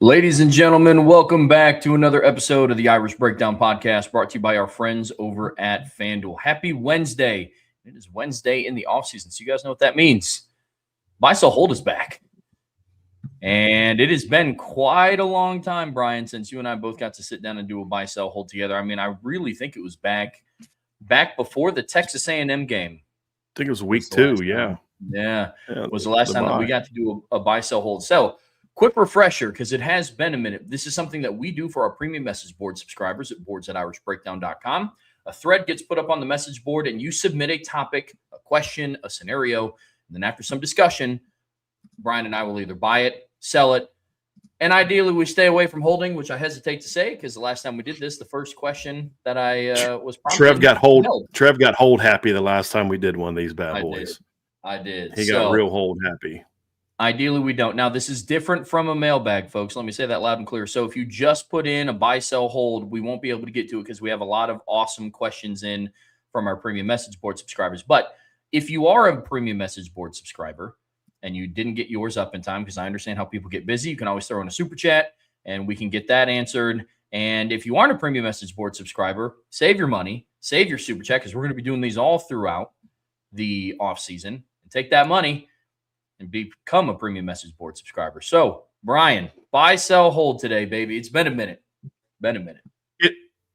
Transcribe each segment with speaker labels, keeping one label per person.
Speaker 1: Ladies and gentlemen, welcome back to another episode of the Irish Breakdown Podcast brought to you by our friends over at FanDuel. Happy Wednesday. It is Wednesday in the offseason, so you guys know what that means. Buy, Sell, Hold is back. And it has been quite a long time, Brian, since you and I both got to sit down and do a Buy, Sell, Hold together. I mean, I really think it was back before the Texas A&M game.
Speaker 2: I think it was week 2, yeah.
Speaker 1: Yeah, was the last time that we got to do a Buy, Sell, Hold. So, quick refresher, because it has been a minute. This is something that we do for our premium message board subscribers at boards@irishbreakdown.com. A thread gets put up on the message board, and you submit a topic, a question, a scenario. And then after some discussion, Brian and I will either buy it, sell it, and ideally we stay away from holding, which I hesitate to say because the last time we did this, the first question that I was
Speaker 2: Trev got hold happy the last time we did one of these bad boys.
Speaker 1: I did.
Speaker 2: He got real hold happy.
Speaker 1: Ideally, we don't. Now, this is different from a mailbag, folks. Let me say that loud and clear. So if you just put in a buy, sell, hold, we won't be able to get to it because we have a lot of awesome questions in from our premium message board subscribers. But if you are a premium message board subscriber and you didn't get yours up in time, because I understand how people get busy, you can always throw in a super chat and we can get that answered. And if you aren't a premium message board subscriber, save your money, save your super chat, because we're going to be doing these all throughout the off season, and take that money and become a premium message board subscriber. So, Brian, buy, sell, hold today, baby. It's been a minute.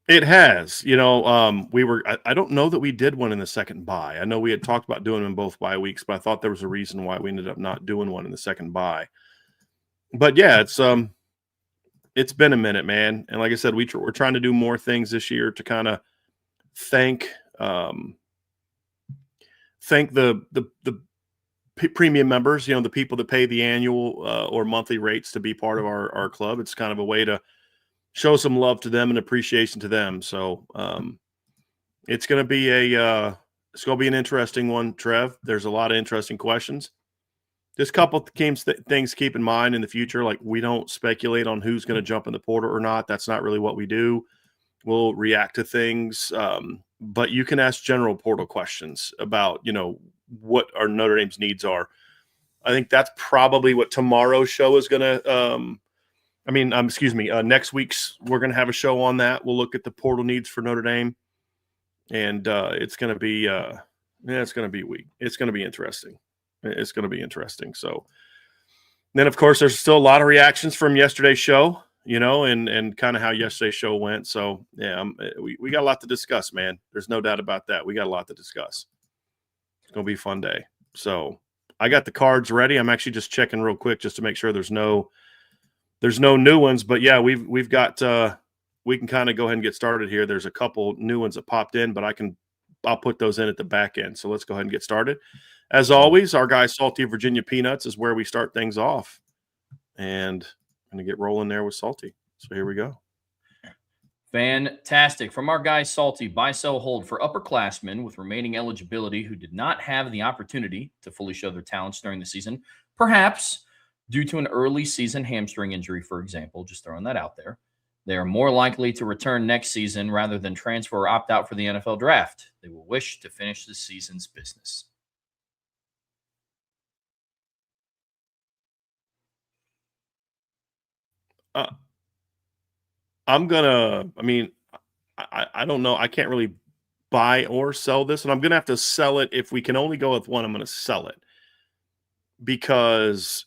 Speaker 2: It has. You know, I don't know that we did one in the second buy. I know we had talked about doing them in both bye weeks, but I thought there was a reason why we ended up not doing one in the second buy. But yeah, it's been a minute, man. And like I said, we're trying to do more things this year to kind of thank the premium members, you know, the people that pay the annual or monthly rates to be part of our club. It's kind of a way to show some love to them and appreciation to them. So it's going to be an interesting one, Trev. There's a lot of interesting questions. Just a couple of things to keep in mind in the future. Like, we don't speculate on who's going to jump in the portal or not. That's not really what we do. We'll react to things. But you can ask general portal questions about, you know, what our Notre Dame's needs are. I think that's probably what tomorrow's show is going to next week's, we're going to have a show on that. We'll look at the portal needs for Notre Dame, and it's going to be it's going to be weak. It's going to be interesting. It's going to be interesting. So then, of course, there's still a lot of reactions from yesterday's show, you know, and kind of how yesterday's show went. So yeah, we got a lot to discuss, man. There's no doubt about that. We got a lot to discuss. It's going to be a fun day. So I got the cards ready. I'm actually just checking real quick just to make sure there's no new ones. But yeah, we've got we can kind of go ahead and get started here. There's a couple new ones that popped in, but I'll put those in at the back end. So let's go ahead and get started. As always, our guy Salty Virginia Peanuts is where we start things off, and I'm going to get rolling there with Salty. So here we go.
Speaker 1: Fantastic. From our guy Salty, buy, sell, hold for upperclassmen with remaining eligibility who did not have the opportunity to fully show their talents during the season, perhaps due to an early season hamstring injury, for example, just throwing that out there. They are more likely to return next season rather than transfer or opt out for the NFL draft. They will wish to finish the season's business.
Speaker 2: I don't know. I can't really buy or sell this, and I'm going to have to sell it. If we can only go with one, I'm going to sell it, because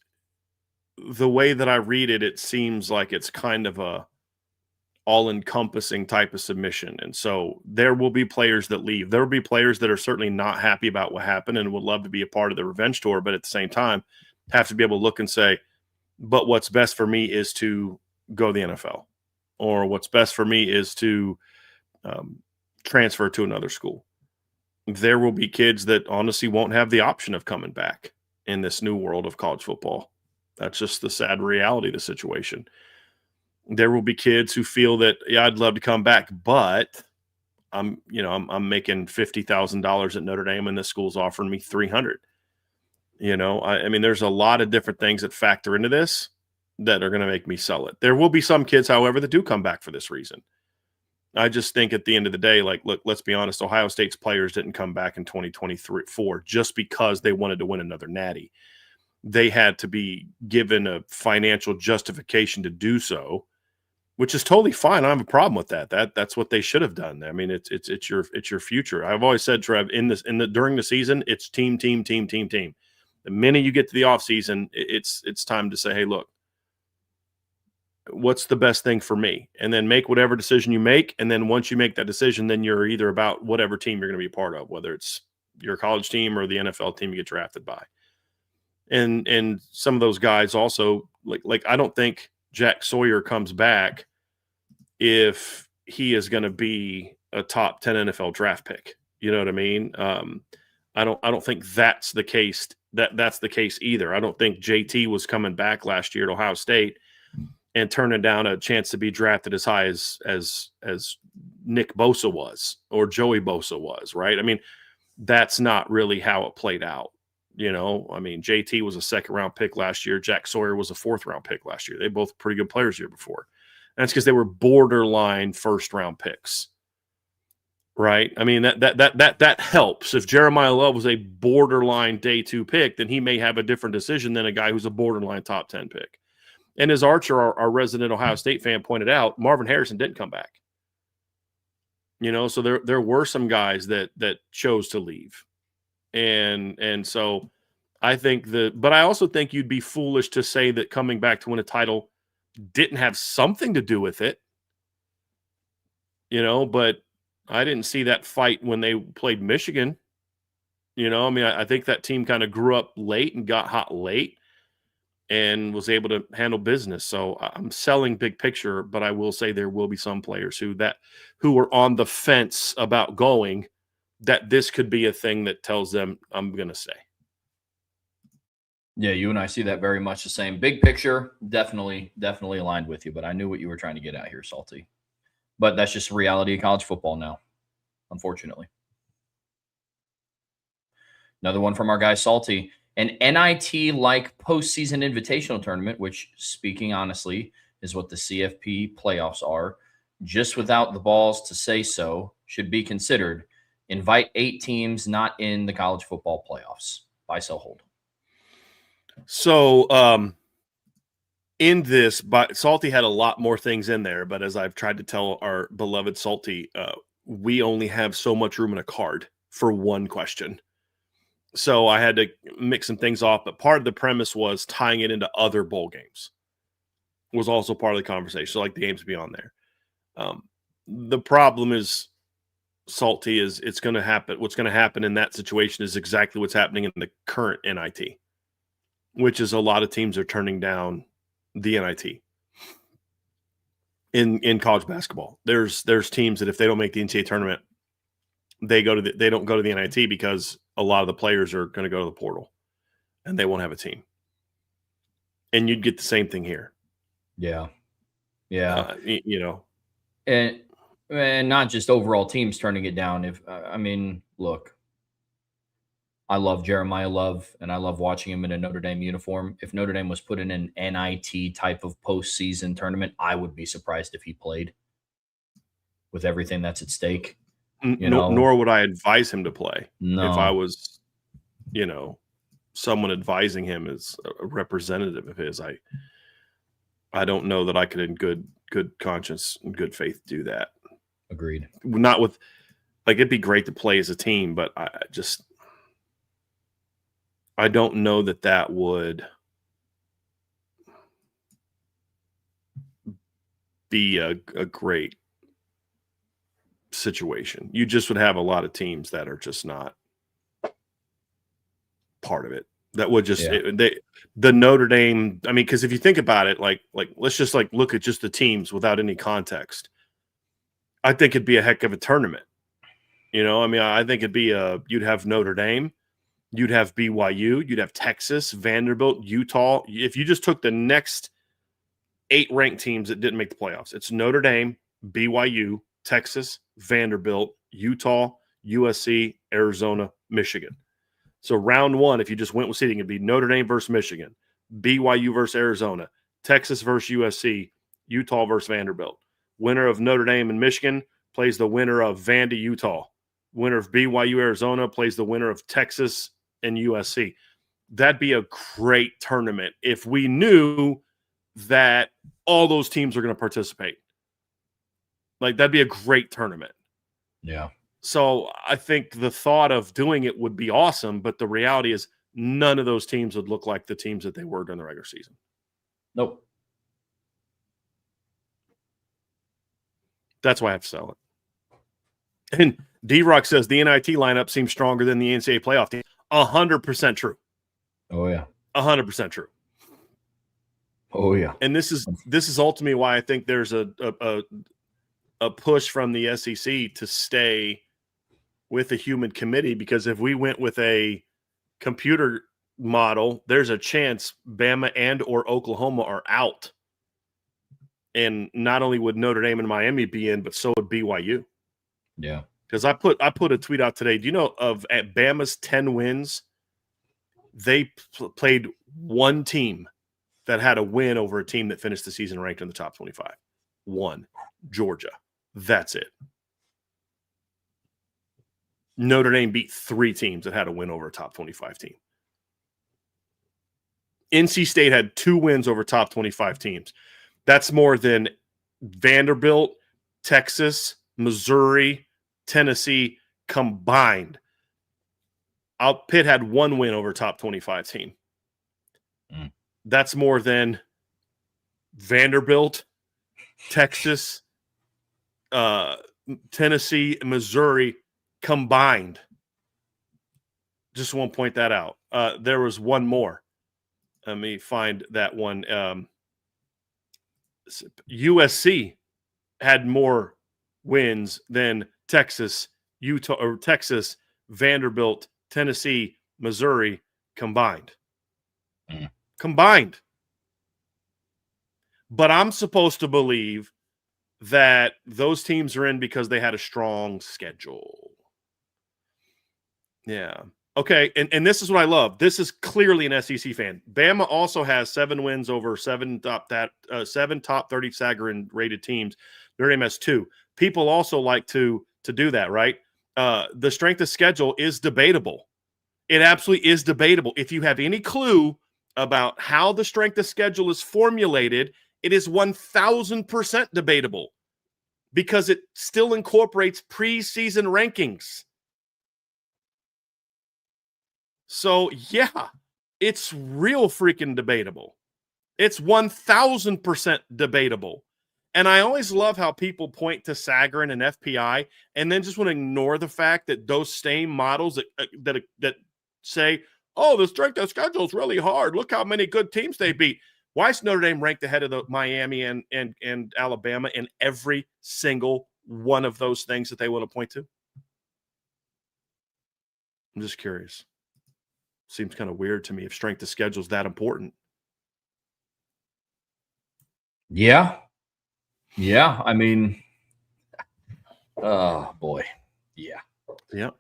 Speaker 2: the way that I read it, it seems like it's kind of a all-encompassing type of submission. And so there will be players that leave. There will be players that are certainly not happy about what happened and would love to be a part of the revenge tour, but at the same time have to be able to look and say, but what's best for me is to go to the NFL, or what's best for me is to transfer to another school. There will be kids that honestly won't have the option of coming back in this new world of college football. That's just the sad reality of the situation. There will be kids who feel that, yeah, I'd love to come back, but I'm making $50,000 at Notre Dame and this school's offering me $300,000. You know, I mean, there's a lot of different things that factor into this that are going to make me sell it. There will be some kids, however, that do come back for this reason. I just think at the end of the day, like, look, let's be honest, Ohio State's players didn't come back in 2023 just because they wanted to win another natty. they had to be given a financial justification to do so, which is totally fine. I don't have a problem with that. That's what they should have done. I mean, it's your future. I've always said, Trev, during the season, it's team. The minute you get to the offseason, it's time to say, hey, look, what's the best thing for me? And then make whatever decision you make. And then once you make that decision, then you're either about whatever team you're going to be part of, whether it's your college team or the NFL team you get drafted by. And some of those guys also, like I don't think Jack Sawyer comes back if he is going to be a top 10 NFL draft pick. You know what I mean? I don't think that's the case. That's the case either. I don't think JT was coming back last year at Ohio State and turning down a chance to be drafted as high as Nick Bosa was or Joey Bosa was, right? I mean, that's not really how it played out. You know, I mean, JT was a second-round pick last year. Jack Sawyer was a fourth-round pick last year. They both pretty good players the year before. And that's because they were borderline first-round picks, right? I mean, that helps. If Jeremiah Love was a borderline day 2 pick, then he may have a different decision than a guy who's a borderline top 10 pick. And as Archer, our resident Ohio State fan, pointed out, Marvin Harrison didn't come back. You know, so there were some guys that chose to leave. And so I think but I also think you'd be foolish to say that coming back to win a title didn't have something to do with it, you know, but I didn't see that fight when they played Michigan. You know, I mean, I think that team kind of grew up late and got hot late and was able to handle business. So I'm selling big picture, but I will say there will be some players who are on the fence about going, that this could be a thing that tells them I'm going to stay.
Speaker 1: Yeah, you and I see that very much the same. Big picture, definitely aligned with you, but I knew what you were trying to get at here, Salty. But that's just the reality of college football now, unfortunately. Another one from our guy Salty. An NIT-like postseason invitational tournament, which, speaking honestly, is what the CFP playoffs are, just without the balls to say so, should be considered. Invite 8 teams not in the college football playoffs. Buy, sell, hold.
Speaker 2: So in this, Salty had a lot more things in there, but as I've tried to tell our beloved Salty, we only have so much room in a card for one question. So I had to mix some things off, but part of the premise was tying it into other bowl games was also part of the conversation. So like the games beyond there. The problem is, Salty, is it's going to happen. What's going to happen in that situation is exactly what's happening in the current NIT, which is a lot of teams are turning down the NIT in college basketball. There's teams that if they don't make the NCAA tournament, they don't go to the NIT because a lot of the players are going to go to the portal and they won't have a team. And you'd get the same thing here.
Speaker 1: Yeah.
Speaker 2: You know,
Speaker 1: and not just overall teams turning it down. Look, I love Jeremiah Love, and I love watching him in a Notre Dame uniform. If Notre Dame was put in an NIT type of postseason tournament, I would be surprised if he played with everything that's at stake.
Speaker 2: Nor would I advise him to play.
Speaker 1: No.
Speaker 2: If I was, someone advising him as a representative of his. I don't know that I could, in good conscience and good faith, do that.
Speaker 1: Agreed.
Speaker 2: Not with, it'd be great to play as a team, but I don't know that would be a great situation. You just would have a lot of teams that are just not part of it. That would just the Notre Dame. I mean, because if you think about it, let's just look at just the teams without any context. I think it'd be a heck of a tournament. I think it'd be you'd have Notre Dame, you'd have BYU, you'd have Texas, Vanderbilt, Utah. If you just took the next 8 ranked teams that didn't make the playoffs, it's Notre Dame, BYU, Texas, Vanderbilt, Utah, USC, Arizona, Michigan. So round 1, if you just went with seeding, it'd be Notre Dame versus Michigan, BYU versus Arizona, Texas versus USC, Utah versus Vanderbilt. Winner of Notre Dame and Michigan plays the winner of Vandy, Utah. Winner of BYU, Arizona plays the winner of Texas and USC. That'd be a great tournament if we knew that all those teams are going to participate. Like, that'd be a great tournament.
Speaker 1: Yeah.
Speaker 2: So I think the thought of doing it would be awesome, but the reality is none of those teams would look like the teams that they were during the regular season.
Speaker 1: Nope.
Speaker 2: That's why I have to sell it. And D-Rock says the NIT lineup seems stronger than the NCAA playoff team. 100% true.
Speaker 1: Oh, yeah.
Speaker 2: 100% true.
Speaker 1: Oh, yeah.
Speaker 2: And this is ultimately why I think there's a push from the SEC to stay with a human committee, because if we went with a computer model, there's a chance Bama and or Oklahoma are out. And not only would Notre Dame and Miami be in, but so would BYU.
Speaker 1: Yeah.
Speaker 2: Because I put a tweet out today. Do you know at Bama's 10 wins, they played one team that had a win over a team that finished the season ranked in the top 25. One, Georgia. That's it. Notre Dame beat 3 teams that had a win over a top 25 team. NC State had 2 wins over top 25 teams. That's more than Vanderbilt, Texas, Missouri, Tennessee combined. Pitt had 1 win over top 25 team. That's more than Vanderbilt, Texas, Tennessee, Missouri combined. Just want to point that out. There was one more. Let me find that one. USC had more wins than Texas, Utah, or Texas, Vanderbilt, Tennessee, Missouri combined. Combined. But I'm supposed to believe that those teams are in because they had a strong schedule. Yeah. Okay, and this is what I love. This is clearly an SEC fan. Bama also has 7 wins over 7 top 30 Sagarin rated teams. Notre Dame has 2. People also like to do that, right? The strength of schedule is debatable. It absolutely is debatable. If you have any clue about how the strength of schedule is formulated, it is 1,000% debatable because it still incorporates preseason rankings. So, yeah, it's real freaking debatable. It's 1,000% debatable. And I always love how people point to Sagarin and FPI and then just want to ignore the fact that those same models that say, oh, the strength of schedule is really hard. Look how many good teams they beat. Why is Notre Dame ranked ahead of the Miami and Alabama in every single one of those things that they want to point to? I'm just curious. Seems kind of weird to me if strength of schedule is that important.
Speaker 1: Yeah. Yeah. I mean, oh, boy. Yeah.
Speaker 2: Yeah.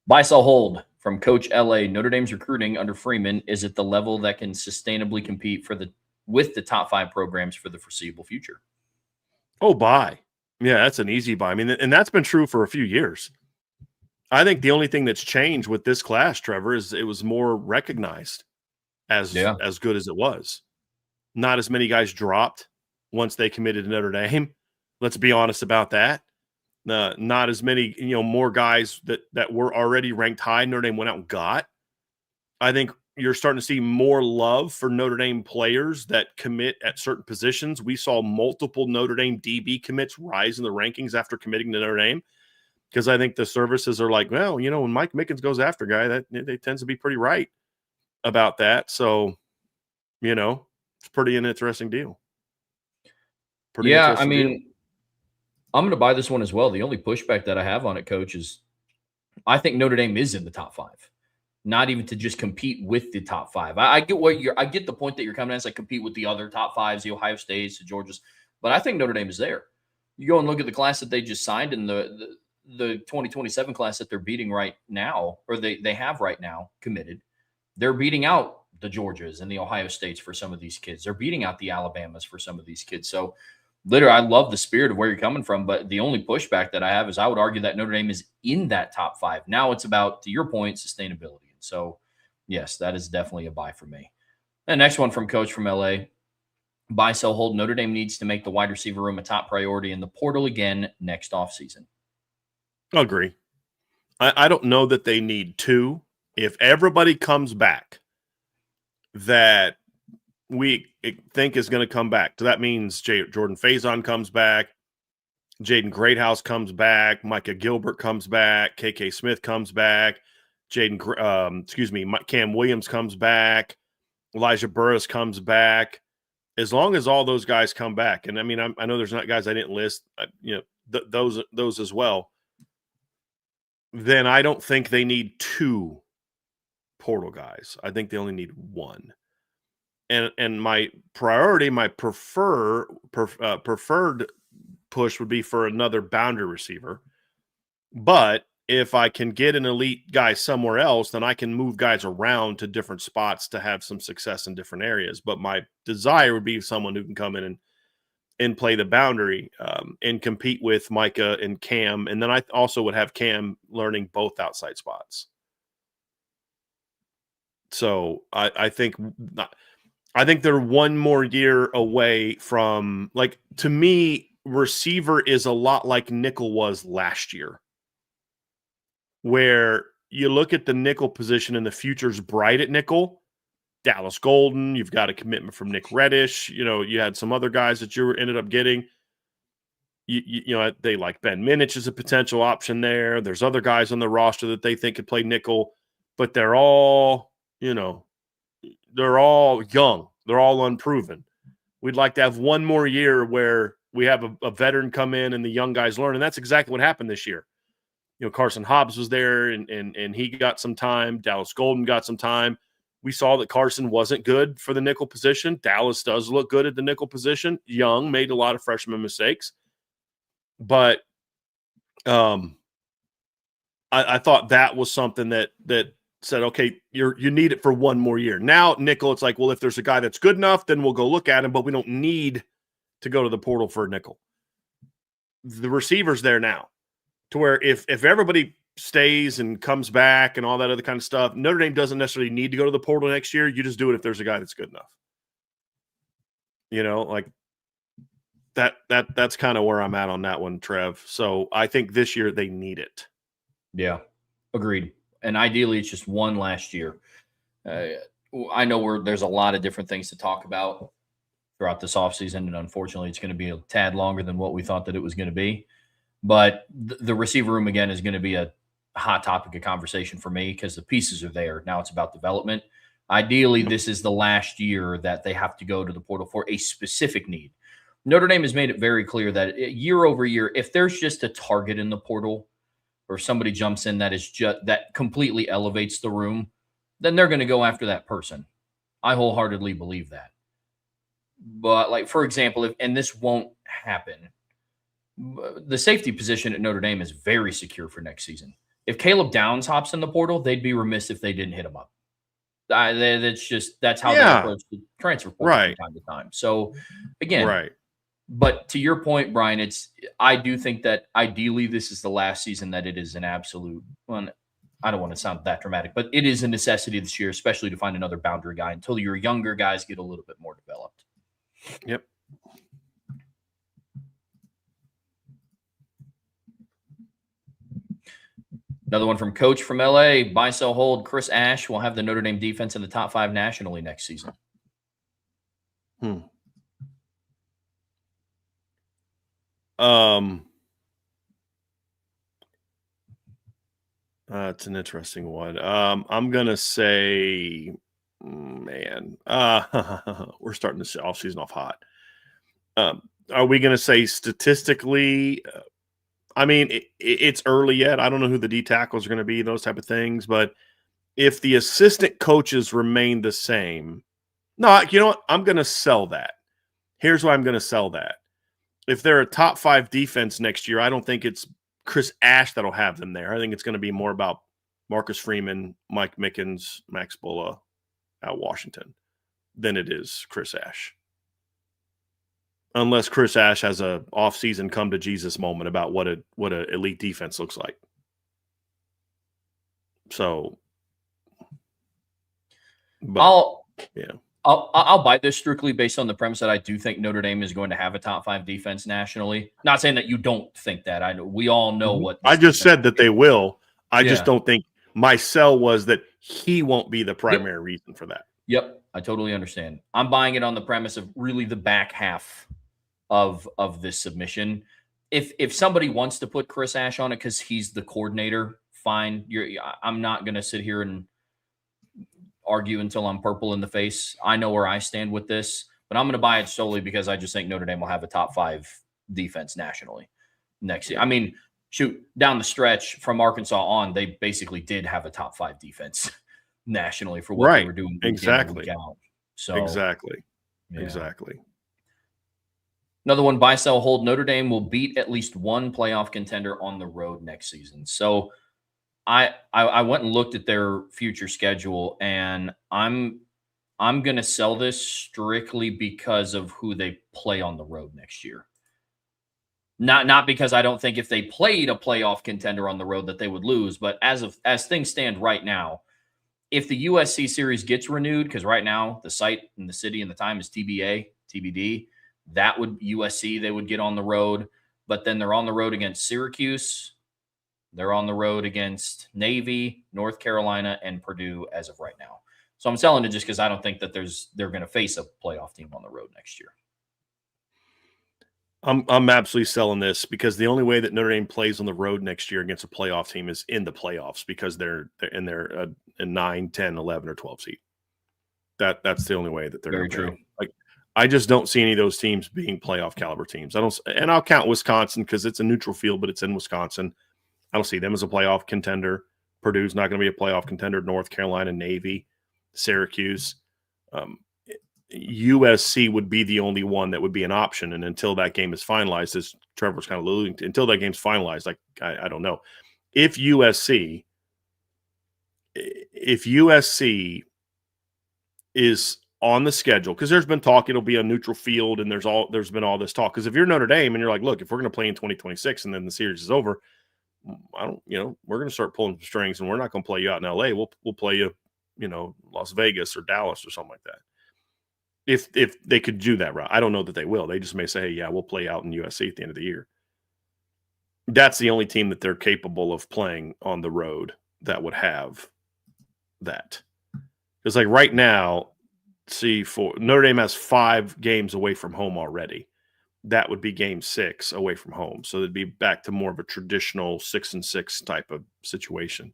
Speaker 1: Buy, sell, hold from Coach LA. Notre Dame's recruiting under Freeman is at the level that can sustainably compete with the top 5 programs for the foreseeable future.
Speaker 2: Oh, buy. Yeah, that's an easy buy. I mean, and that's been true for a few years. I think the only thing that's changed with this class, Trevor, is it was more recognized as good as it was. Not as many guys dropped once they committed to Notre Dame. Let's be honest about that. Not as many, more guys that were already ranked high, Notre Dame went out and got. I think you're starting to see more love for Notre Dame players that commit at certain positions. We saw multiple Notre Dame DB commits rise in the rankings after committing to Notre Dame. Because I think the services are like, well, when Mike Mickens goes after a guy, that they tends to be pretty right about that. So, it's pretty an interesting deal.
Speaker 1: I mean, I'm going to buy this one as well. The only pushback that I have on it, Coach, is I think Notre Dame is in the top 5, not even to just compete with the top 5. I get the point that you're coming at, it's like compete with the other top 5s, the Ohio States, the Georgias, but I think Notre Dame is there. You go and look at the class that they just signed in the 2027 class that they're beating right now, or they have right now committed. They're beating out the Georgias and the Ohio States for some of these kids. They're beating out the Alabamas for some of these kids. So literally, I love the spirit of where you're coming from, but the only pushback that I have is I would argue that Notre Dame is in that top 5. Now it's about, to your point, sustainability. And so Yes, that is definitely a buy for me. And next one from Coach from LA. Buy, sell, hold. Notre Dame needs to make the wide receiver room a top priority in the portal again next offseason.
Speaker 2: I agree. I don't know that they need to. If everybody comes back that we think is going to come back, so that means Jordan Faison comes back, Jaden Greathouse comes back, Micah Gilbert comes back, KK Smith comes back, Cam Williams comes back, Elijah Burris comes back. As long as all those guys come back, and I mean, I know there's not guys I didn't list, those as well, then I don't think they need 2 portal guys. I think they only need 1. And my priority, my preferred push would be for another boundary receiver. But if I can get an elite guy somewhere else, then I can move guys around to different spots to have some success in different areas. But my desire would be someone who can come in and play the boundary and compete with Micah and Cam. And then I also would have Cam learning both outside spots. So I think they're one more year away from, like, to me, receiver is a lot like nickel was last year, where you look at the nickel position and the future's bright at nickel. Dallas Golden, you've got a commitment from Nick Reddish. You had some other guys that you ended up getting. They like Ben Minich as a potential option there. There's other guys on the roster that they think could play nickel, but they're all young. They're all unproven. We'd like to have one more year where we have a veteran come in and the young guys learn, and that's exactly what happened this year. Carson Hobbs was there, and he got some time. Dallas Golden got some time. We saw that Carson wasn't good for the nickel position. Dallas does look good at the nickel position. Young made a lot of freshman mistakes. But I thought that was something that said, okay, you need it for one more year. Now, nickel, it's like, well, if there's a guy that's good enough, then we'll go look at him, but we don't need to go to the portal for a nickel. The receiver's there now, to where if everybody stays and comes back and all that other kind of stuff, Notre Dame doesn't necessarily need to go to the portal next year. You just do it if there's a guy that's good enough. Like that's kind of where I'm at on that one, Trev. So I think this year they need it.
Speaker 1: Yeah, agreed. And ideally, it's just one last year. I know there's a lot of different things to talk about throughout this offseason, and unfortunately, it's going to be a tad longer than what we thought that it was going to be. But the receiver room, again, is going to be a hot topic of conversation for me because the pieces are there. Now it's about development. Ideally, this is the last year that they have to go to the portal for a specific need. Notre Dame has made it very clear that year over year, if there's just a target in the portal or somebody jumps in that completely elevates the room, then they're going to go after that person. I wholeheartedly believe that. But, like, for example, and this won't happen, the safety position at Notre Dame is very secure for next season. If Caleb Downs hops in the portal, they'd be remiss if they didn't hit him up. That's how they approach the transfer portal from time to time. So, again, but to your point, Brian, I do think that ideally this is the last season that it is an absolute one. I don't want to sound that dramatic, but it is a necessity this year, especially to find another boundary guy until your younger guys get a little bit more developed.
Speaker 2: Yep.
Speaker 1: Another one from Coach from LA. Buy, sell, hold. Chris Ash will have the Notre Dame defense in the top 5 nationally next season.
Speaker 2: It's an interesting one. I'm gonna say, man, we're starting this offseason off hot. Are we gonna say statistically? I mean, it's early yet. I don't know who the D tackles are going to be, those type of things. But if the assistant coaches remain the same, no, you know what? I'm going to sell that. Here's why I'm going to sell that. If they're a top 5 defense next year, I don't think it's Chris Ash that'll have them there. I think it's going to be more about Marcus Freeman, Mike Mickens, Max Bulla at Washington than it is Chris Ash. Unless Chris Ash has a off-season come to Jesus moment about what a elite defense looks like. So But yeah.
Speaker 1: I'll buy this strictly based on the premise that I do think Notre Dame is going to have a top 5 defense nationally. Not saying that you don't think that. I know we all know what
Speaker 2: I
Speaker 1: this
Speaker 2: just
Speaker 1: defense
Speaker 2: said that they will. I just
Speaker 1: Yeah.
Speaker 2: don't think my sell was that he won't be the
Speaker 1: Yep.
Speaker 2: primary reason for that.
Speaker 1: Yep. I totally understand. I'm buying it on the premise of really the back half of this submission. If somebody wants to put Chris Ash on it because he's the coordinator, fine. I'm not going to sit here and argue until I'm purple in the face. I know where I stand with this, but I'm going to buy it solely because I just think Notre Dame will have a top 5 defense nationally next year. I mean, shoot, down the stretch from Arkansas on, they basically did have a top 5 defense nationally for what they were doing week in and week out. So
Speaker 2: exactly.
Speaker 1: Exactly. Another one, buy, sell, hold. Notre Dame will beat at least one playoff contender on the road next season. So I went and looked at their future schedule, and I'm going to sell this strictly because of who they play on the road next year. Not because I don't think if they played a playoff contender on the road that they would lose, but as things stand right now, if the USC series gets renewed, because right now the site and the city and the time is TBD, that would USC, they would get on the road, but then they're on the road against Syracuse. They're on the road against Navy, North Carolina, and Purdue as of right now. So I'm selling it just because I don't think that they're going to face a playoff team on the road next year.
Speaker 2: I'm absolutely selling this because the only way that Notre Dame plays on the road next year against a playoff team is in the playoffs because they're in their a 9, 10, 11, or 12 seed. That's the only way that they're
Speaker 1: Very
Speaker 2: going to
Speaker 1: true.
Speaker 2: Like, I just don't see any of those teams being playoff caliber teams. And I'll count Wisconsin because it's a neutral field, but it's in Wisconsin. I don't see them as a playoff contender. Purdue's not going to be a playoff contender. North Carolina, Navy, Syracuse. USC would be the only one that would be an option. And until that game is finalized, as Trevor's kind of alluding to, until that game's finalized, I don't know. If USC is on the schedule, because there's been talk it'll be a neutral field, and there's been all this talk. Because if you're Notre Dame and you're like, look, if we're going to play in 2026 and then the series is over, we're going to start pulling strings, and we're not going to play you out in LA. We'll play you, Las Vegas or Dallas or something like that. If they could do that route, I don't know that they will. They just may say, hey, yeah, we'll play out in USC at the end of the year. That's the only team that they're capable of playing on the road that would have that. Because like right now, Notre Dame has 5 games away from home already. That would be game 6 away from home. So it'd be back to more of a traditional 6-6 type of situation.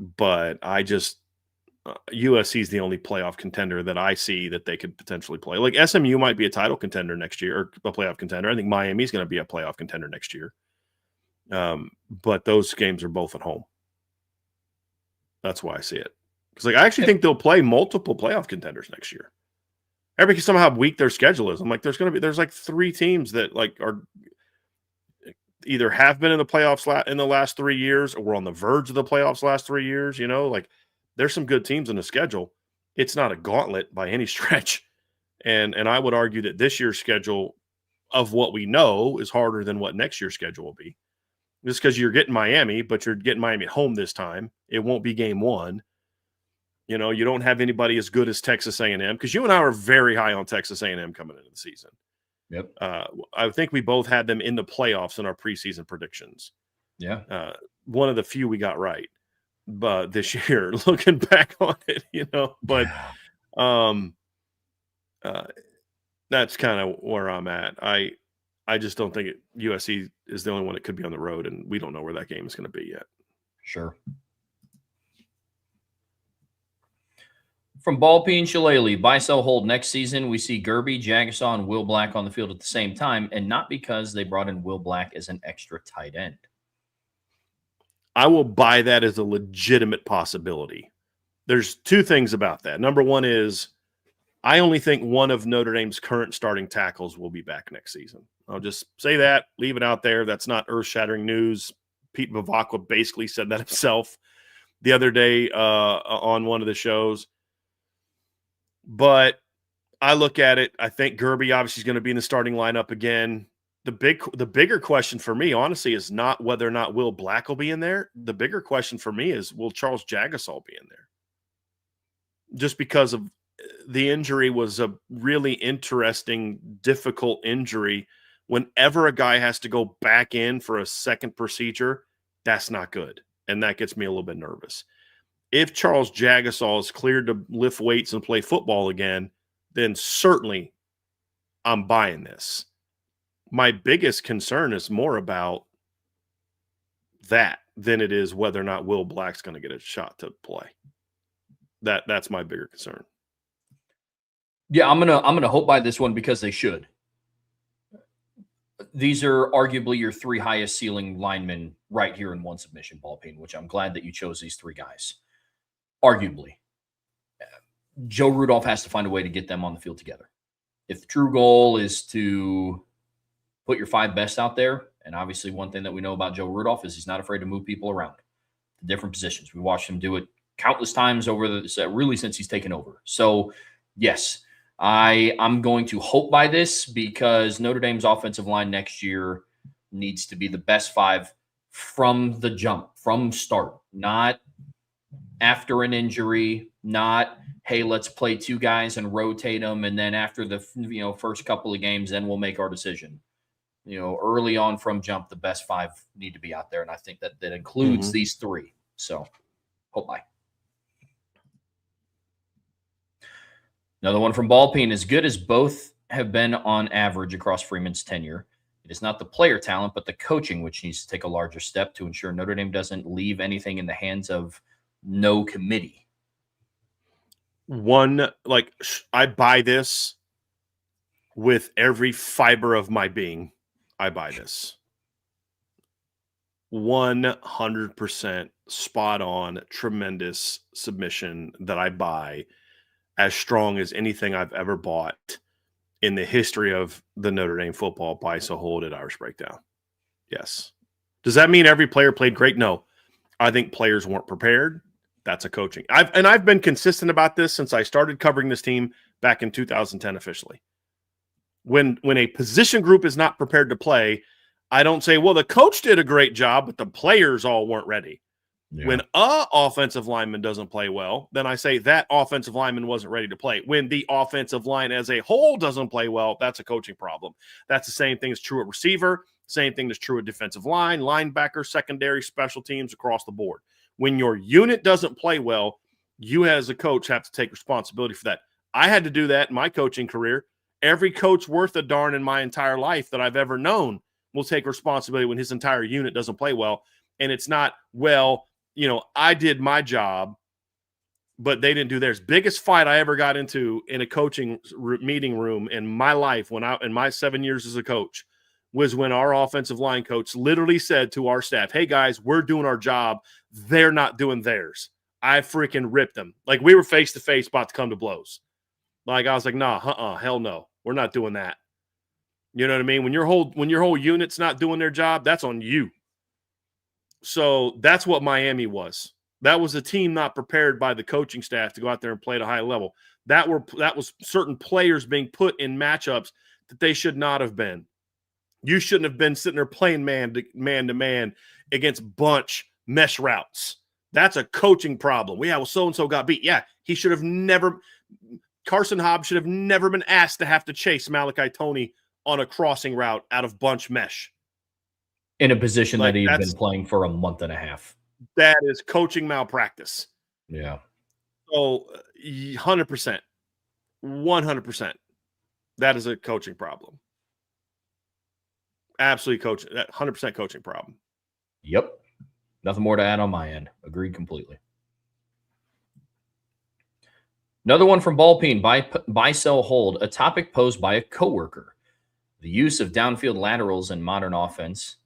Speaker 2: But USC is the only playoff contender that I see that they could potentially play. Like SMU might be a title contender next year, or a playoff contender. I think Miami's going to be a playoff contender next year. But those games are both at home. That's why I see it. Because I actually think they'll play multiple playoff contenders next year. Because somehow how weak their schedule is. I'm like, there's like 3 teams that are either have been in the playoffs in the last 3 years, or were on the verge of the playoffs last 3 years. There's some good teams in the schedule. It's not a gauntlet by any stretch. And I would argue that this year's schedule, of what we know, is harder than what next year's schedule will be. Just because you're getting Miami, but you're getting Miami at home this time. It won't be game 1. You don't have anybody as good as Texas A&M, because you and I are very high on Texas A&M coming into the season.
Speaker 1: Yep.
Speaker 2: I think we both had them in the playoffs in our preseason predictions.
Speaker 1: Yeah.
Speaker 2: One of the few we got right. But this year, looking back on it, that's kind of where I'm at. I just don't think USC is the only one that could be on the road, and we don't know where that game is going to be yet.
Speaker 1: Sure. From Ballpeen Shillelagh, buy, sell, hold. Next season, we see Gerby, Jagasaw, and Will Black on the field at the same time, and not because they brought in Will Black as an extra tight end.
Speaker 2: I will buy that as a legitimate possibility. There's 2 things about that. Number one is I only think one of Notre Dame's current starting tackles will be back next season. I'll just say that, leave it out there. That's not earth-shattering news. Pete Bavacqua basically said that himself the other day on one of the shows. But I look at it, I think Gerby obviously is going to be in the starting lineup again. The bigger question for me, honestly, is not whether or not Will Black will be in there. The bigger question for me is, will Charles Jagasaw be in there? just because of the injury was a really interesting, difficult injury. Whenever a guy has to go back in for a second procedure, that's not good. And that gets me a little bit nervous. If Charles Jagasol is cleared to lift weights and play football again, then certainly I'm buying this. My biggest concern is more about that than it is whether or not Will Black's going to get a shot to play. That's my bigger concern.
Speaker 1: Yeah, I'm gonna hope by this one because they should. These are arguably your three highest ceiling linemen right here in one submission, Ball Peen, which I'm glad that you chose these three guys. Arguably. Joe Rudolph has to find a way to get them on the field together. If the true goal is to put your five best out there, and obviously one thing that we know about Joe Rudolph is he's not afraid to move people around to different positions. We watched him do it countless times really since he's taken over. So, yes, I'm going to hope by this because Notre Dame's offensive line next year needs to be the best five from the jump, from start, not after an injury, not, hey, let's play two guys and rotate them, and then after the first couple of games, then we'll make our decision. Early on from jump, the best five need to be out there, and I think that includes these three. So, hope by. Another one from Ball Peen. As good as both have been on average across Freeman's tenure, it is not the player talent, but the coaching which needs to take a larger step to ensure Notre Dame doesn't leave anything in the hands of no committee.
Speaker 2: I buy this with every fiber of my being. I buy this. 100% spot on, tremendous submission that I buy, as strong as anything I've ever bought in the history of the Notre Dame football buy so hold at Irish Breakdown. Yes. Does that mean every player played great? No. I think players weren't prepared. That's a coaching. I've been consistent about this since I started covering this team back in 2010 officially. When a position group is not prepared to play, I don't say, well, the coach did a great job, but the players all weren't ready. Yeah. When a offensive lineman doesn't play well, then I say that offensive lineman wasn't ready to play. When the offensive line as a whole doesn't play well, that's a coaching problem. That's the same thing that's true at receiver, same thing that's true at defensive line, linebacker, secondary, special teams across the board. When your unit doesn't play well, you as a coach have to take responsibility for that. I had to do that in my coaching career. Every coach worth a darn in my entire life that I've ever known will take responsibility when his entire unit doesn't play well. And it's not, well, I did my job, but they didn't do theirs. Biggest fight I ever got into in a coaching meeting room in my life in my 7 years as a coach was when our offensive line coach literally said to our staff, hey, guys, we're doing our job. They're not doing theirs. I freaking ripped them. Like we were face-to-face about to come to blows. Like I was like, nah, hell no. We're not doing that. You know what I mean? When your whole unit's not doing their job, that's on you. So that's what Miami was. That was a team not prepared by the coaching staff to go out there and play at a high level. That was certain players being put in matchups that they should not have been. You shouldn't have been sitting there playing man to man against bunch mesh routes. That's a coaching problem. Well, so-and-so got beat. Yeah, he should have never – Carson Hobbs should have never been asked to have to chase Malachi Toney on a crossing route out of bunch mesh.
Speaker 1: In a position that he'd been playing for a month and a half.
Speaker 2: That is coaching malpractice.
Speaker 1: Yeah.
Speaker 2: So 100%. 100%. That is a coaching problem. Absolutely coaching. 100% coaching problem.
Speaker 1: Yep. Nothing more to add on my end. Agreed completely. Another one from Ball Peen. Buy, sell, hold. A topic posed by a coworker. The use of downfield laterals in modern offense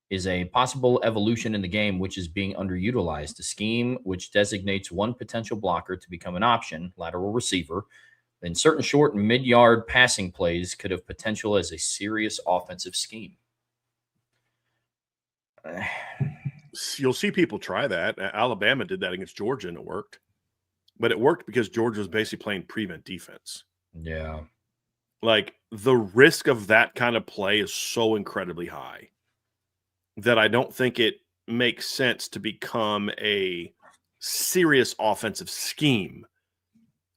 Speaker 1: is a possible evolution in the game which is being underutilized. A scheme which designates one potential blocker to become an option, lateral receiver, in certain short and mid-yard passing plays could have potential as a serious offensive scheme.
Speaker 2: You'll see people try that. Alabama did that against Georgia, and it worked. But it worked because Georgia was basically playing prevent defense.
Speaker 1: Yeah.
Speaker 2: Like, the risk of that kind of play is so incredibly high that I don't think it makes sense to become a serious offensive scheme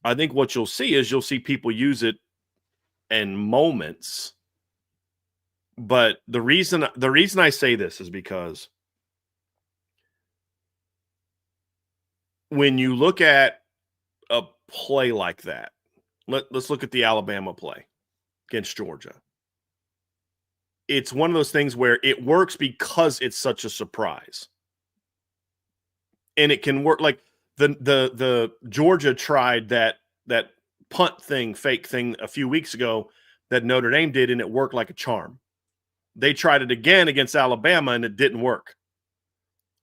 Speaker 2: I think what you'll see people use it in moments. But the reason I say this is because when you look at a play like that, let's look at the Alabama play against Georgia. It's one of those things where it works because it's such a surprise. And it can work like the Georgia tried that punt thing, fake thing a few weeks ago that Notre Dame did, and it worked like a charm. They tried it again against Alabama, and it didn't work.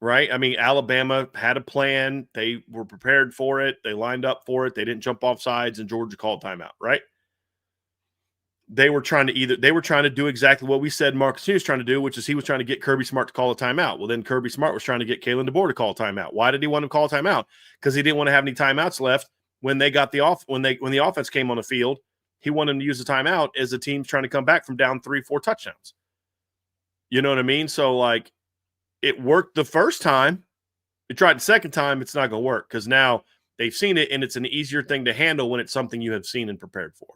Speaker 2: Right? I mean, Alabama had a plan. They were prepared for it. They lined up for it. They didn't jump off sides, and Georgia called timeout, right? They were trying to do exactly what we said Marcus was trying to do, which is he was trying to get Kirby Smart to call a timeout. Well, then Kirby Smart was trying to get Kalen DeBoer to call a timeout. Why did he want to call a timeout? Because he didn't want to have any timeouts left when they got when the offense came on the field. He wanted them to use the timeout as the team's trying to come back from down 3-4 touchdowns. You know what I mean? So, like, it worked the first time. You tried the second time, it's not going to work because now they've seen it, and it's an easier thing to handle when it's something you have seen and prepared for.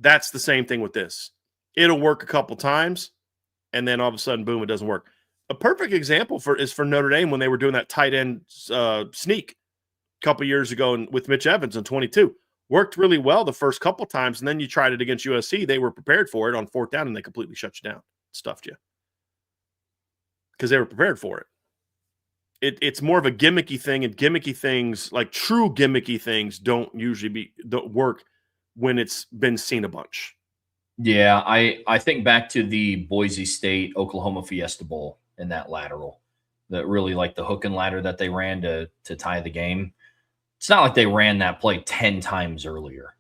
Speaker 2: That's the same thing with this. It'll work a couple times, and then all of a sudden, boom, it doesn't work. A perfect example is for Notre Dame when they were doing that tight end sneak a couple years ago with Mitch Evans in 22. Worked really well the first couple times, and then you tried it against USC. They were prepared for it on fourth down, and they completely shut you down, stuffed you. Because they were prepared for it. It's more of a gimmicky thing, and gimmicky things, like true gimmicky things, don't work when it's been seen a bunch.
Speaker 1: Yeah, I think back to the Boise State Oklahoma Fiesta Bowl in that lateral, that really like the hook and ladder that they ran to tie the game. It's not like they ran that play 10 times earlier.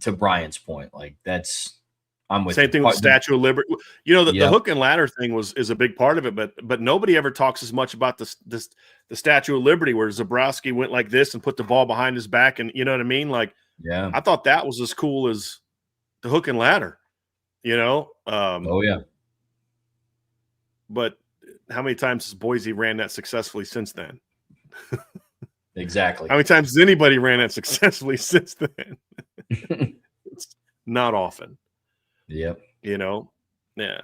Speaker 1: To Brian's point, like I'm with
Speaker 2: Same thing with Statue of Liberty. You know, the hook and ladder thing is a big part of it, but nobody ever talks as much about the Statue of Liberty where Zabrowski went like this and put the ball behind his back, and you know what I mean? Like,
Speaker 1: yeah,
Speaker 2: I thought that was as cool as the hook and ladder. You know?
Speaker 1: Oh yeah.
Speaker 2: But how many times has Boise ran that successfully since then?
Speaker 1: Exactly.
Speaker 2: How many times has anybody ran that successfully since then? It's not often.
Speaker 1: Yep.
Speaker 2: You know? Yeah.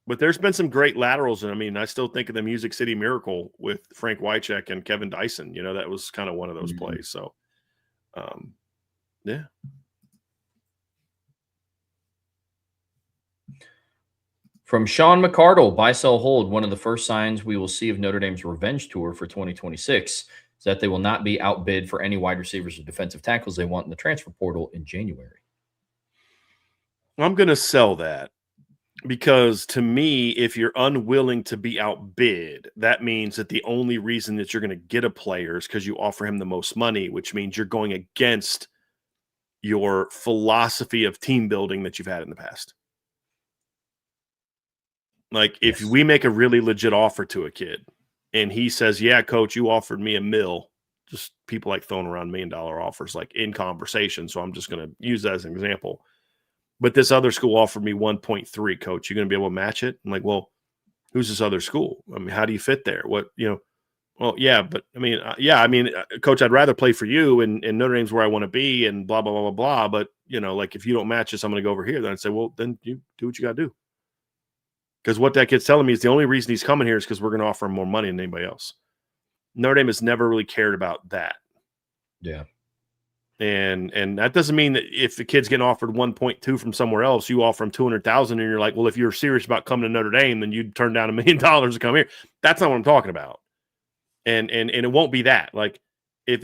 Speaker 2: But there's been some great laterals. And I mean, I still think of the Music City Miracle with Frank Wycheck and Kevin Dyson. You know, that was kind of one of those plays. So, yeah.
Speaker 1: From Sean McCardle, buy, sell, hold. One of the first signs we will see of Notre Dame's revenge tour for 2026 is that they will not be outbid for any wide receivers or defensive tackles they want in the transfer portal in January.
Speaker 2: I'm going to sell that because to me, if you're unwilling to be outbid, that means that the only reason that you're going to get a player is because you offer him the most money, which means you're going against your philosophy of team building that you've had in the past. Like, if we make a really legit offer to a kid and he says, yeah, coach, you offered me $1 million, just people like throwing around $1 million offers, like in conversation. So I'm just going to use that as an example. But this other school offered me 1.3, coach. You're going to be able to match it? I'm like, well, who's this other school? I mean, how do you fit there? What, you know, well, yeah, but I mean, coach, I'd rather play for you and Notre Dame's where I want to be and blah, blah, blah, blah, blah. But, you know, like if you don't match this, I'm going to go over here. Then I'd say, well, then you do what you got to do. Because what that kid's telling me is the only reason he's coming here is because we're going to offer him more money than anybody else. Notre Dame has never really cared about that.
Speaker 1: Yeah.
Speaker 2: And that doesn't mean that if the kid's getting offered 1.2 from somewhere else, you offer him 200,000 and you're like, well, if you're serious about coming to Notre Dame, then you'd turn down $1 million to come here. That's not what I'm talking about. And it won't be that. Like, if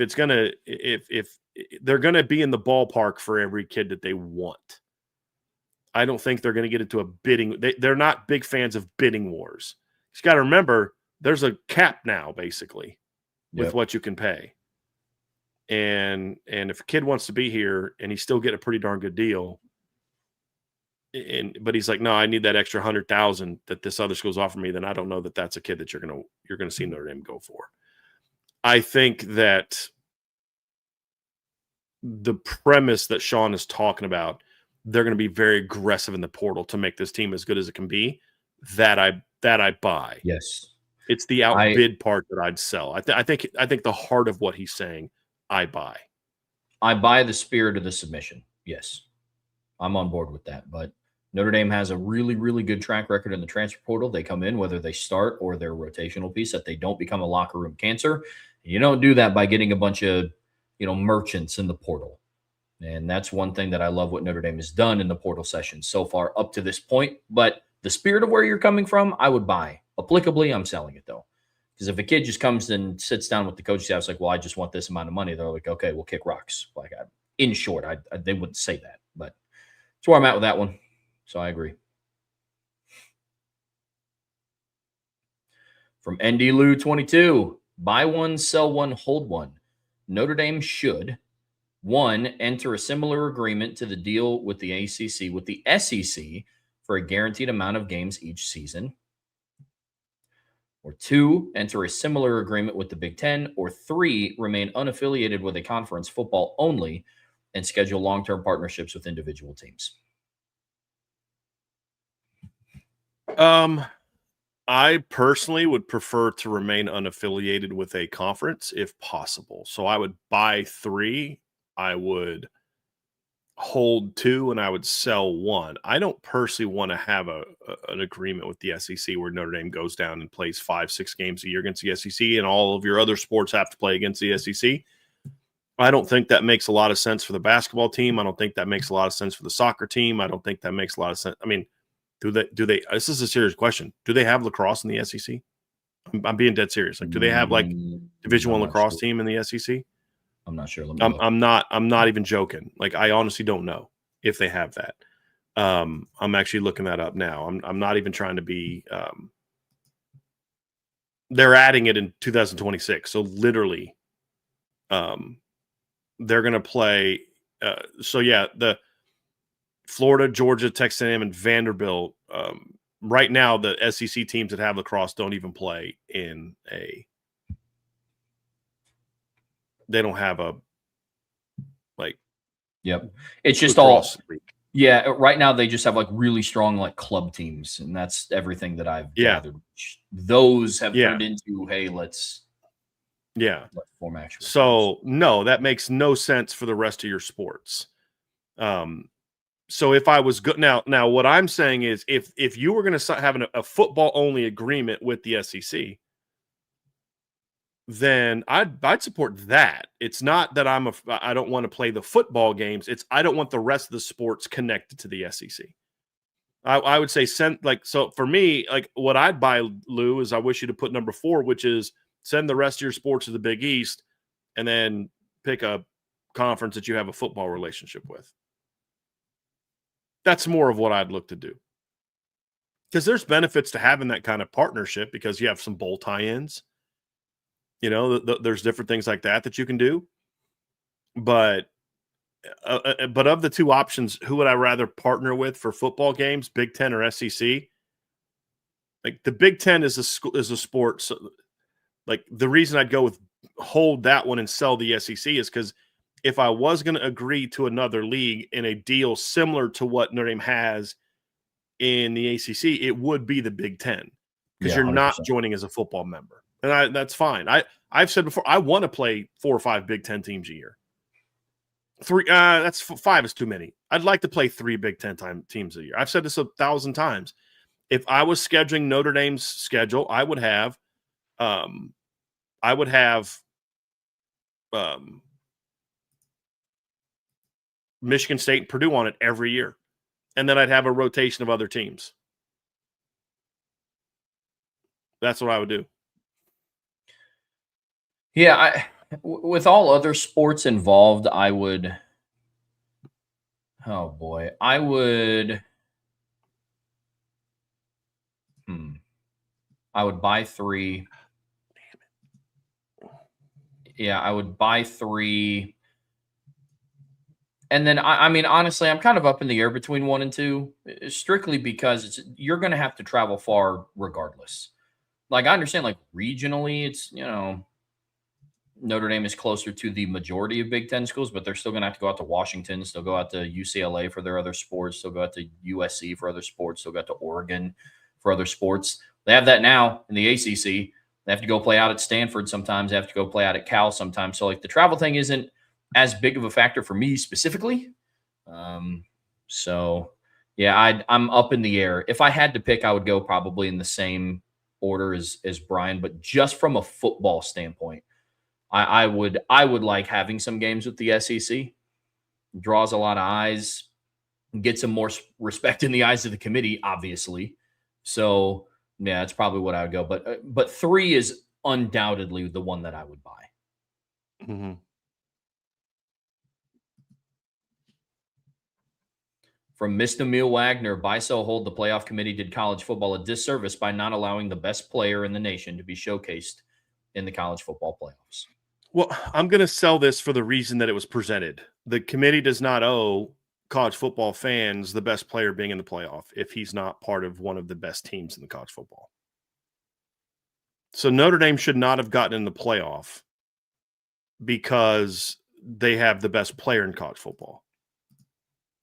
Speaker 2: they're gonna be in the ballpark for every kid that they want, I don't think they're gonna get into a bidding. They're not big fans of bidding wars. You got to remember, there's a cap now, basically, with what you can pay. And if a kid wants to be here and he's still getting a pretty darn good deal, but he's like, no, I need that extra 100,000 that this other school's offering me, then I don't know that that's a kid that you're gonna see Notre Dame go for. I think that the premise that Sean is talking about, they're going to be very aggressive in the portal to make this team as good as it can be. That I buy.
Speaker 1: Yes,
Speaker 2: it's the outbid part that I'd sell. I think the heart of what he's saying, I buy.
Speaker 1: I buy the spirit of the submission. Yes, I'm on board with that. But Notre Dame has a really, really good track record in the transfer portal. They come in, whether they start or they're a rotational piece, that they don't become a locker room cancer. You don't do that by getting a bunch of, merchants in the portal. And that's one thing that I love what Notre Dame has done in the portal session so far up to this point. But the spirit of where you're coming from, I would buy. Applicably, I'm selling it though. Because if a kid just comes and sits down with the coaching staff, it's like, well, I just want this amount of money. They're like, okay, we'll kick rocks. Like, in short, they wouldn't say that. But that's where I'm at with that one. So I agree. From ND Lou 22, buy one, sell one, hold one. Notre Dame should, one, enter a similar agreement to the deal with the ACC, with the SEC for a guaranteed amount of games each season. Or two, enter a similar agreement with the Big Ten. Or three, remain unaffiliated with a conference, football only, and schedule long-term partnerships with individual teams.
Speaker 2: I personally would prefer to remain unaffiliated with a conference if possible. So I would buy 3, I would hold 2, and I would sell 1. I don't personally want to have an agreement with the SEC where Notre Dame goes down and plays 5-6 games a year against the SEC, and all of your other sports have to play against the SEC. I don't think that makes a lot of sense for the basketball team. I don't think that makes a lot of sense for the soccer team. I don't think that makes a lot of sense. I mean, do they? This is a serious question. Do they have lacrosse in the SEC? I'm being dead serious. Like, do they have like Division I lacrosse team in the SEC?
Speaker 1: I'm not sure.
Speaker 2: I'm not even joking. Like, I honestly don't know if they have that. I'm actually looking that up now. I'm not even trying to be. They're adding it in 2026. So literally, they're going to play. So yeah, the Florida, Georgia, Texas A&M, and Vanderbilt. Right now, the SEC teams that have lacrosse don't even play in a. They don't have a like.
Speaker 1: Yep, it's just all. League. Yeah, right now they just have like really strong like club teams, and that's everything that I've gathered. Those have turned into, hey, let's form actual.
Speaker 2: So teams. No, that makes no sense for the rest of your sports. So if I was good now, what I'm saying is if you were going to have a football only agreement with the SEC, then I'd support that. It's not that I don't want to play the football games. It's I don't want the rest of the sports connected to the SEC. I would say so for me, like what I'd buy, Lou, is I wish you to put number 4, which is send the rest of your sports to the Big East, and then pick a conference that you have a football relationship with. That's more of what I'd look to do. Because there's benefits to having that kind of partnership because you have some bowl tie-ins. There's different things like that you can do. But of the 2 options, who would I rather partner with for football games, Big Ten or SEC? Like the Big Ten is a sport. So, like the reason I'd go with hold that one and sell the SEC is because if I was going to agree to another league in a deal similar to what Notre Dame has in the ACC, it would be the Big Ten because you're 100%. Not joining as a football member. And that's fine. I've said before, I want to play 4 or 5 Big Ten teams a year. 3, that's 5 is too many. I'd like to play 3 Big Ten teams a year. I've said this 1,000 times. If I was scheduling Notre Dame's schedule, I would have Michigan State and Purdue on it every year. And then I'd have a rotation of other teams. That's what I would do.
Speaker 1: Yeah, with all other sports involved, I would buy 3. Yeah, I would buy 3. And then, I mean, honestly, I'm kind of up in the air between 1 and 2, strictly because you're going to have to travel far regardless. Like, I understand, like, regionally, it's, Notre Dame is closer to the majority of Big Ten schools, but they're still going to have to go out to Washington, still go out to UCLA for their other sports, still go out to USC for other sports, still go out to Oregon for other sports. They have that now in the ACC. They have to go play out at Stanford sometimes. They have to go play out at Cal sometimes. So, like, the travel thing isn't as big of a factor for me specifically. So yeah, I'm up in the air. If I had to pick, I would go probably in the same order as Brian, but just from a football standpoint, I would like having some games with the SEC. Draws a lot of eyes, gets some more respect in the eyes of the committee, obviously. So yeah, that's probably what I would go. But 3 is undoubtedly the one that I would buy.
Speaker 2: Mm-hmm.
Speaker 1: From Mr. Emil Wagner, buy, sell, hold. The playoff committee did college football a disservice by not allowing the best player in the nation to be showcased in the college football playoffs.
Speaker 2: Well, I'm going to sell this for the reason that it was presented. The committee does not owe college football fans the best player being in the playoff if he's not part of one of the best teams in the college football. So Notre Dame should not have gotten in the playoff because they have the best player in college football.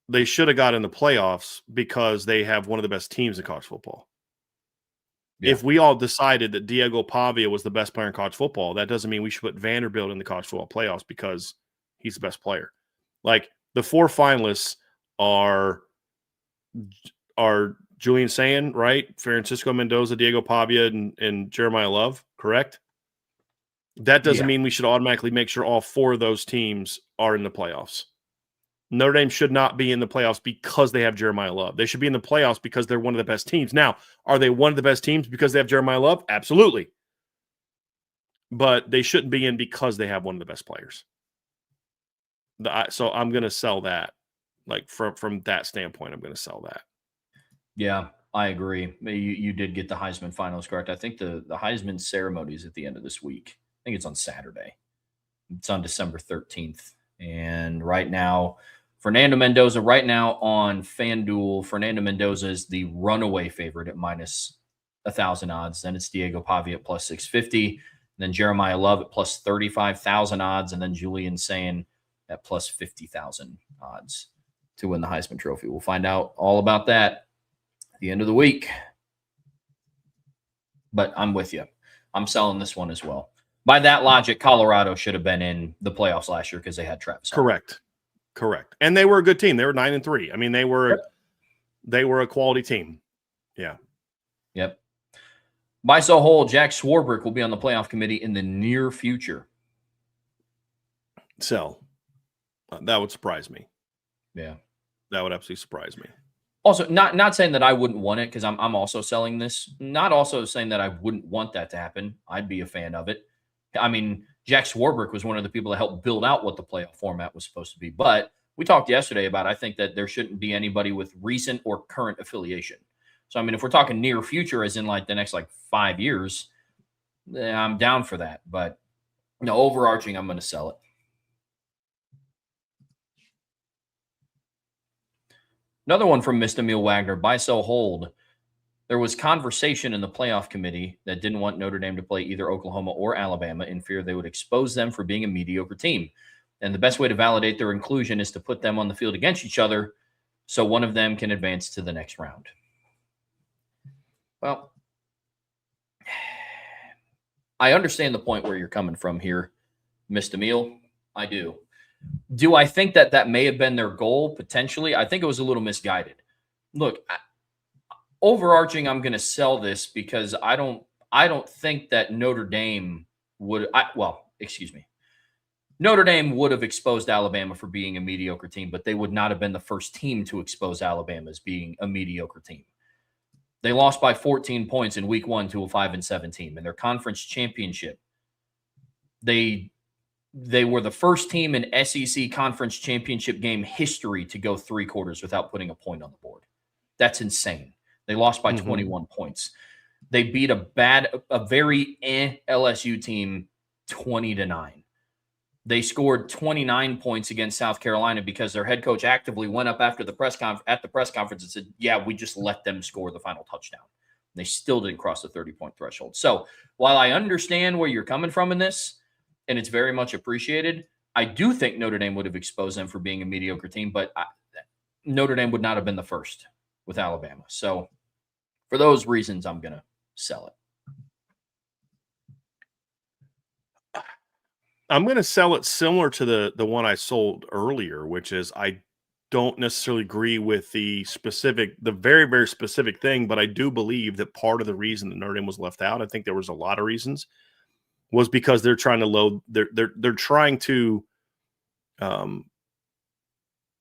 Speaker 2: They should have got in the playoffs because they have one of the best teams in college football. Yeah. If we all decided that Diego Pavia was the best player in college football, that doesn't mean we should put Vanderbilt in the college football playoffs because he's the best player. Like the 4 finalists are Julian Sayin, right? Francisco Mendoza, Diego Pavia, and Jeremiah Love, correct? That doesn't mean we should automatically make sure all 4 of those teams are in the playoffs. Notre Dame should not be in the playoffs because they have Jeremiah Love. They should be in the playoffs because they're one of the best teams. Now, are they one of the best teams because they have Jeremiah Love? Absolutely. But they shouldn't be in because they have one of the best players. So I'm going to sell that. Like from that standpoint, I'm going to sell that.
Speaker 1: Yeah, I agree. You did get the Heisman finals correct. I think the Heisman ceremony is at the end of this week. I think it's on Saturday. It's on December 13th. And right now, Fernando Mendoza, right now on FanDuel, Fernando Mendoza is the runaway favorite at minus 1,000 odds. Then it's Diego Pavia at plus 650. Then Jeremiah Love at plus 35,000 odds. And then Julian Sayin at plus 50,000 odds to win the Heisman Trophy. We'll find out all about that at the end of the week. But I'm with you. I'm selling this one as well. By that logic, Colorado should have been in the playoffs last year because they had Travis.
Speaker 2: Correct. And they were a good team. They were 9-3. I mean, they were a quality team. Yeah.
Speaker 1: Yep. Buy, sell, hold. Jack Swarbrick will be on the playoff committee in the near future.
Speaker 2: Sell. That would surprise me.
Speaker 1: Yeah.
Speaker 2: That would absolutely surprise me.
Speaker 1: Also, not saying that I wouldn't want it because I'm also selling this. Not also saying that I wouldn't want that to happen. I'd be a fan of it. I mean, Jack Swarbrick was one of the people that helped build out what the playoff format was supposed to be. But we talked yesterday about I think that there shouldn't be anybody with recent or current affiliation. So, I mean, if we're talking near future, as in like the next 5 years, I'm down for that. But no, overarching, I'm going to sell it. Another one from Mr. Emil Wagner, buy, sell, hold. There was conversation in the playoff committee that didn't want Notre Dame to play either Oklahoma or Alabama in fear they would expose them for being a mediocre team. And the best way to validate their inclusion is to put them on the field against each other so one of them can advance to the next round. Well, I understand the point where you're coming from here, Mr. Emil. I do. Do I think that may have been their goal? Potentially. I think it was a little misguided. Look, overarching, I'm going to sell this because I don't think that Notre Dame would. Notre Dame would have exposed Alabama for being a mediocre team, but they would not have been the first team to expose Alabama as being a mediocre team. They lost by 14 points in week 1 to a 5-7 team in their conference championship. They were the first team in SEC conference championship game history to go 3 quarters without putting a point on the board. That's insane. They lost by 21 points. They beat a very LSU team 20-9. They scored 29 points against South Carolina because their head coach actively went up after the press conference and said, "Yeah, we just let them score the final touchdown." And they still didn't cross the 30-point threshold. So while I understand where you're coming from in this, and it's very much appreciated, I do think Notre Dame would have exposed them for being a mediocre team, but Notre Dame would not have been the first with Alabama. So for those reasons, I'm going to sell it.
Speaker 2: I'm going to sell it similar to the one I sold earlier, which is I don't necessarily agree with the very, very specific thing, but I do believe that part of the reason that Notre Dame was left out, I think there was a lot of reasons, was because they're trying to load. They're trying to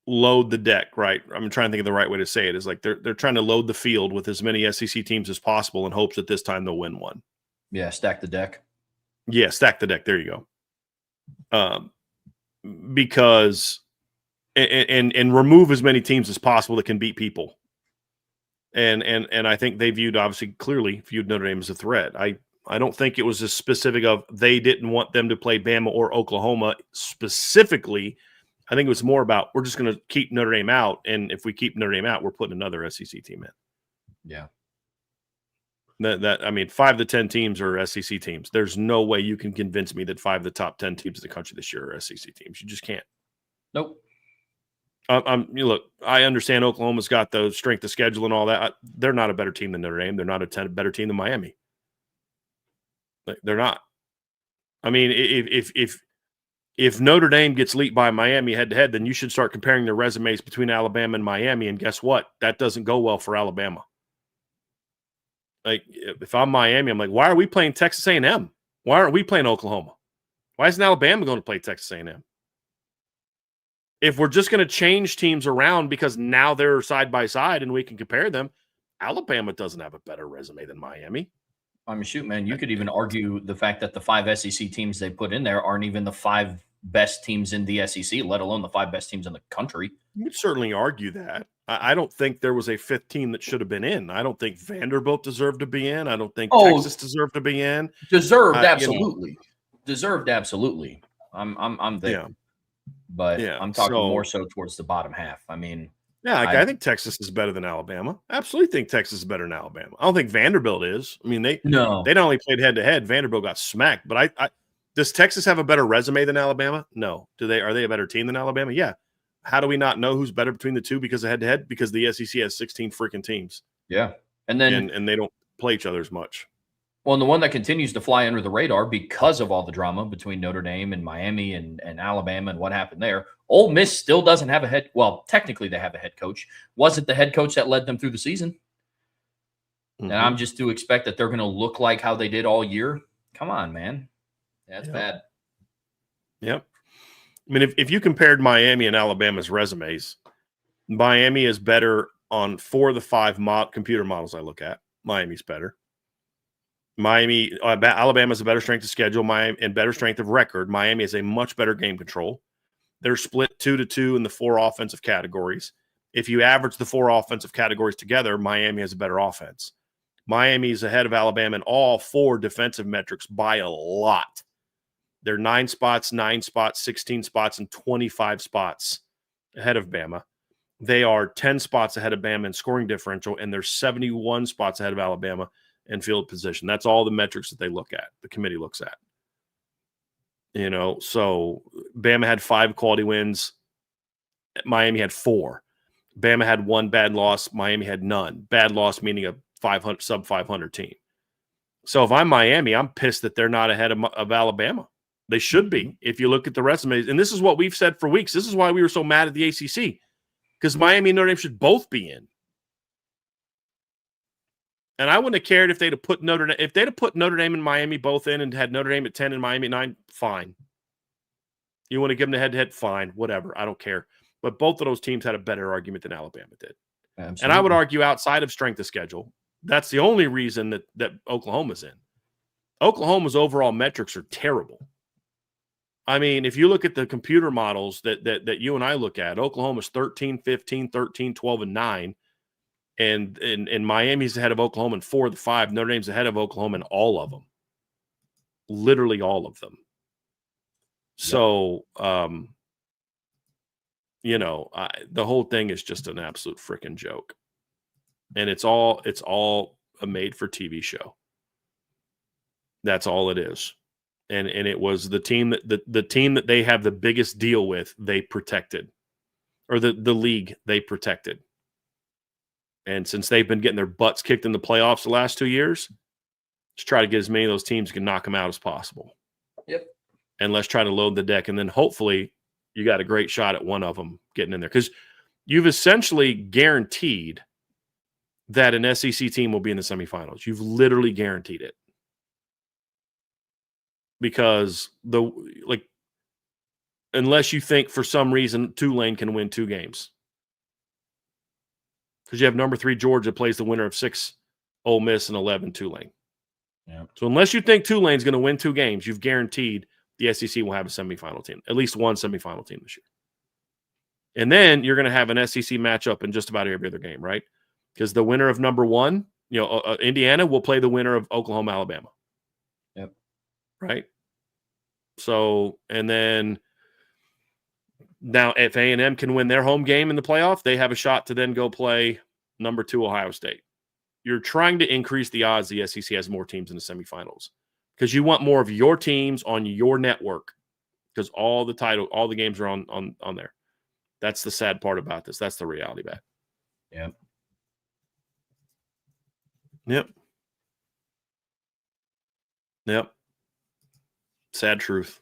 Speaker 2: load the deck, right? I'm trying to think of the right way to say it. Is like they're trying to load the field with as many SEC teams as possible in hopes that this time they'll win one.
Speaker 1: Yeah, stack the deck.
Speaker 2: Yeah, stack the deck. There you go. Because and remove as many teams as possible that can beat people. And I think they clearly viewed Notre Dame as a threat. I don't think it was as specific of they didn't want them to play Bama or Oklahoma specifically. I think it was more about we're just going to keep Notre Dame out, and if we keep Notre Dame out, we're putting another SEC team in.
Speaker 1: Yeah.
Speaker 2: I mean, 5 of the 10 teams are SEC teams. There's no way you can convince me that 5 of the top 10 teams in the country this year are SEC teams. You just can't.
Speaker 1: Nope.
Speaker 2: Look, I understand Oklahoma's got the strength of schedule and all that. They're not a better team than Notre Dame. They're not a better team than Miami. They're not. I mean, if Notre Dame gets leaped by Miami head-to-head, then you should start comparing their resumes between Alabama and Miami, and guess what? That doesn't go well for Alabama. Like, if I'm Miami, I'm like, why are we playing Texas A&M? Why aren't we playing Oklahoma? Why isn't Alabama going to play Texas A&M? If we're just going to change teams around because now they're side by side and we can compare them, Alabama doesn't have a better resume than Miami.
Speaker 1: I mean, shoot, man, you could even argue the fact that the 5 SEC teams they put in there aren't even the 5 best teams in the SEC, let alone the 5 best teams in the country.
Speaker 2: You could certainly argue that. I don't think there was a 5th team that should have been in. I don't think Vanderbilt deserved to be in. I don't think Texas deserved to be in.
Speaker 1: Deserved, absolutely. Deserved, absolutely. I'm there.
Speaker 2: Yeah.
Speaker 1: But I'm talking more so towards the bottom half. I mean,
Speaker 2: yeah, I think Texas is better than Alabama. Absolutely think Texas is better than Alabama. I don't think Vanderbilt is. I mean, they not only played head-to-head, Vanderbilt got smacked. But does Texas have a better resume than Alabama? No. Are they a better team than Alabama? Yeah. How do we not know who's better between the two because of head-to-head? Because the SEC has 16 freaking teams.
Speaker 1: Yeah. And then
Speaker 2: and they don't play each other as much.
Speaker 1: Well, and the one that continues to fly under the radar because of all the drama between Notre Dame and Miami and Alabama and what happened there, Ole Miss still doesn't have technically they have a head coach. Wasn't the head coach that led them through the season. Mm-hmm. And I'm just to expect that they're going to look like how they did all year. Come on, man. That's bad.
Speaker 2: Yep. I mean, if you compared Miami and Alabama's resumes, Miami is better on 4 of the 5 computer models I look at. Miami's better. Alabama's a better strength of schedule, Miami, and better strength of record. Miami has a much better game control. They're split 2-2 in the 4 offensive categories. If you average the 4 offensive categories together, Miami has a better offense. Miami is ahead of Alabama in all 4 defensive metrics by a lot. They're 9 spots, 16 spots, and 25 spots ahead of Bama. They are 10 spots ahead of Bama in scoring differential, and they're 71 spots ahead of Alabama in field position. That's all the metrics that they look at, the committee looks at. So Bama had 5 quality wins. Miami had 4. Bama had 1 bad loss. Miami had none. Bad loss meaning a sub 500 team. So if I'm Miami, I'm pissed that they're not ahead of Alabama. They should be. If you look at the resumes, and this is what we've said for weeks. This is why we were so mad at the ACC, because Miami and Notre Dame should both be in. And I wouldn't have cared if they'd have put Notre Dame and Miami both in and had Notre Dame at 10 and Miami at 9, fine. You want to give them the head-to-head, fine, whatever. I don't care. But both of those teams had a better argument than Alabama did. Absolutely. And I would argue outside of strength of schedule, that's the only reason that Oklahoma's in. Oklahoma's overall metrics are terrible. I mean, if you look at the computer models that you and I look at, Oklahoma's 13, 15, 13, 12, and 9. And Miami's ahead of Oklahoma in 4 of the 5. Notre Dame's ahead of Oklahoma in all of them. Literally all of them. So, the whole thing is just an absolute freaking joke. And it's all a made-for-TV show. That's all it is. And it was the team that they have the biggest deal with, they protected. Or the league they protected. And since they've been getting their butts kicked in the playoffs the last 2 years, just try to get as many of those teams can knock them out as possible.
Speaker 1: Yep.
Speaker 2: and let's try to load the deck. And then hopefully you got a great shot at one of them getting in there, because you've essentially guaranteed that an SEC team will be in the semifinals. You've literally guaranteed it, because unless you think for some reason Tulane can win 2 games, because you have number 3 Georgia plays the winner of 6 Ole Miss and 11 Tulane.
Speaker 1: Yeah.
Speaker 2: So unless you think Tulane's going to win 2 games, you've guaranteed the SEC will have a semifinal team, at least one semifinal team this year. And then you're going to have an SEC matchup in just about every other game, right? Because the winner of number 1, Indiana will play the winner of Oklahoma, Alabama.
Speaker 1: Yep.
Speaker 2: Right? So, and then now if A&M can win their home game in the playoff, they have a shot to then go play number 2 Ohio State. You're trying to increase the odds the SEC has more teams in the semifinals, because you want more of your teams on your network, because all the games are on there. That's the sad part about this. That's the reality back.
Speaker 1: Yep.
Speaker 2: Yep. Sad truth.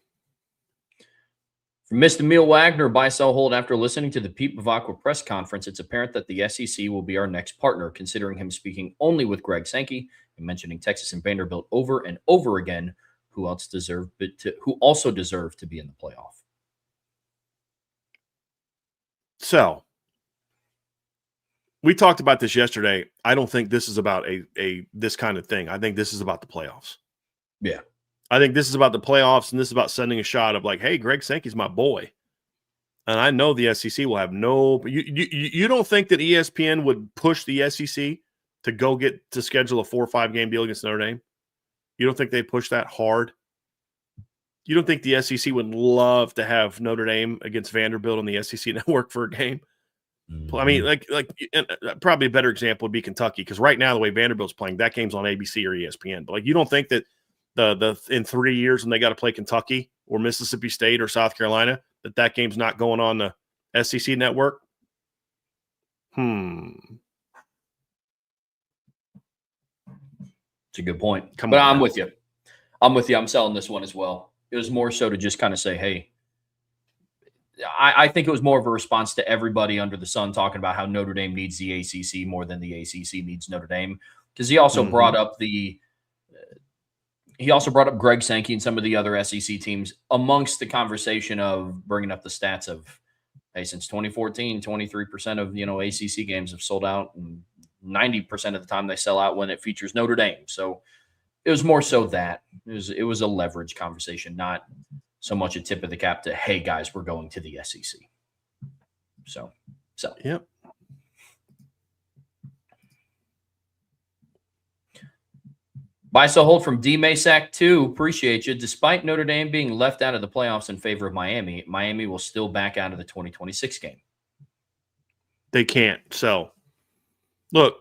Speaker 1: From Mr. Emil Wagner, buy, sell, hold. After listening to the Pete Bavacqua press conference, it's apparent that the SEC will be our next partner, considering him speaking only with Greg Sankey and mentioning Texas and Vanderbilt over and over again, who also deserve to be in the playoff.
Speaker 2: So, we talked about this yesterday. I don't think this is about this kind of thing. I think this is about the playoffs.
Speaker 1: Yeah.
Speaker 2: I think this is about the playoffs, and this is about sending a shot of like, hey, Greg Sankey's my boy. And I know the SEC will have no – you don't think that ESPN would push the SEC to go get to schedule a 4 or 5 game deal against Notre Dame? You don't think they push that hard? You don't think the SEC would love to have Notre Dame against Vanderbilt on the SEC network for a game? Mm-hmm. I mean, probably a better example would be Kentucky, because right now the way Vanderbilt's playing, that game's on ABC or ESPN. But you don't think that the in 3 years when they got to play Kentucky or Mississippi State or South Carolina, that game's not going on the SEC network?
Speaker 1: It's a good point. I'm with you. I'm selling this one as well. It was more so to just kind of say, hey, I think it was more of a response to everybody under the sun talking about how Notre Dame needs the ACC more than the ACC needs Notre Dame. Because he also brought up Greg Sankey and some of the other SEC teams amongst the conversation of bringing up the stats of, hey, since 2014, 23% of ACC games have sold out, and 90% of the time they sell out when it features Notre Dame. So it was more so that it was a leverage conversation, not so much a tip of the cap to, hey guys, we're going to the SEC. So
Speaker 2: yep.
Speaker 1: Buy, sell, hold from D. Masak 2. Appreciate you. Despite Notre Dame being left out of the playoffs in favor of Miami, Miami will still back out of the 2026 game.
Speaker 2: They can't. So, look,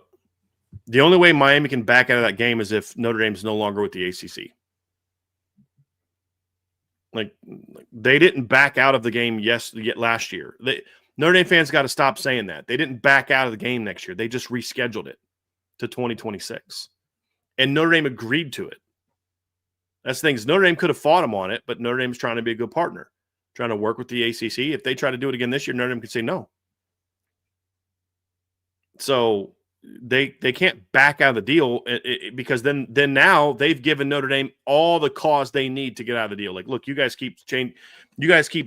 Speaker 2: the only way Miami can back out of that game is if Notre Dame's no longer with the ACC. Like, they didn't back out of the game last year. Notre Dame fans got to stop saying that. They didn't back out of the game next year. They just rescheduled it to 2026. And Notre Dame agreed to it. That's the thing. Notre Dame could have fought them on it, but Notre Dame's trying to be a good partner, trying to work with the ACC. If they try to do it again this year, Notre Dame could say no. So they can't back out of the deal because then now they've given Notre Dame all the cause they need to get out of the deal. Like, look, you guys keep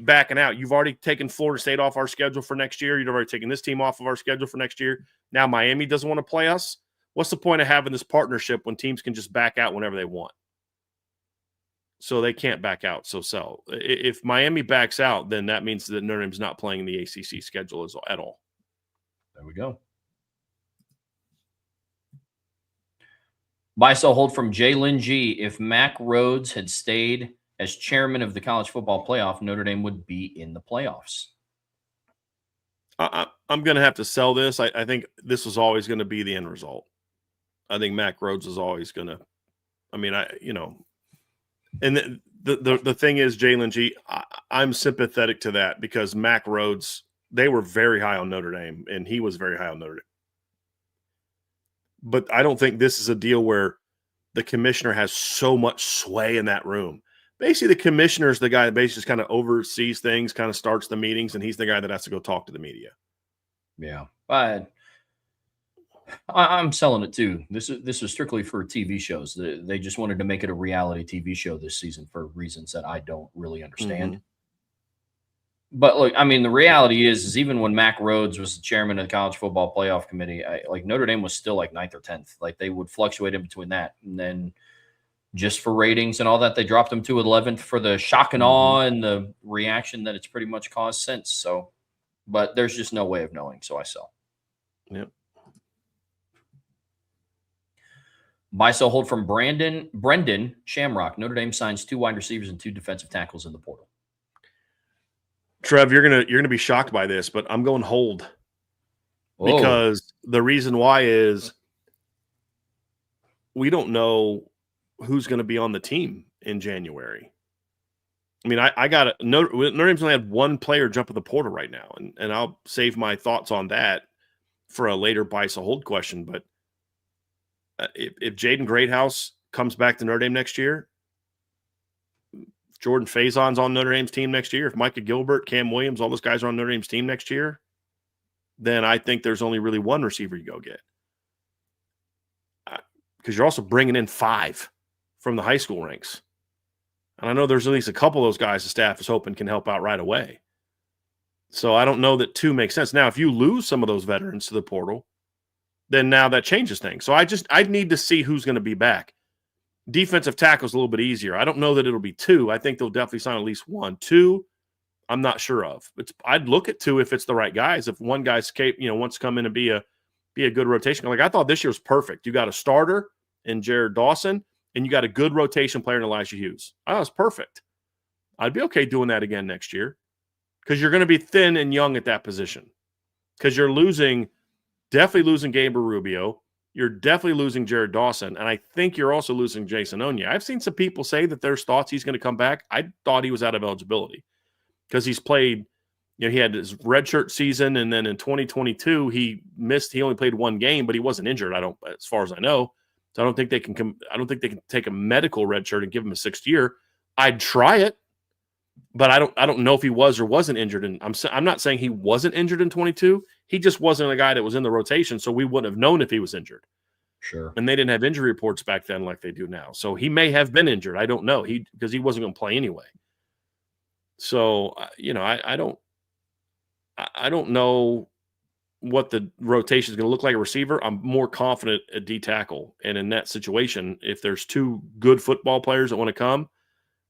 Speaker 2: backing out. You've already taken Florida State off our schedule for next year. You've already taken this team off of our schedule for next year. Now Miami doesn't want to play us. What's the point of having this partnership when teams can just back out whenever they want? So they can't back out. So if Miami backs out, then that means that Notre Dame's not playing in the ACC schedule at all.
Speaker 1: There we go. Buy, sell, hold from Jalen G. If Mack Rhodes had stayed as chairman of the college football playoff, Notre Dame would be in the playoffs.
Speaker 2: I'm going to have to sell this. I think this was always going to be the end result. I think Mack Rhodes is always going to. I mean, and the thing is, Jalen G. I'm sympathetic to that because Mack Rhodes, they were very high on Notre Dame, and he was very high on Notre Dame. But I don't think this is a deal where the commissioner has so much sway in that room basically the commissioner is the guy that basically just kind of oversees things, kind of starts the meetings, and he's the guy that has to go talk to the media.
Speaker 1: Yeah, but I'm selling it too. This is strictly for TV shows. They just wanted to make it a reality TV show this season for reasons that I don't really understand.
Speaker 2: Mhm.
Speaker 1: But look, I mean, the reality is even when Mac Rhodes was the chairman of the College Football Playoff Committee, like Notre Dame was still like 9th or 10th. Like they would fluctuate in between that, and then just for ratings and all that, they dropped them to 11th for the shock and awe and the reaction that it's pretty much caused since. So, but there's just no way of knowing. So I sell.
Speaker 2: Yep.
Speaker 1: Buy, sell, hold from Brendan Shamrock. Notre Dame signs 2 wide receivers and 2 defensive tackles in the portal.
Speaker 2: Trev, you're gonna be shocked by this, but I'm going hold.
Speaker 1: Whoa.
Speaker 2: Because the reason why is we don't know who's going to be on the team in January. I mean, I got it. Notre Dame's only had 1 player jump in the portal right now, and I'll save my thoughts on that for a later buy, sell, hold question. But if Jaden Greathouse comes back to Notre Dame next year, if Jordan Faison's on Notre Dame's team next year, if Micah Gilbert, Cam Williams, all those guys are on Notre Dame's team next year, then I think there's only really 1 receiver you go get. Because you're also bringing in 5 from the high school ranks. And I know there's at least a couple of those guys the staff is hoping can help out right away. So I don't know that 2 makes sense. Now, if you lose some of those veterans to the portal, then now that changes things. So I need to see who's going to be back. Defensive tackle is a little bit easier. I don't know that it'll be 2. I think they'll definitely sign at least 1. 2, I'm not sure of. I'd look at 2 if it's the right guys. If one guy's wants to come in and be a good rotation. Like I thought this year was perfect. You got a starter in Jared Dawson, and you got a good rotation player in Elijah Hughes. I thought it was perfect. I'd be okay doing that again next year because you're going to be thin and young at that position because you're definitely losing Gabriel Rubio. You're definitely losing Jared Dawson, and I think you're also losing Jason Onya. I've seen some people say that there's thoughts he's going to come back. I thought he was out of eligibility because he's played he had his redshirt season, and then in 2022 he only played 1 game, but he wasn't injured. As far as I know. So I don't think they can take a medical redshirt and give him a 6th year. I'd try it, but I don't know if he was or wasn't injured. And I'm not saying he wasn't injured in 22. He just wasn't a guy that was in the rotation, so we wouldn't have known if he was injured.
Speaker 1: Sure.
Speaker 2: And they didn't have injury reports back then like they do now. So he may have been injured. I don't know. Because he wasn't going to play anyway. So I don't know what the rotation is going to look like a receiver. I'm more confident at D tackle. And in that situation, if there's 2 good football players that want to come,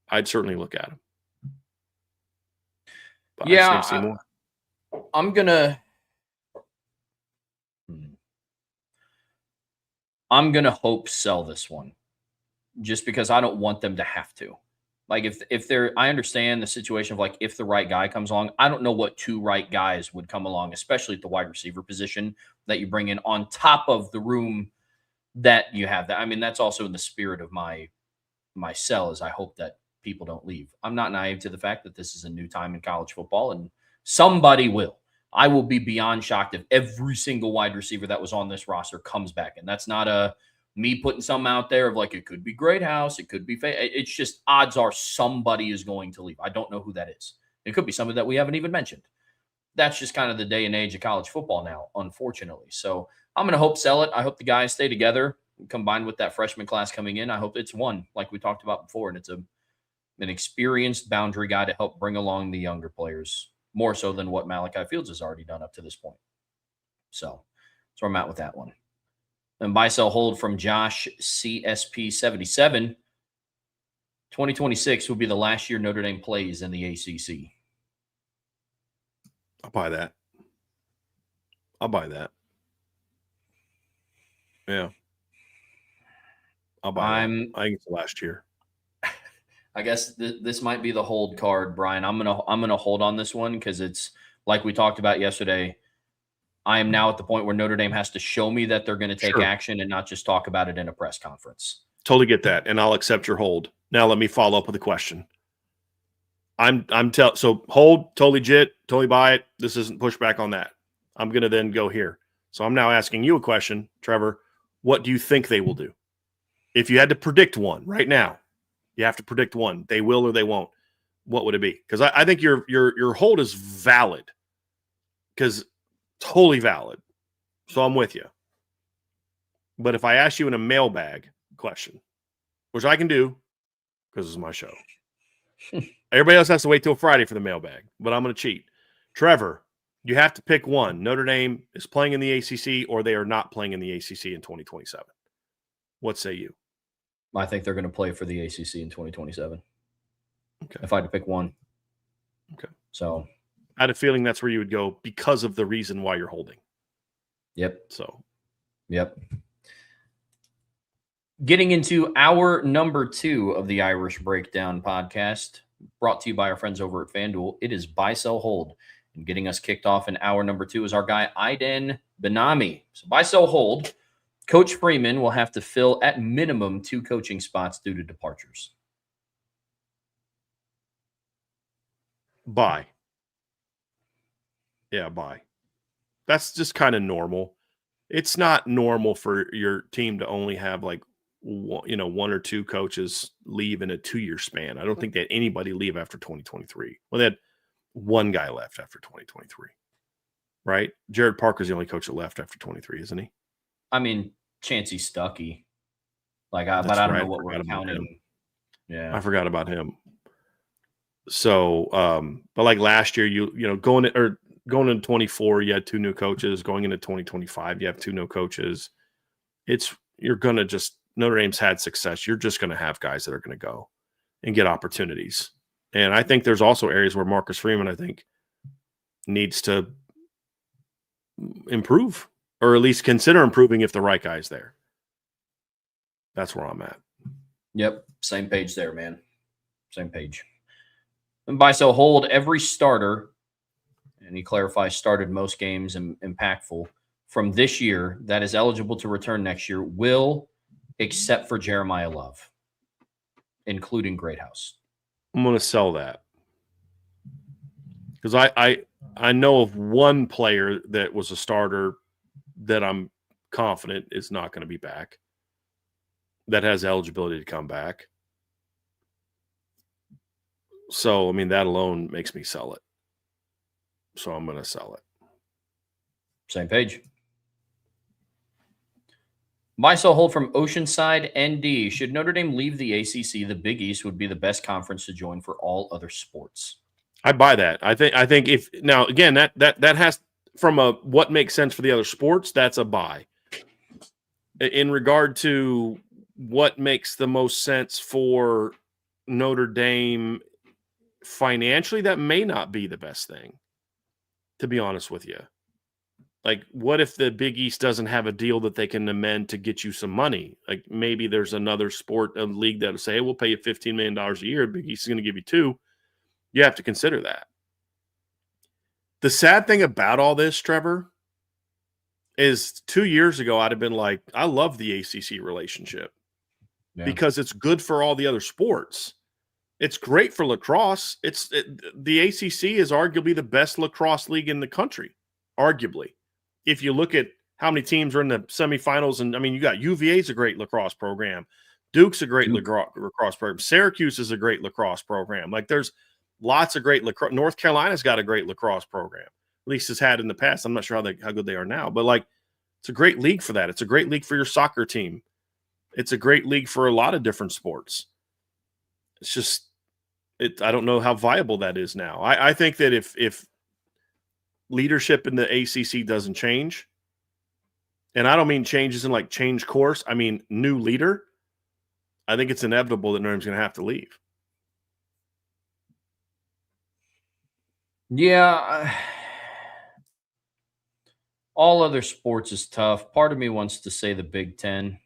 Speaker 2: I'd certainly look at them. But
Speaker 1: yeah,
Speaker 2: see more.
Speaker 1: I'm gonna hope sell this one just because I don't want them to have to. Like if I understand the situation of like if the right guy comes along, I don't know what 2 right guys would come along, especially at the wide receiver position that you bring in on top of the room that you have. That I mean, that's also in the spirit of my sell is I hope that people don't leave. I'm not naive to the fact that this is a new time in college football and somebody will. I will be beyond shocked if every single wide receiver that was on this roster comes back. And that's not me putting some out there of like, it could be Greathouse, it could be it's just odds are somebody is going to leave. I don't know who that is. It could be somebody that we haven't even mentioned. That's just kind of the day and age of college football now, unfortunately. So I'm going to hope sell it. I hope the guys stay together combined with that freshman class coming in. I hope it's 1 like we talked about before. And it's an experienced boundary guy to help bring along the younger players more so than what Malachi Fields has already done up to this point. So that's where I'm at with that one. And buy, sell, hold from Josh CSP77. 2026 will be the last year Notre Dame plays in the ACC.
Speaker 2: I'll buy that. Yeah. I'll buy that. I think it's the last year.
Speaker 1: I guess this might be the hold card, Brian. I'm gonna hold on this one because it's like we talked about yesterday. I am now at the point where Notre Dame has to show me that they're going to take action and not just talk about it in a press conference.
Speaker 2: Totally get that, and I'll accept your hold. Now let me follow up with a question. So hold, totally legit, totally buy it. This isn't pushback on that. I'm going to then go here. So I'm now asking you a question, Trevor. What do you think they will do? If you had to predict one right now, You have to predict one. They will or they won't. What would it be? Because I think your hold is valid. Because totally valid. So I'm with you. But if I ask you in a mailbag question, which I can do because it's my show, everybody else has to wait till Friday for the mailbag, but I'm going to cheat. Trevor, you have to pick one. Notre Dame is playing in the ACC or they are not playing in the ACC in 2027. What say you?
Speaker 1: I think they're going to play for the ACC in 2027.
Speaker 2: Okay.
Speaker 1: If I had to pick one.
Speaker 2: Okay.
Speaker 1: So
Speaker 2: I had a feeling that's where you would go because of the reason why you're holding.
Speaker 1: Yep.
Speaker 2: So.
Speaker 1: Yep. Getting into our number 2 of the Irish Breakdown podcast, brought to you by our friends over at FanDuel. It is buy, sell, hold. And getting us kicked off in hour number 2 is our guy, Aiden Benami. So buy, sell, hold. Coach Freeman will have to fill at minimum 2 coaching spots due to departures.
Speaker 2: Buy. Yeah, buy. That's just kind of normal. It's not normal for your team to only have like one or two coaches leave in a 2-year span. I don't think they had anybody leave after 2023. Well, they had one guy left after 2023, right? Jared Parker's the only coach that left after 23, isn't he?
Speaker 1: I mean, Chancey Stuckey. But I don't know what we're counting. Yeah,
Speaker 2: I forgot about him. So, but like last year, going into 24, you had 2 new coaches. Going into 2025, you have 2 new coaches. You're going to just, Notre Dame's had success. You're just going to have guys that are going to go and get opportunities. And I think there's also areas where Marcus Freeman, I think, needs to improve or at least consider improving if the right guy's there. That's where I'm at.
Speaker 1: Yep. Same page there, man. Same page. And buy, sell, hold, every starter, and he clarifies started most games and impactful from this year that is eligible to return next year will, except for Jeremiah Love, including Greathouse.
Speaker 2: I'm going to sell that because I know of one player that was a starter that I'm confident is not going to be back, that has eligibility to come back. So, I mean, that alone makes me sell it. So I'm going to sell it.
Speaker 1: Same page. Buy, sell, hold from Oceanside, ND. Should Notre Dame leave the ACC, the Big East would be the best conference to join for all other sports.
Speaker 2: I buy that. I think if now again that has from a what makes sense for the other sports, that's a buy. In regard to what makes the most sense for Notre Dame financially, that may not be the best thing, to be honest with you. Like, what if the Big East doesn't have a deal that they can amend to get you some money? Like, maybe there's another sport, a league that will say, hey, we'll pay you $15 million a year. Big East is going to give you $2 million. You have to consider that. The sad thing about all this, Trevor, is 2 years ago, I'd have been like, I love the ACC relationship because it's good for all the other sports. It's great for lacrosse. The ACC is arguably the best lacrosse league in the country, arguably. If you look at how many teams are in the semifinals, and I mean, you got UVA's a great lacrosse program. Duke's a great lacrosse program. Syracuse is a great lacrosse program. Like, there's lots of great lacrosse. North Carolina's got a great lacrosse program. At least has had in the past. I'm not sure how good they are now, but like, it's a great league for that. It's a great league for your soccer team. It's a great league for a lot of different sports. It's just, I don't know how viable that is now. I think that if leadership in the ACC doesn't change, and I don't mean changes in like change course, I mean new leader, I think it's inevitable that Notre Dame's going to have to leave.
Speaker 1: Yeah. All other sports is tough. Part of me wants to say the Big Ten.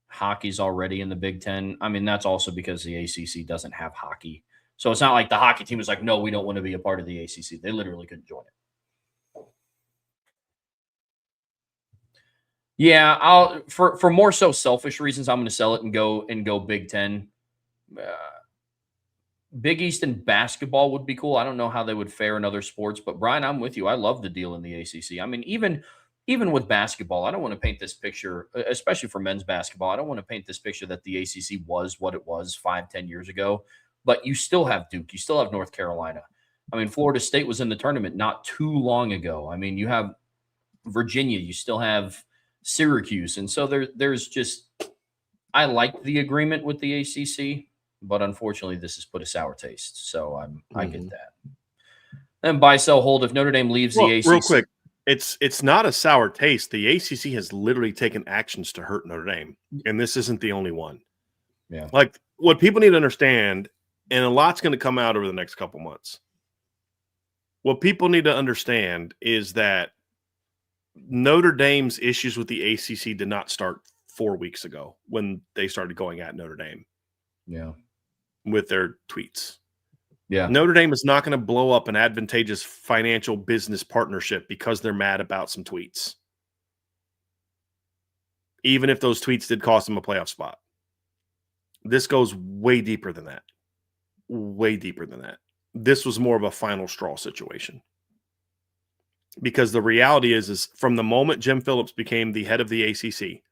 Speaker 1: Hockey's already in the Big Ten. I mean, that's also because the ACC doesn't have hockey. So it's not like the hockey team is like, no, we don't want to be a part of the ACC. They literally couldn't join it. Yeah, for more so selfish reasons, I'm going to sell it and go Big Ten. Big East and basketball would be cool. I don't know how they would fare in other sports, but Brian, I'm with you. I love the deal in the ACC. I mean, even even with basketball, I don't want to paint this picture, especially for men's basketball. I don't want to paint this picture that the ACC was what it was 5, 10 years ago. But you still have Duke, you still have North Carolina. I mean, Florida State was in the tournament not too long ago. I mean, you have Virginia, you still have Syracuse, and so there's just I like the agreement with the ACC, but unfortunately, this has put a sour taste. So I get that. And buy, sell, hold. If Notre Dame leaves the ACC,
Speaker 2: real quick, it's not a sour taste. The ACC has literally taken actions to hurt Notre Dame, and this isn't the only one.
Speaker 1: Yeah,
Speaker 2: like what people need to understand, and a lot's going to come out over the next couple months. What people need to understand is that Notre Dame's issues with the ACC did not start 4 weeks ago when they started going at Notre Dame.
Speaker 1: Yeah,
Speaker 2: with their tweets.
Speaker 1: Yeah.
Speaker 2: Notre Dame is not going to blow up an advantageous financial business partnership because they're mad about some tweets. Even if those tweets did cost them a playoff spot. This goes way deeper than that. Way deeper than that. This was more of a final straw situation. Because the reality is from the moment Jim Phillips became the head of the ACC,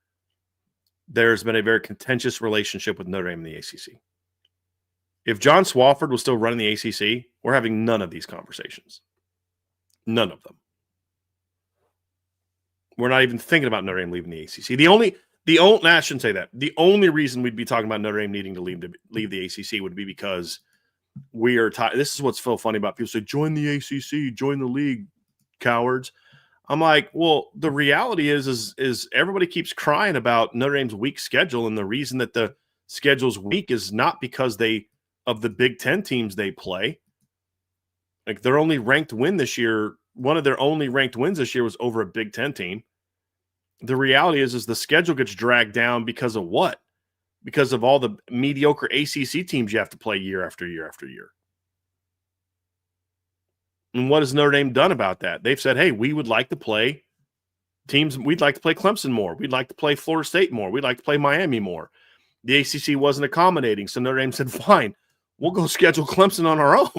Speaker 2: there's been a very contentious relationship with Notre Dame and the ACC. If John Swofford was still running the ACC, we're having none of these conversations. None of them. We're not even thinking about Notre Dame leaving the ACC. I shouldn't say that. The only reason we'd be talking about Notre Dame needing to leave the ACC would be because we are tired. This is what's so funny about people say, join the ACC, join the league, cowards. I'm like, well, the reality is everybody keeps crying about Notre Dame's weak schedule, and the reason that the schedule's weak is not because of the Big Ten teams they play. Like their only ranked win this year, one of their only ranked wins this year was over a Big Ten team. The reality is the schedule gets dragged down because of what? Because of all the mediocre ACC teams you have to play year after year after year. And what has Notre Dame done about that? They've said, hey, we would like to play teams. We'd like to play Clemson more. We'd like to play Florida State more. We'd like to play Miami more. The ACC wasn't accommodating. So Notre Dame said, fine, we'll go schedule Clemson on our own.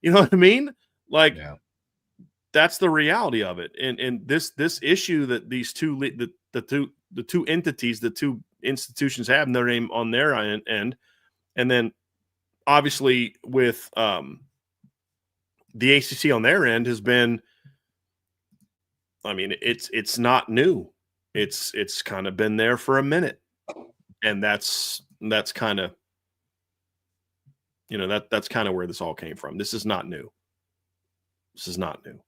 Speaker 2: You know what I mean? Like, yeah. That's the reality of it. And this issue that these the two entities, the two institutions have, Notre Dame on their end, and then obviously with the ACC on their end has been, I mean, it's not new. It's kind of been there for a minute. And that's kind of, that's kind of where this all came from. This is not new. This is not new.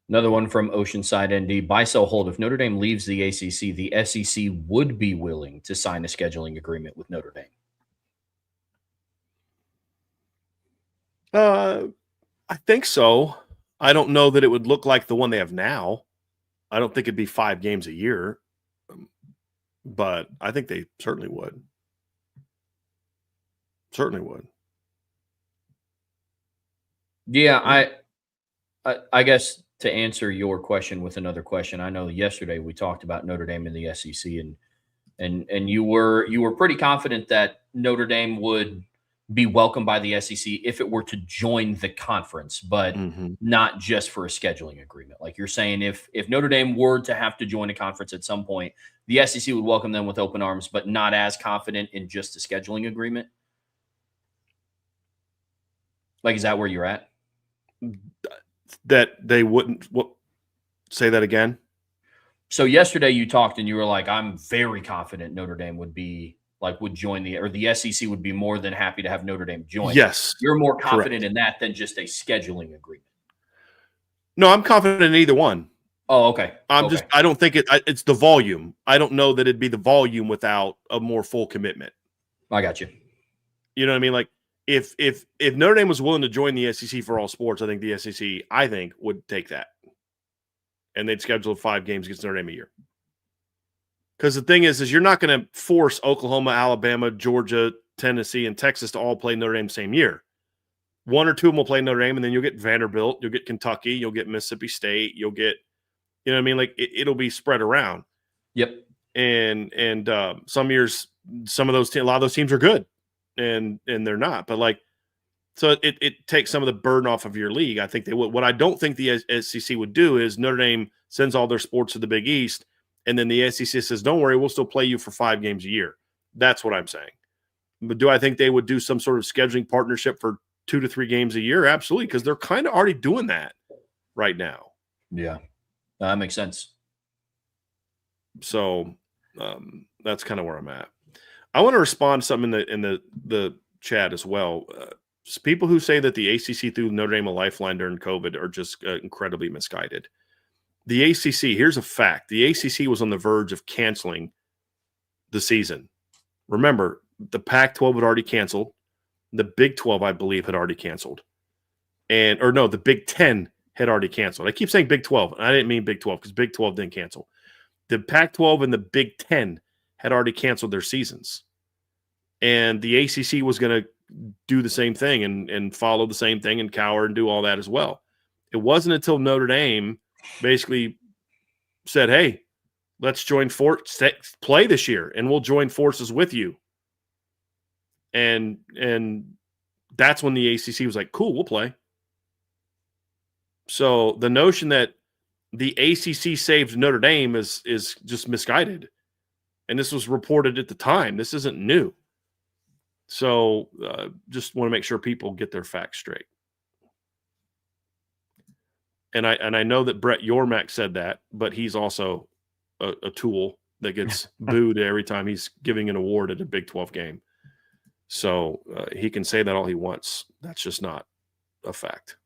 Speaker 1: Another one from Oceanside ND. Buy, sell, hold. If Notre Dame leaves the ACC, the SEC would be willing to sign a scheduling agreement with Notre Dame.
Speaker 2: I think so. I don't know that it would look like the one they have now. I don't think it'd be 5 games a year, but I think they certainly would. Certainly would.
Speaker 1: Yeah, I guess to answer your question with another question, I know yesterday we talked about Notre Dame and the SEC, and you were pretty confident that Notre Dame would be welcomed by the SEC if it were to join the conference, but not just for a scheduling agreement. Like you're saying, if Notre Dame were to have to join a conference at some point, the SEC would welcome them with open arms, but not as confident in just a scheduling agreement. Like, is that where you're at?
Speaker 2: That they wouldn't say that again.
Speaker 1: So yesterday you talked and you were like, I'm very confident Notre Dame would join the SEC would be more than happy to have Notre Dame join.
Speaker 2: Yes.
Speaker 1: You're more confident in that than just a scheduling agreement.
Speaker 2: No, I'm confident in either one.
Speaker 1: Oh, okay.
Speaker 2: I don't think it's the volume. I don't know that it'd be the volume without a more full commitment.
Speaker 1: I got you.
Speaker 2: You know what I mean? Like if Notre Dame was willing to join the SEC for all sports, I think the SEC, would take that. And they'd schedule 5 games against Notre Dame a year. Because the thing is you're not going to force Oklahoma, Alabama, Georgia, Tennessee, and Texas to all play Notre Dame the same year. 1 or 2 of them will play Notre Dame, and then you'll get Vanderbilt, you'll get Kentucky, you'll get Mississippi State, you'll get, you know what I mean? Like it'll be spread around.
Speaker 1: Yep.
Speaker 2: And some years, a lot of those teams are good, and they're not. But like So it takes some of the burden off of your league. I think they would. What I don't think the SEC would do is Notre Dame sends all their sports to the Big East, and then the SEC says, "Don't worry, we'll still play you for 5 games a year." That's what I'm saying. But do I think they would do some sort of scheduling partnership for 2 to 3 games a year? Absolutely, because they're kind of already doing that right now.
Speaker 1: Yeah, that makes sense.
Speaker 2: So that's kind of where I'm at. I want to respond to something in the chat as well. People who say that the ACC threw Notre Dame a lifeline during COVID are just incredibly misguided. The ACC, here's a fact. The ACC was on the verge of canceling the season. Remember, the Pac-12 had already canceled. The Big 12, I believe, had already canceled. The Big 10 had already canceled. I keep saying Big 12, and I didn't mean Big 12 because Big 12 didn't cancel. The Pac-12 and the Big 10 had already canceled their seasons. And the ACC was going to do the same thing and follow the same thing and cower and do all that as well. It wasn't until Notre Dame basically said, hey, let's join play this year, and we'll join forces with you. And that's when the ACC was like, cool, we'll play. So the notion that the ACC saved Notre Dame is just misguided. And this was reported at the time. This isn't new. So just want to make sure people get their facts straight. And I know that Brett Yormack said that, but he's also a tool that gets booed every time he's giving an award at a Big 12 game. So he can say that all he wants. That's just not a fact.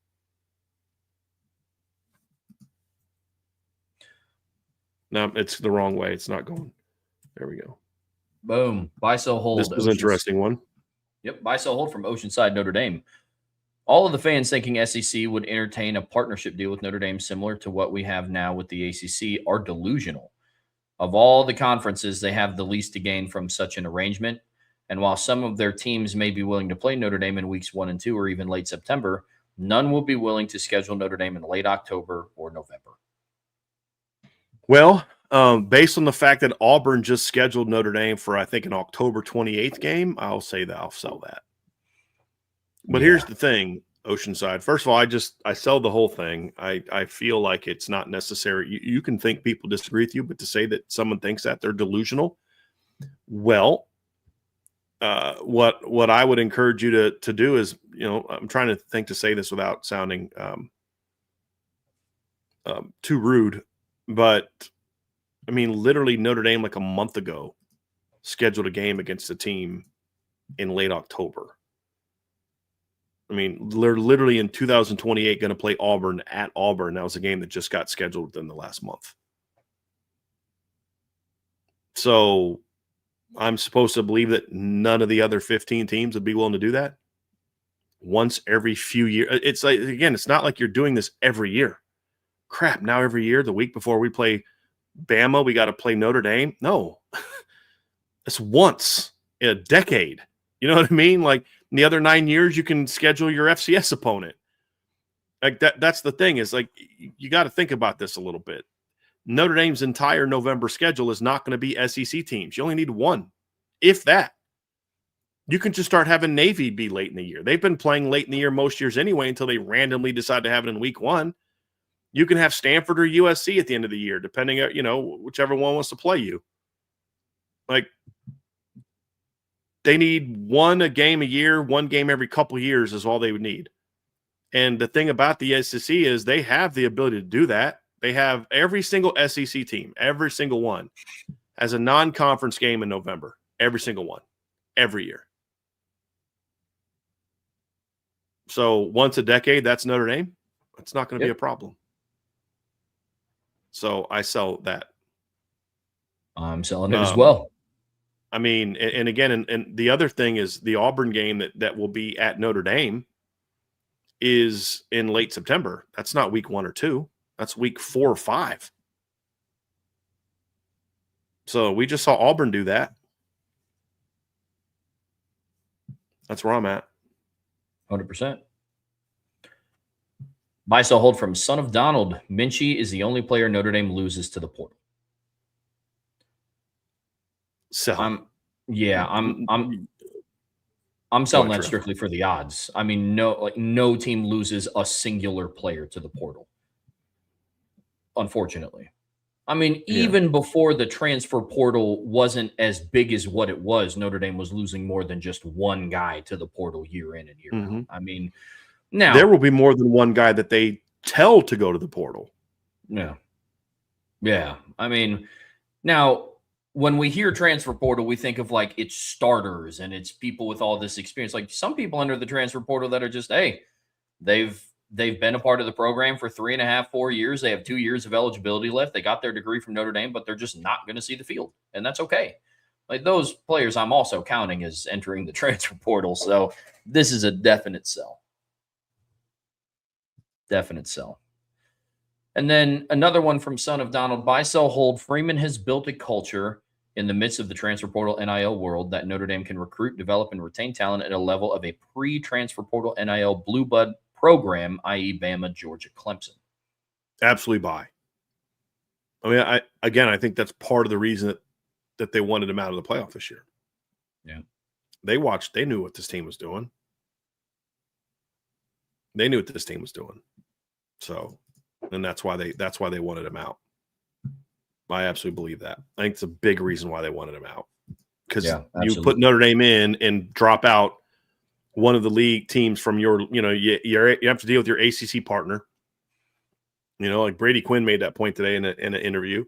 Speaker 2: No, it's the wrong way. It's not going. There we go.
Speaker 1: Boom. Buy, sell, hold.
Speaker 2: This was an interesting one.
Speaker 1: Yep. Buy, sell, hold from Oceanside, Notre Dame. All of the fans thinking SEC would entertain a partnership deal with Notre Dame similar to what we have now with the ACC are delusional. Of all the conferences, they have the least to gain from such an arrangement. And while some of their teams may be willing to play Notre Dame in weeks 1 and 2 or even late September, none will be willing to schedule Notre Dame in late October or November.
Speaker 2: Well, based on the fact that Auburn just scheduled Notre Dame for, I think, an October 28th game, I'll say that I'll sell that. But here's the thing, Oceanside. First of all, I sell the whole thing. I feel like it's not necessary. You can think people disagree with you, but to say that someone thinks that, they're delusional. Well, what I would encourage you to do is, I'm trying to think to say this without sounding too rude, but I mean, literally Notre Dame like a month ago scheduled a game against a team in late October. I mean, they're literally in 2028 going to play Auburn at Auburn. That was a game that just got scheduled within the last month. So I'm supposed to believe that none of the other 15 teams would be willing to do that once every few years. It's like, again, it's not like you're doing this every year. Crap, now every year, the week before we play Bama, we got to play Notre Dame. No, it's once in a decade. You know what I mean? Like in the other 9 years, you can schedule your FCS opponent. Like that's the thing is like, you got to think about this a little bit. Notre Dame's entire November schedule is not going to be SEC teams. You only need one, if that. You can just start having Navy be late in the year. They've been playing late in the year most years anyway until they randomly decide to have it in week 1. You can have Stanford or USC at the end of the year, depending on, whichever one wants to play you. Like, they need a game a year, one game every couple of years is all they would need. And the thing about the SEC is they have the ability to do that. They have every single SEC team, every single one, has a non-conference game in November. Every single one. Every year. So once a decade, that's Notre Dame. It's not going to be a problem. So I sell that.
Speaker 1: I'm selling it as well.
Speaker 2: I mean, and again, and the other thing is the Auburn game that will be at Notre Dame is in late September. That's not week 1 or 2. That's week 4 or 5. So we just saw Auburn do that. That's where I'm at.
Speaker 1: 100%. Buy, sell, hold from Son of Donald. Minchie is the only player Notre Dame loses to the portal.
Speaker 2: So
Speaker 1: I'm I'm selling that
Speaker 2: transfer.
Speaker 1: strictly for the odds. I mean, no team loses a singular player to the portal, unfortunately. I mean,
Speaker 2: Yeah.
Speaker 1: even before the transfer portal wasn't as big as what it was, Notre Dame was losing more than just one guy to the portal year in and year out.
Speaker 2: Mhm.
Speaker 1: I mean,
Speaker 2: There
Speaker 1: now,
Speaker 2: will be more than one guy that they tell to go to the portal.
Speaker 1: yeah, yeah. I mean, now when we hear transfer portal, we think of like it's starters and it's people with all this experience. Like some people enter the transfer portal that are just, hey, they've been a part of the program for 3.5, 4 years. They have 2 years of eligibility left. They got their degree from Notre Dame, but they're just not going to see the field, and that's okay. Like those players, I'm also counting as entering the transfer portal. So this is a definite sell. Definite sell. And then another one from Son of Donald: buy, sell, hold. Freeman has built a culture in the midst of the transfer portal NIL world that Notre Dame can recruit, develop, and retain talent at a level of a pre-transfer portal NIL blue blood program, i.e. Bama, Georgia, Clemson.
Speaker 2: Absolutely buy. I mean, I think that's part of the reason that they wanted him out of the playoff this year.
Speaker 1: Yeah.
Speaker 2: They knew what this team was doing. They knew what this team was doing. So, and that's why they wanted him out. I absolutely believe that. I think it's a big reason why they wanted him out. Because you put Notre Dame in and drop out one of the league teams from your, you have to deal with your ACC partner. Like Brady Quinn made that point today in an interview.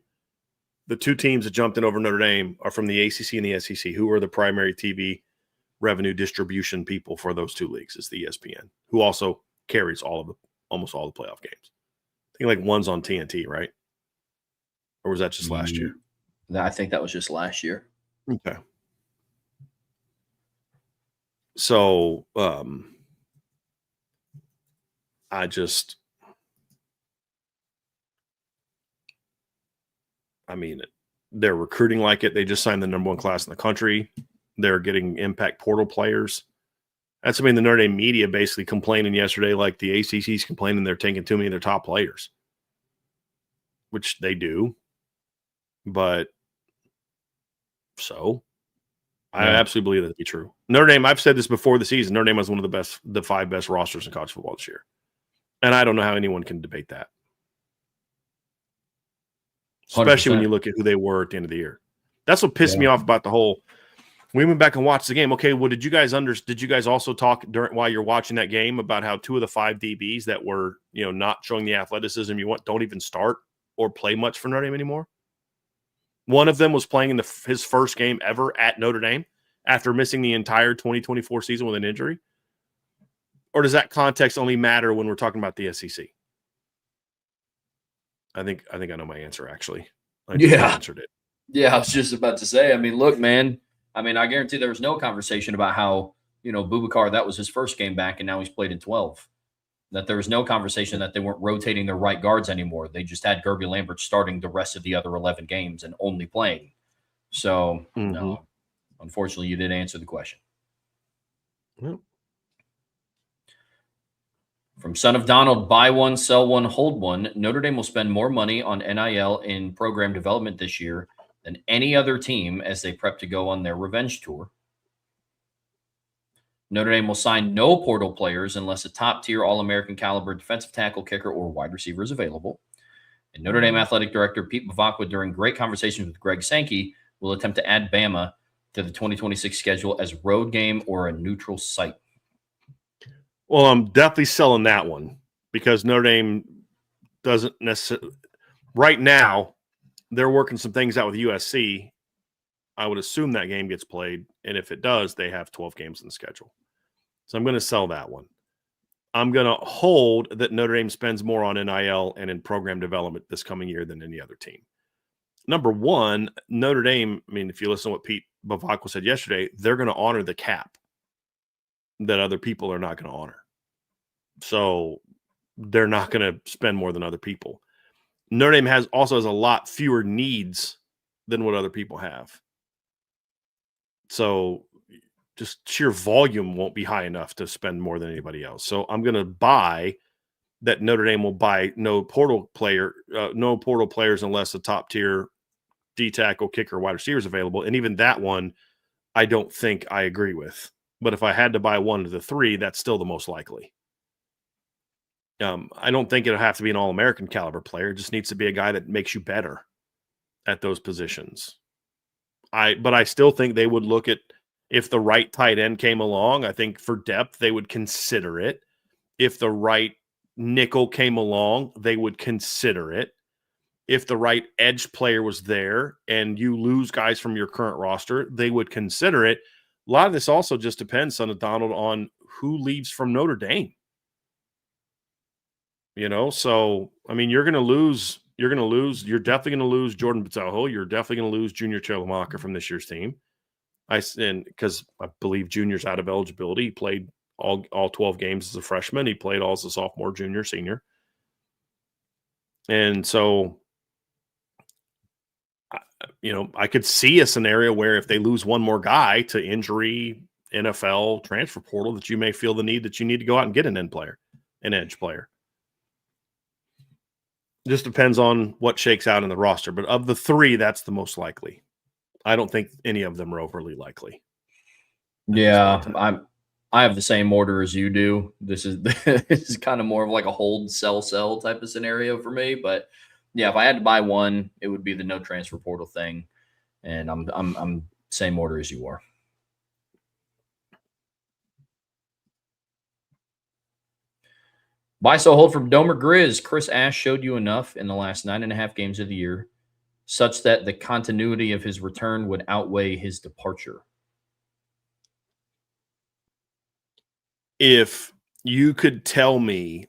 Speaker 2: The two teams that jumped in over Notre Dame are from the ACC and the SEC, who are the primary TV revenue distribution people for those two leagues. It's the ESPN, who also carries almost all the playoff games. I think like one's on TNT, right? Or was that just last year?
Speaker 1: I think that was just last year.
Speaker 2: Okay. So they're recruiting like it. They just signed the number one class in the country. They're getting impact portal players. That's the Notre Dame media basically complaining yesterday, like the ACC's complaining they're taking too many of their top players, which they do. But I absolutely believe that to be true. Notre Dame, I've said this before the season, Notre Dame was one of the 5 best rosters in college football this year. And I don't know how anyone can debate that. Especially
Speaker 1: 100%.
Speaker 2: when you look at who they were at the end of the year. That's what pissed me off about the whole. We went back and watched the game. Okay, well, did you guys also talk while you're watching that game about how 2 of the 5 DBs that were, not showing the athleticism you want don't even start or play much for Notre Dame anymore? One of them was playing in his first game ever at Notre Dame after missing the entire 2024 season with an injury. Or does that context only matter when we're talking about the SEC? I think I know my answer, actually. I just answered it.
Speaker 1: Yeah, I was just about to say, look, man, I guarantee there was no conversation about how, Boubacar, that was his first game back, and now he's played in 12. That there was no conversation that they weren't rotating their right guards anymore. They just had Gerby Lambert starting the rest of the other 11 games and only playing. So, no, unfortunately, you did answer the question.
Speaker 2: Yep.
Speaker 1: From Son of Donald: buy one, sell one, hold one. Notre Dame will spend more money on NIL in program development this year than any other team as they prep to go on their revenge tour. Notre Dame will sign no portal players unless a top-tier All-American caliber defensive tackle, kicker, or wide receiver is available. And Notre Dame athletic director Pete Bavacqua, during great conversations with Greg Sankey, will attempt to add Bama to the 2026 schedule as road game or a neutral site.
Speaker 2: Well, I'm definitely selling that one because Notre Dame doesn't necessarily – right now, they're working some things out with USC. I would assume that game gets played, and if it does, they have 12 games in the schedule. So I'm going to sell that one. I'm going to hold that Notre Dame spends more on NIL and in program development this coming year than any other team. Number one, Notre Dame, if you listen to what Pete Bavacqua said yesterday, they're going to honor the cap that other people are not going to honor. So they're not going to spend more than other people. Notre Dame also has a lot fewer needs than what other people have. So just sheer volume won't be high enough to spend more than anybody else. So I'm going to buy that Notre Dame will buy no portal players unless a top tier D tackle, kicker, wide receiver is available. And even that one, I don't think I agree with. But if I had to buy one of the three, that's still the most likely. I don't think it'll have to be an All-American caliber player. It just needs to be a guy that makes you better at those positions. But I still think they would look at, if the right tight end came along, I think for depth, they would consider it. If the right nickel came along, they would consider it. If the right edge player was there and you lose guys from your current roster, they would consider it. A lot of this also just depends, son of Donald, on who leaves from Notre Dame. So, I mean, you're definitely going to lose Jordan Patojo. You're definitely going to lose Junior Chilamaka from this year's team. Because I believe Junior's out of eligibility. He played all 12 games as a freshman. He played all as a sophomore, junior, senior. And so, I could see a scenario where if they lose one more guy to injury, NFL, transfer portal, that you may feel the need that you need to go out and get an edge player. Just depends on what shakes out in the roster. But of the three, that's the most likely. I don't think any of them are overly likely.
Speaker 1: Yeah, I have the same order as you do. This is kind of more of like a hold, sell type of scenario for me. But yeah, if I had to buy one, it would be the no transfer portal thing, and I'm same order as you are. Buy, sell, hold from Domer Grizz. Chris Ash showed you enough in the last 9.5 games of the year, such that the continuity of his return would outweigh his departure.
Speaker 2: If you could tell me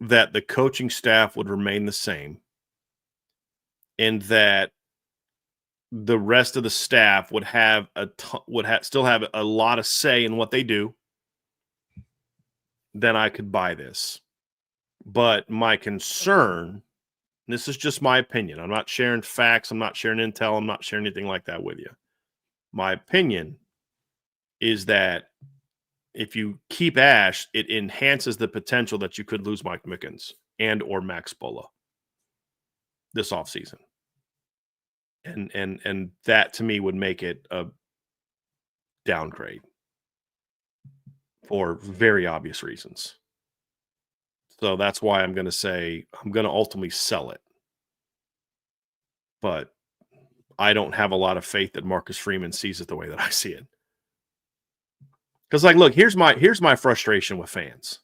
Speaker 2: that the coaching staff would remain the same and that the rest of the staff would still have a lot of say in what they do, then I could buy this. But my concern, this is just my opinion. I'm not sharing facts. I'm not sharing intel. I'm not sharing anything like that with you. My opinion is that if you keep Ash, it enhances the potential that you could lose Mike Mickens and or Max Bola this offseason. And that to me would make it a downgrade for very obvious reasons. So that's why I'm going to say I'm going to ultimately sell it. But I don't have a lot of faith that Marcus Freeman sees it the way that I see it. Because, look, here's my frustration with fans.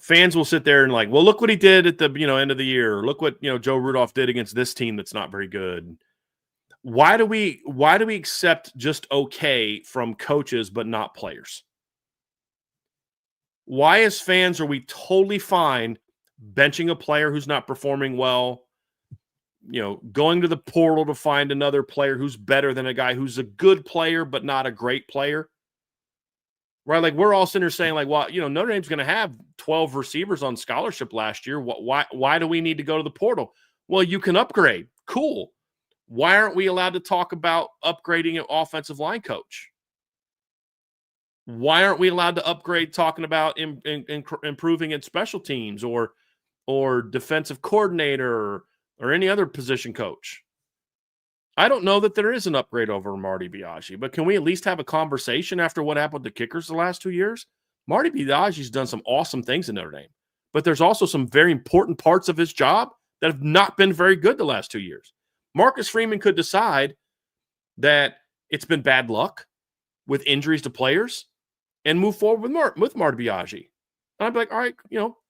Speaker 2: Fans will sit there and well, look what he did at the end of the year. Look what Joe Rudolph did against this team that's not very good. Why do we accept just okay from coaches but not players? Why, as fans, are we totally fine benching a player who's not performing well? Going to the portal to find another player who's better than a guy who's a good player but not a great player. Right, we're all sitting here saying, well, Notre Dame's going to have 12 receivers on scholarship last year. Why do we need to go to the portal? Well, you can upgrade. Cool. Why aren't we allowed to talk about upgrading an offensive line coach? Why aren't we allowed to upgrade talking about improving in special teams or defensive coordinator or any other position coach? I don't know that there is an upgrade over Marty Biaggi, but can we at least have a conversation after what happened with the kickers the last 2 years? Marty Biaggi's done some awesome things in Notre Dame, but there's also some very important parts of his job that have not been very good the last 2 years. Marcus Freeman could decide that it's been bad luck with injuries to players and move forward with Marty Biaggi. And I'd be like, all right,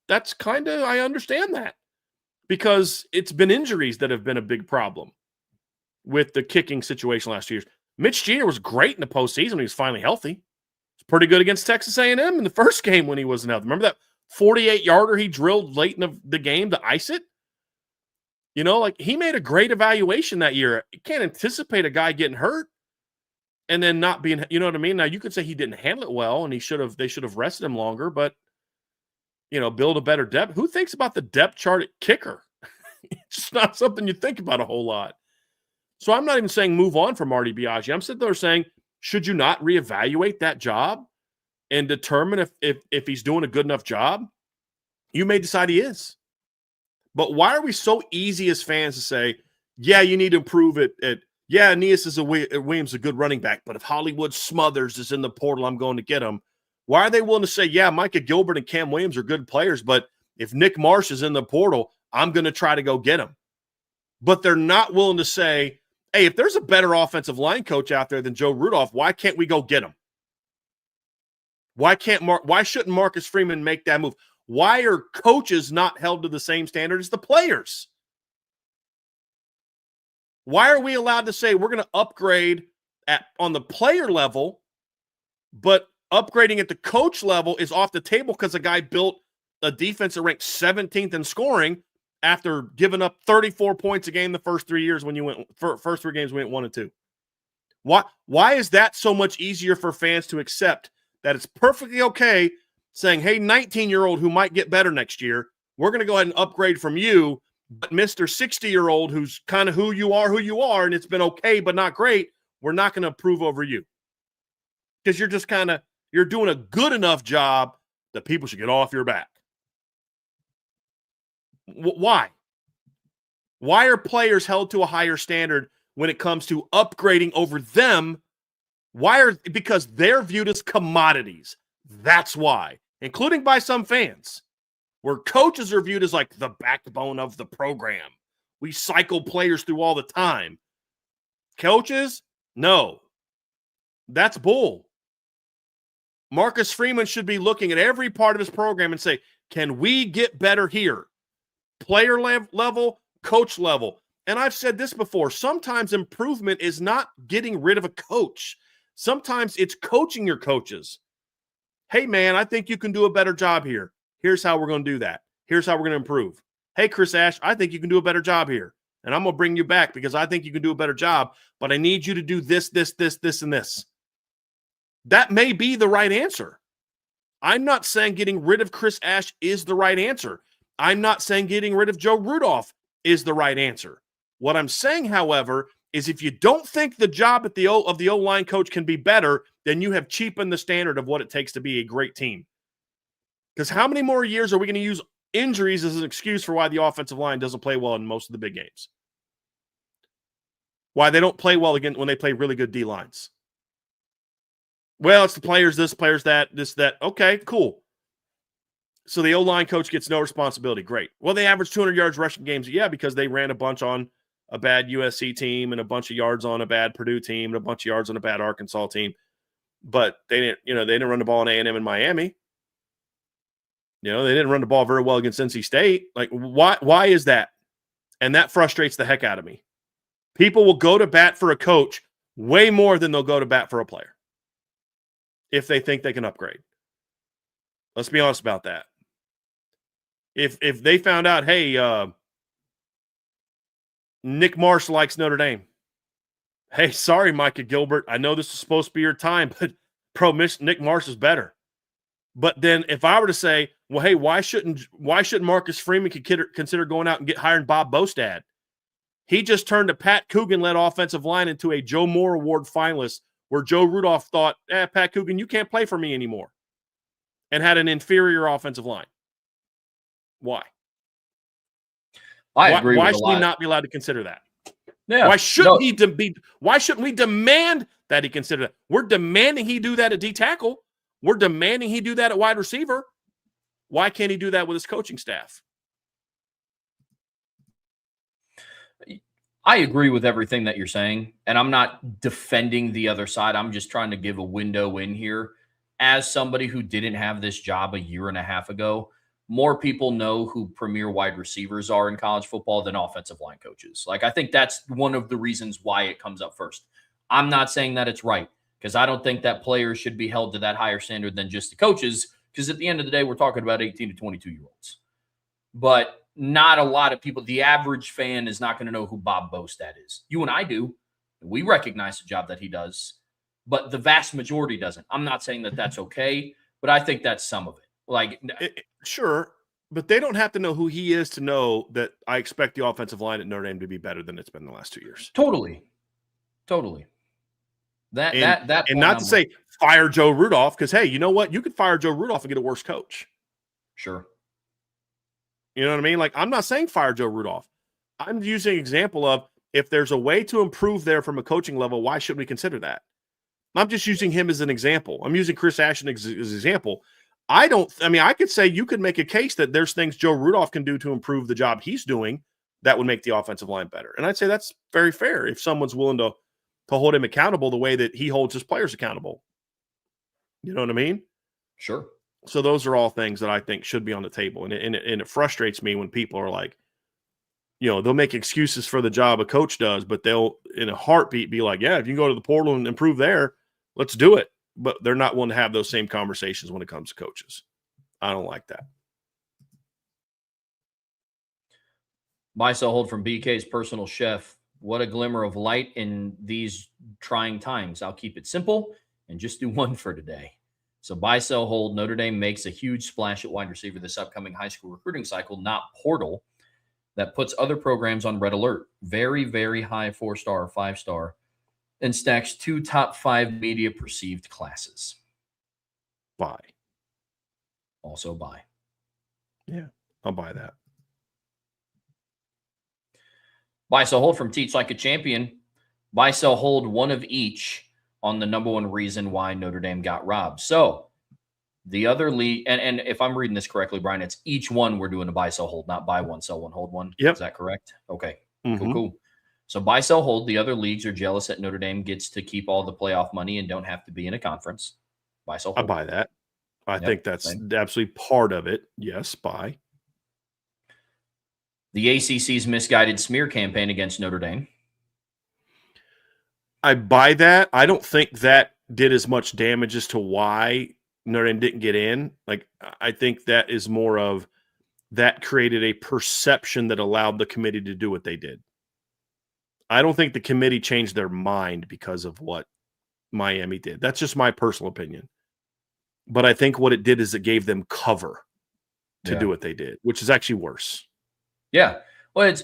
Speaker 2: that's I understand that because it's been injuries that have been a big problem with the kicking situation last 2 years. Mitch Jeter was great in the postseason when he was finally healthy. He was pretty good against Texas A&M in the first game when he wasn't healthy. Remember that 48-yarder he drilled late in the game to ice it? He made a great evaluation that year. You can't anticipate a guy getting hurt and then not being, you know what I mean? Now, you could say he didn't handle it well and they should have rested him longer, but, build a better depth. Who thinks about the depth chart at kicker? It's just not something you think about a whole lot. So I'm not even saying move on from Marty Biaggi. I'm sitting there saying, should you not reevaluate that job and determine if he's doing a good enough job? You may decide he is. But why are we so easy as fans to say, yeah, you need to improve at Yeah, Aeneas Williams is a good running back, but if Hollywood Smothers is in the portal, I'm going to get him. Why are they willing to say, yeah, Micah Gilbert and Cam Williams are good players, but if Nick Marsh is in the portal, I'm going to try to go get him. But they're not willing to say, hey, if there's a better offensive line coach out there than Joe Rudolph, why can't we go get him? Why shouldn't Marcus Freeman make that move? Why are coaches not held to the same standard as the players? Why are we allowed to say we're going to upgrade on the player level, but upgrading at the coach level is off the table because a guy built a defense that ranked 17th in scoring after giving up 34 points a game the first 3 years when you went first 3 games we went 1-2? Why is that so much easier for fans to accept that it's perfectly okay saying, hey, 19-year-old who might get better next year, we're going to go ahead and upgrade from you, but Mr. 60-year-old who's kind of who you are, and it's been okay but not great, we're not going to approve over you. Because you're just you're doing a good enough job that people should get off your back. Why? Why are players held to a higher standard when it comes to upgrading over them? Because they're viewed as commodities. That's why, including by some fans, where coaches are viewed as like the backbone of the program. We cycle players through all the time. Coaches, no. That's bull. Marcus Freeman should be looking at every part of his program and say, can we get better here? Player level, coach level. And I've said this before, sometimes improvement is not getting rid of a coach. Sometimes it's coaching your coaches. Hey, man, I think you can do a better job here. Here's how we're going to do that. Here's how we're going to improve. Hey, Chris Ash, I think you can do a better job here. And I'm going to bring you back because I think you can do a better job, but I need you to do this, this, and this. That may be the right answer. I'm not saying getting rid of Chris Ash is the right answer. I'm not saying getting rid of Joe Rudolph is the right answer. What I'm saying, however, is if you don't think the job of the O-line coach can be better, then you have cheapened the standard of what it takes to be a great team. Because how many more years are we going to use injuries as an excuse for why the offensive line doesn't play well in most of the big games? Why they don't play well again when they play really good D-lines? Well, it's the players this, players that, this, that. Okay, cool. So the O-line coach gets no responsibility. Great. Well, they averaged 200 yards rushing games. Yeah, because they ran a bunch on a bad USC team and a bunch of yards on a bad Purdue team and a bunch of yards on a bad Arkansas team. But they didn't run the ball in A&M and Miami. They didn't run the ball very well against NC State. Like, why is that? And that frustrates the heck out of me. People will go to bat for a coach way more than they'll go to bat for a player if they think they can upgrade. Let's be honest about that. If they found out, hey, Nick Marsh likes Notre Dame. Hey, sorry, Micah Gilbert. I know this is supposed to be your time, but Nick Marsh is better. But then if I were to say, well, hey, why shouldn't Marcus Freeman consider going out and hiring Bob Bostad? He just turned a Pat Coogan-led offensive line into a Joe Moore Award finalist where Joe Rudolph thought, Pat Coogan, you can't play for me anymore, and had an inferior offensive line. Why?
Speaker 1: I agree.
Speaker 2: Why should we not be allowed to consider that?
Speaker 1: Yeah.
Speaker 2: Why shouldn't Why shouldn't we demand that he consider that? We're demanding he do that at D tackle. We're demanding he do that at wide receiver. Why can't he do that with his coaching staff?
Speaker 1: I agree with everything that you're saying, and I'm not defending the other side. I'm just trying to give a window in here. As somebody who didn't have this job a year and a half ago, more people know who premier wide receivers are in college football than offensive line coaches. Like, I think that's one of the reasons why it comes up first. I'm not saying that it's right, because I don't think that players should be held to that higher standard than just the coaches, because at the end of the day, we're talking about 18 to 22-year-olds. But not a lot of people, the average fan is not going to know who Bob Bostad is. You and I do. We recognize the job that he does, but the vast majority doesn't. I'm not saying that that's okay, but I think that's some of it.
Speaker 2: Sure, but they don't have to know who he is to know that I expect the offensive line at Notre Dame to be better than it's been the last 2 years.
Speaker 1: Totally. And
Speaker 2: not to say fire Joe Rudolph, because, hey, you know what? You could fire Joe Rudolph and get a worse coach.
Speaker 1: Sure.
Speaker 2: You know what I mean? Like, I'm not saying fire Joe Rudolph. I'm using an example of if there's a way to improve there from a coaching level, why shouldn't we consider that? I'm just using him as an example. I'm using Chris Ashton as an example. I could say you could make a case that there's things Joe Rudolph can do to improve the job he's doing that would make the offensive line better. And I'd say that's very fair if someone's willing to hold him accountable the way that he holds his players accountable. You know what I mean?
Speaker 1: Sure.
Speaker 2: So those are all things that I think should be on the table. And it frustrates me when people are like, they'll make excuses for the job a coach does, but they'll in a heartbeat be like, yeah, if you can go to the portal and improve there, let's do it. But they're not willing to have those same conversations when it comes to coaches. I don't like that.
Speaker 1: Buy, sell, hold from BK's personal chef. What a glimmer of light in these trying times. I'll keep it simple and just do one for today. So buy, sell, hold. Notre Dame makes a huge splash at wide receiver this upcoming high school recruiting cycle, not portal, that puts other programs on red alert. Very, very high 4-star, 5-star, and stacks 2 top 5 media perceived classes.
Speaker 2: Buy.
Speaker 1: Also buy.
Speaker 2: Yeah, I'll buy that.
Speaker 1: Buy, sell, hold from Teach Like a Champion. Buy, sell, hold one of each on the number one reason why Notre Dame got robbed. So the other league, and if I'm reading this correctly, Brian, it's each one we're doing a buy, sell, hold, not buy one, sell one, hold one.
Speaker 2: Yep.
Speaker 1: Is that correct? Okay,
Speaker 2: Mm-hmm.
Speaker 1: cool. So buy, sell, hold. The other leagues are jealous that Notre Dame gets to keep all the playoff money and don't have to be in a conference. Buy, sell, hold.
Speaker 2: I buy that. I think that's absolutely part of it. Yes, buy.
Speaker 1: The ACC's misguided smear campaign against Notre Dame.
Speaker 2: I buy that. I don't think that did as much damage as to why Notre Dame didn't get in. Like, I think that is more of that created a perception that allowed the committee to do what they did. I don't think the committee changed their mind because of what Miami did. That's just my personal opinion. But I think what it did is it gave them cover to do what they did, which is actually worse.
Speaker 1: Yeah. Well,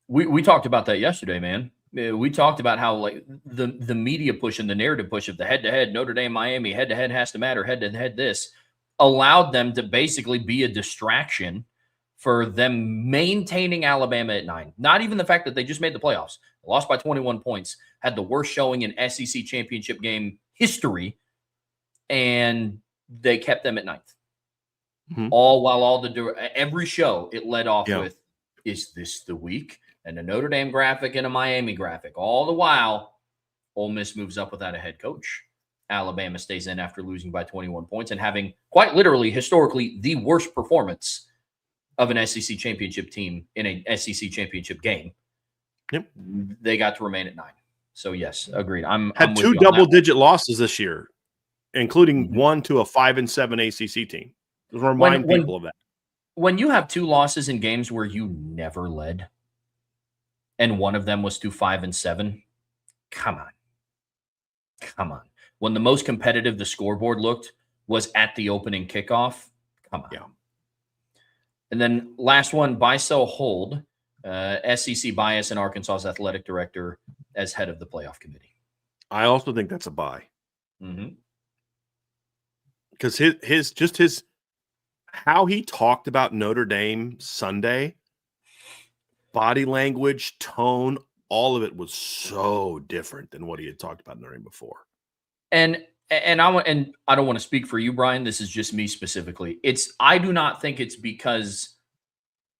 Speaker 1: we talked about that yesterday, man. We talked about how like the media push and the narrative push of the head-to-head Notre Dame Miami head-to-head has to matter, head-to-head this allowed them to basically be a distraction for them maintaining Alabama at 9. Not even the fact that they just made the playoffs, lost by 21 points, had the worst showing in SEC championship game history, and they kept them at 9th. Mm-hmm. All while every show it led off with, is this the week? And a Notre Dame graphic and a Miami graphic. All the while, Ole Miss moves up without a head coach. Alabama stays in after losing by 21 points and having quite literally, historically, the worst performance of an SEC championship team in an SEC championship game.
Speaker 2: Yep.
Speaker 1: They got to remain at 9. So, yes, agreed. I'm
Speaker 2: had
Speaker 1: with
Speaker 2: 2 double-digit losses this year, including one to a 5-7 ACC team. Remind people of that.
Speaker 1: When you have 2 losses in games where you never led, and one of them was to 5-7, come on. When the most competitive the scoreboard looked was at the opening kickoff, come on.
Speaker 2: Yeah.
Speaker 1: And then last one, buy, sell, hold. SEC bias and Arkansas's athletic director as head of the playoff committee.
Speaker 2: I also think that's a buy.
Speaker 1: Mm-hmm.
Speaker 2: Because his how he talked about Notre Dame Sunday, body language, tone, all of it was so different than what he had talked about Notre Dame before.
Speaker 1: And I don't want to speak for you, Brian. This is just me specifically. I do not think it's because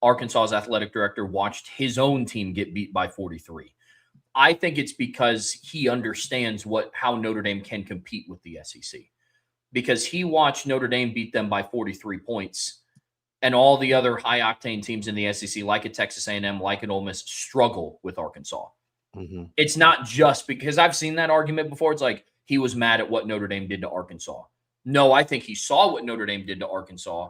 Speaker 1: Arkansas's athletic director watched his own team get beat by 43. I think it's because he understands how Notre Dame can compete with the SEC. Because he watched Notre Dame beat them by 43 points, and all the other high-octane teams in the SEC, like a Texas A&M, like an Ole Miss, struggle with Arkansas. Mm-hmm. It's not just because I've seen that argument before. It's like he was mad at what Notre Dame did to Arkansas. No, I think he saw what Notre Dame did to Arkansas,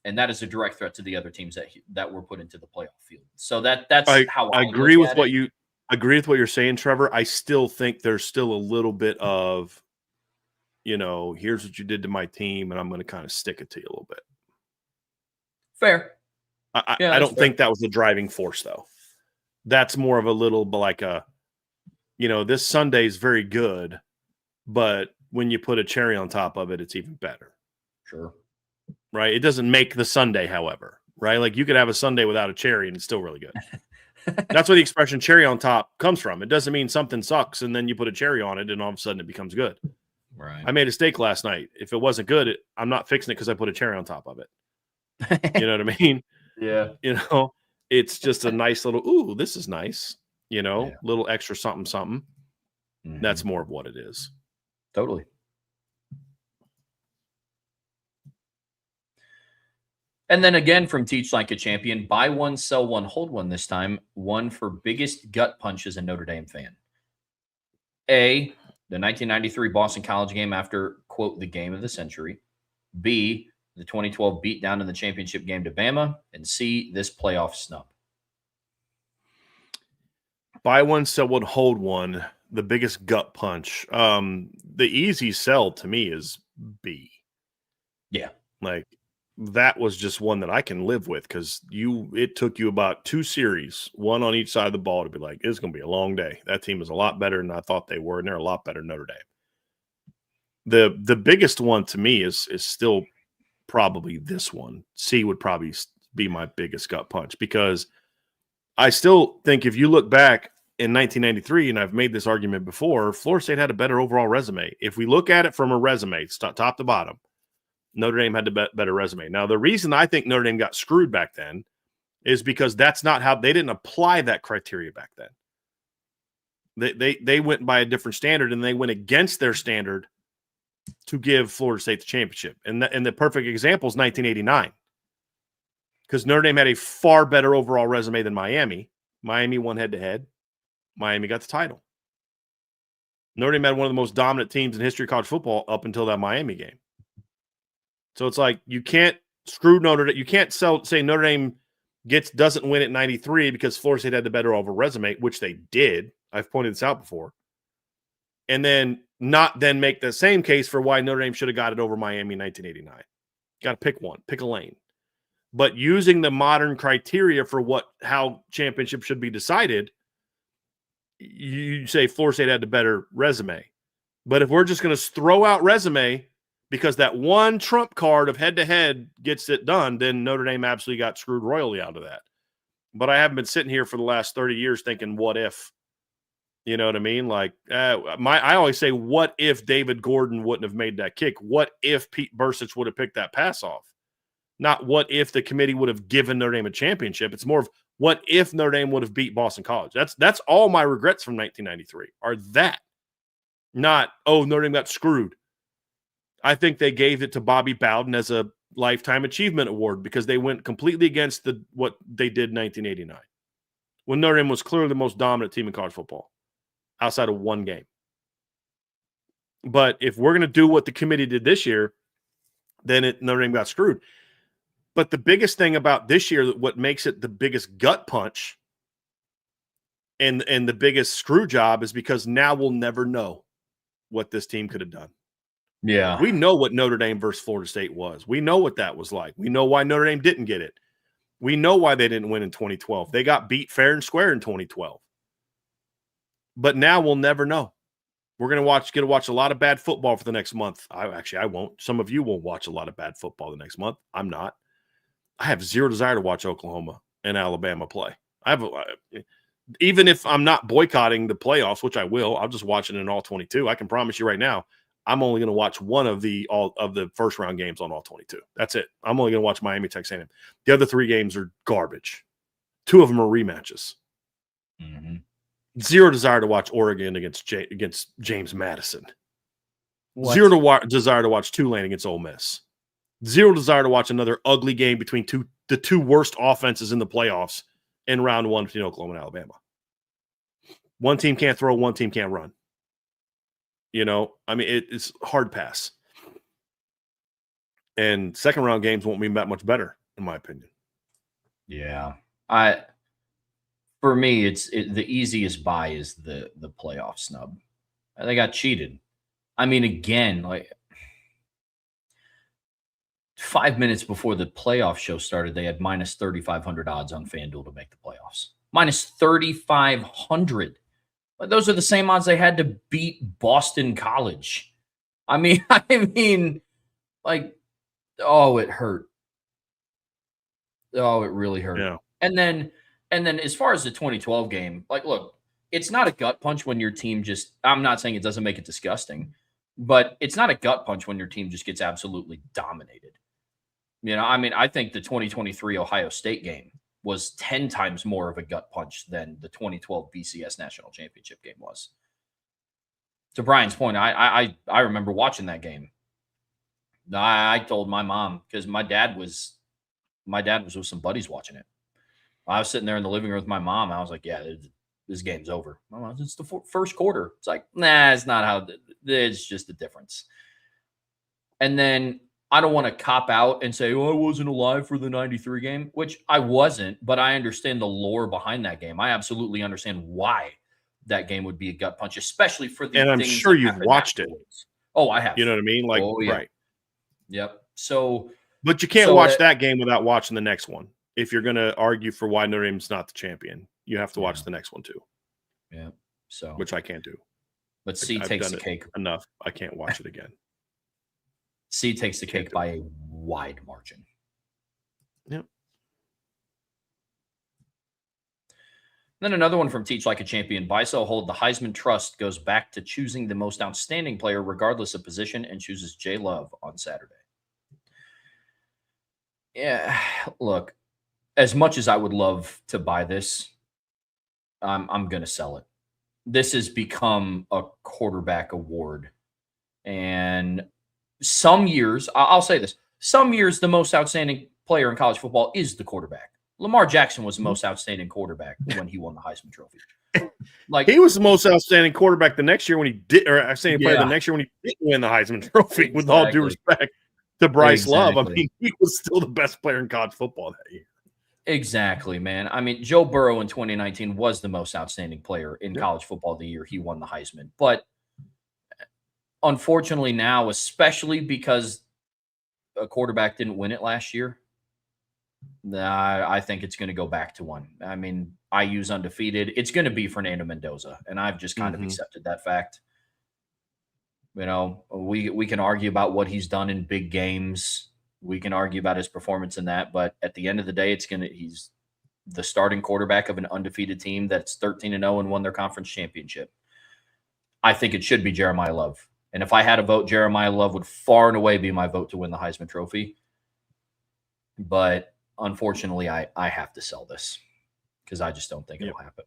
Speaker 1: and that is a direct threat to the other teams that were put into the playoff field. So that's how I
Speaker 2: agree with what you agree with what you're saying, Trevor. I still think there's still a little bit of, here's what you did to my team, and I'm going to kind of stick it to you a little bit.
Speaker 1: Fair.
Speaker 2: I don't think that was the driving force, though. That's more of a little like this Sunday is very good, but when you put a cherry on top of it, it's even better.
Speaker 1: Sure.
Speaker 2: Right? It doesn't make the Sunday, however. Right? Like you could have a Sunday without a cherry, and it's still really good. That's where the expression cherry on top comes from. It doesn't mean something sucks and then you put a cherry on it and all of a sudden it becomes good.
Speaker 1: Right.
Speaker 2: I made a steak last night. If it wasn't good, I'm not fixing it because I put a cherry on top of it. You know what I mean?
Speaker 1: Yeah.
Speaker 2: It's just a nice little, ooh, this is nice,
Speaker 1: Yeah.
Speaker 2: little extra something, something.
Speaker 1: Mhm.
Speaker 2: That's more of what it is.
Speaker 1: Totally. And then again from Teach Like a Champion, buy one, sell one, hold one this time. One for biggest gut punch as a Notre Dame fan. A, the 1993 Boston College game after, quote, the game of the century. B, the 2012 beatdown in the championship game to Bama. And C, this playoff snub.
Speaker 2: Buy one, sell one, hold one. The biggest gut punch. The easy sell to me is B.
Speaker 1: Yeah.
Speaker 2: Like, that was just one that I can live with because it took you about 2 series, one on each side of the ball, to be like, it's going to be a long day. That team is a lot better than I thought they were, and they're a lot better than Notre Dame. The biggest one to me is still probably this one. C would probably be my biggest gut punch because I still think if you look back in 1993, and I've made this argument before, Florida State had a better overall resume. If we look at it from a resume, top to bottom, Notre Dame had a better resume. Now, the reason I think Notre Dame got screwed back then is because that's not how they didn't apply that criteria back then. They went by a different standard, and they went against their standard to give Florida State the championship. And the perfect example is 1989, because Notre Dame had a far better overall resume than Miami. Miami won head-to-head. Miami got the title. Notre Dame had one of the most dominant teams in history of college football up until that Miami game. So it's like you can't screw Notre Dame. You can't say Notre Dame doesn't win at 93 because Florida State had the better overall resume, which they did. I've pointed this out before. And then not then make the same case for why Notre Dame should have got it over Miami in 1989. Got to pick one, pick a lane. But using the modern criteria for how championship should be decided, you say Florida State had the better resume. But if we're just going to throw out resume because that one trump card of head-to-head gets it done, then Notre Dame absolutely got screwed royally out of that. But I haven't been sitting here for the last 30 years thinking, what if? You know what I mean? Like, I always say, what if David Gordon wouldn't have made that kick? What if Pete Burcich would have picked that pass off? Not what if the committee would have given Notre Dame a championship. It's more of what if Notre Dame would have beat Boston College. That's all my regrets from 1993 are that. Not, Notre Dame got screwed. I think they gave it to Bobby Bowden as a Lifetime Achievement Award because they went completely against what they did in 1989 when Notre Dame was clearly the most dominant team in college football outside of one game. But if we're going to do what the committee did this year, then Notre Dame got screwed. But the biggest thing about this year, what makes it the biggest gut punch and the biggest screw job is because now we'll never know what this team could have done.
Speaker 1: Yeah.
Speaker 2: We know what Notre Dame versus Florida State was. We know what that was like. We know why Notre Dame didn't get it. We know why they didn't win in 2012. They got beat fair and square in 2012. But now we'll never know. We're going to get to watch a lot of bad football for the next month. I won't. Some of you will watch a lot of bad football the next month. I'm not. I have zero desire to watch Oklahoma and Alabama play. Even if I'm not boycotting the playoffs, which I will, I'll just watch it in all 22. I can promise you right now, I'm only going to watch one of the first round games on all 22. That's it. I'm only going to watch Miami, Texas A&M. The other 3 games are garbage. 2 of them are rematches.
Speaker 1: Mm-hmm.
Speaker 2: Zero desire to watch Oregon against James Madison.
Speaker 1: What?
Speaker 2: Zero desire to watch Tulane against Ole Miss. Zero desire to watch another ugly game between the two worst offenses in the playoffs in round 1 between Oklahoma and Alabama. One team can't throw, one team can't run. It's hard pass. And second round games won't be that much better, in my opinion.
Speaker 1: Yeah. For me, the easiest buy is the playoff snub. They got cheated. I mean, again, like 5 minutes before the playoff show started, they had minus 3,500 odds on FanDuel to make the playoffs. Minus 3,500. But those are the same odds they had to beat Boston College. I mean, like, oh, it hurt. Oh, it really hurt.
Speaker 2: Yeah.
Speaker 1: And then And then as far as the 2012 game, like, look, it's not a gut punch when your team just, I'm not saying it doesn't make it disgusting, but it's not a gut punch when your team just gets absolutely dominated. I mean, I think the 2023 Ohio State game was 10 times more of a gut punch than the 2012 BCS National Championship game was. To Brian's point, I remember watching that game. I told my mom, because my dad was with some buddies watching it. I was sitting there in the living room with my mom. I was like, "Yeah, this game's over." Mom, it's the first quarter. It's like, nah, it's not how. It's just the difference. And then I don't want to cop out and say, "Oh, I wasn't alive for the '93 game," which I wasn't, but I understand the lore behind that game. I absolutely understand why that game would be a gut punch, especially for the
Speaker 2: And I'm
Speaker 1: things
Speaker 2: sure
Speaker 1: that
Speaker 2: you've
Speaker 1: happened
Speaker 2: watched it.
Speaker 1: afterwards. Oh, I have.
Speaker 2: You know what I mean? Like,
Speaker 1: Oh, yeah.
Speaker 2: right.
Speaker 1: Yep. So,
Speaker 2: But you can't watch that game without watching the next one. If you're going to argue for why Notre Dame's not the champion, you have to watch the next one too.
Speaker 1: Yeah. So,
Speaker 2: which I can't do.
Speaker 1: But C takes the cake.
Speaker 2: Enough. I can't watch it again.
Speaker 1: C takes the cake by a wide margin.
Speaker 2: Yep.
Speaker 1: Then another one from Teach Like a Champion. Buy, sell, hold. The Heisman Trust goes back to choosing the most outstanding player regardless of position and chooses J Love on Saturday. Yeah, look, as much as I would love to buy this, I'm going to sell it. This has become a quarterback award. And some years, I'll say this, some years the most outstanding player in college football is the quarterback. Lamar Jackson was the most outstanding quarterback when he won the Heisman Trophy.
Speaker 2: Like, he was the most outstanding quarterback the next year when he did, or outstanding player the next year when he didn't win the Heisman Trophy. With all due respect to Bryce Love, I mean, he was still the best player in college football that year.
Speaker 1: Exactly, man. I mean, Joe Burrow in 2019 was the most outstanding player in college football the year he won the Heisman. But unfortunately now, especially because a quarterback didn't win it last year, I think it's going to go back to one. I mean, IU's undefeated. It's going to be Fernando Mendoza, and I've just kind of accepted that fact. You know, we can argue about what he's done in big games. We can argue about his performance in that, but at the end of the day, he's the starting quarterback of an undefeated team that's 13-0 and won their conference championship. I think it should be Jeremiah Love. And if I had a vote, Jeremiah Love would far and away be my vote to win the Heisman Trophy. But unfortunately, I have to sell this because I just don't think it'll happen.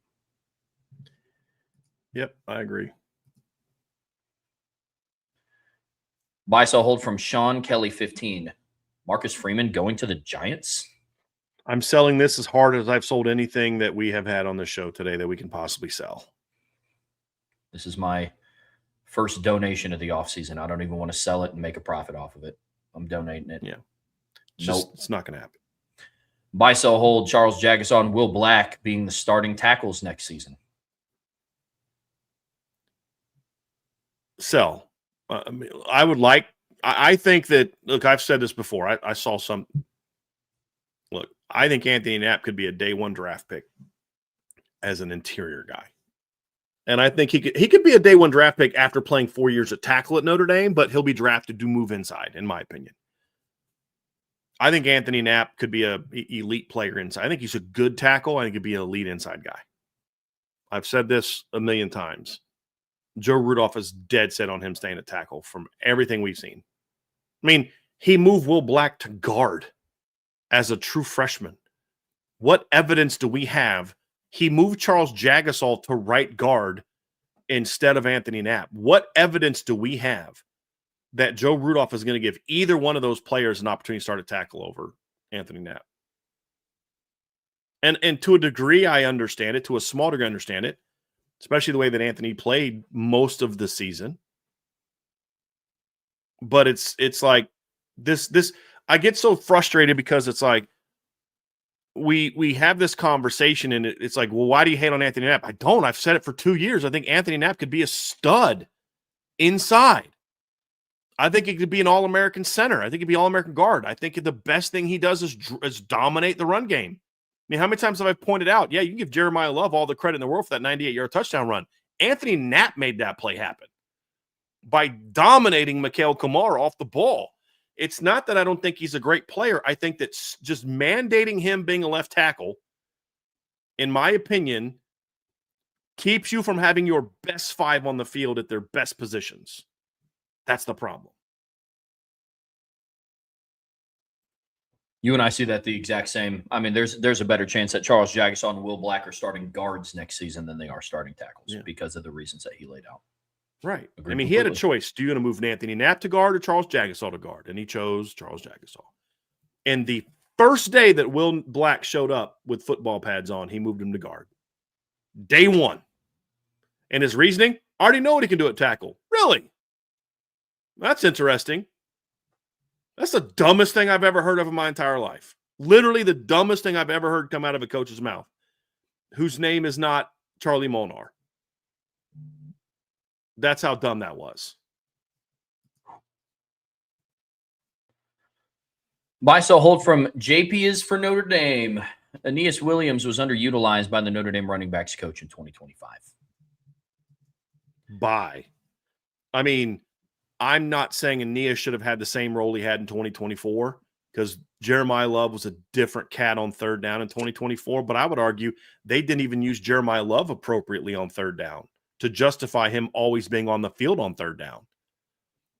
Speaker 2: Yep, I agree.
Speaker 1: Buy, sell, hold from Sean Kelly 15. Marcus Freeman going to the Giants?
Speaker 2: I'm selling this as hard as I've sold anything that we have had on the show today that we can possibly sell.
Speaker 1: This is my first donation of the offseason. I don't even want to sell it and make a profit off of it. I'm donating it.
Speaker 2: Yeah. It's not going to happen.
Speaker 1: Buy, sell, hold. Charles Jagason, Will Black being the starting tackles next season.
Speaker 2: Sell. I think that, look, I've said this before. I saw some. Look, I think Anthony Knapp could be a day one draft pick as an interior guy. And I think he could be a day one draft pick after playing 4 years at tackle at Notre Dame, but he'll be drafted to move inside, in my opinion. I think Anthony Knapp could be an elite player inside. I think he's a good tackle. I think he'd be an elite inside guy. I've said this a million times. Joe Rudolph is dead set on him staying at tackle from everything we've seen. I mean, he moved Will Black to guard as a true freshman. What evidence do we have? He moved Charles Jagason to right guard instead of Anthony Knapp. What evidence do we have that Joe Rudolph is going to give either one of those players an opportunity to start a tackle over Anthony Knapp? And to a degree, I understand it. To a small degree, I understand it, especially the way that Anthony played most of the season. But it's like this. I get so frustrated because it's like we have this conversation and it's like, well, why do you hate on Anthony Knapp? I don't. I've said it for 2 years. I think Anthony Knapp could be a stud inside. I think he could be an All-American center. I think he'd be All-American guard. I think the best thing he does is dominate the run game. I mean, how many times have I pointed out, yeah, you can give Jeremiah Love all the credit in the world for that 98-yard touchdown run. Anthony Knapp made that play happen by dominating Mikhail Kumar off the ball. It's not that I don't think he's a great player. I think that just mandating him being a left tackle in my opinion, keeps you from having your best 5 on the field at their best positions. That's the problem.
Speaker 1: You and I see that the exact same. I mean, there's a better chance that Charles Jagasaw and Will Black are starting guards next season than they are starting tackles because of the reasons that he laid out.
Speaker 2: Right.
Speaker 1: Agreed
Speaker 2: I mean, he had a
Speaker 1: completely.
Speaker 2: choice. Do you want to move Anthony Knapp to guard or Charles Jagasaw to guard? And he chose Charles Jagasaw. And the first day that Will Black showed up with football pads on, he moved him to guard. Day one. And his reasoning, I already know what he can do at tackle. Really? That's interesting. That's the dumbest thing I've ever heard of in my entire life. Literally the dumbest thing I've ever heard come out of a coach's mouth, whose name is not Charlie Molnar. That's how dumb that was.
Speaker 1: Buy, sell, hold from JP is for Notre Dame. Aeneas Williams was underutilized by the Notre Dame running backs coach in 2025.
Speaker 2: Buy. I mean, I'm not saying Aeneas should have had the same role he had in 2024 because Jeremiah Love was a different cat on third down in 2024. But I would argue they didn't even use Jeremiah Love appropriately on third down to justify him always being on the field on third down.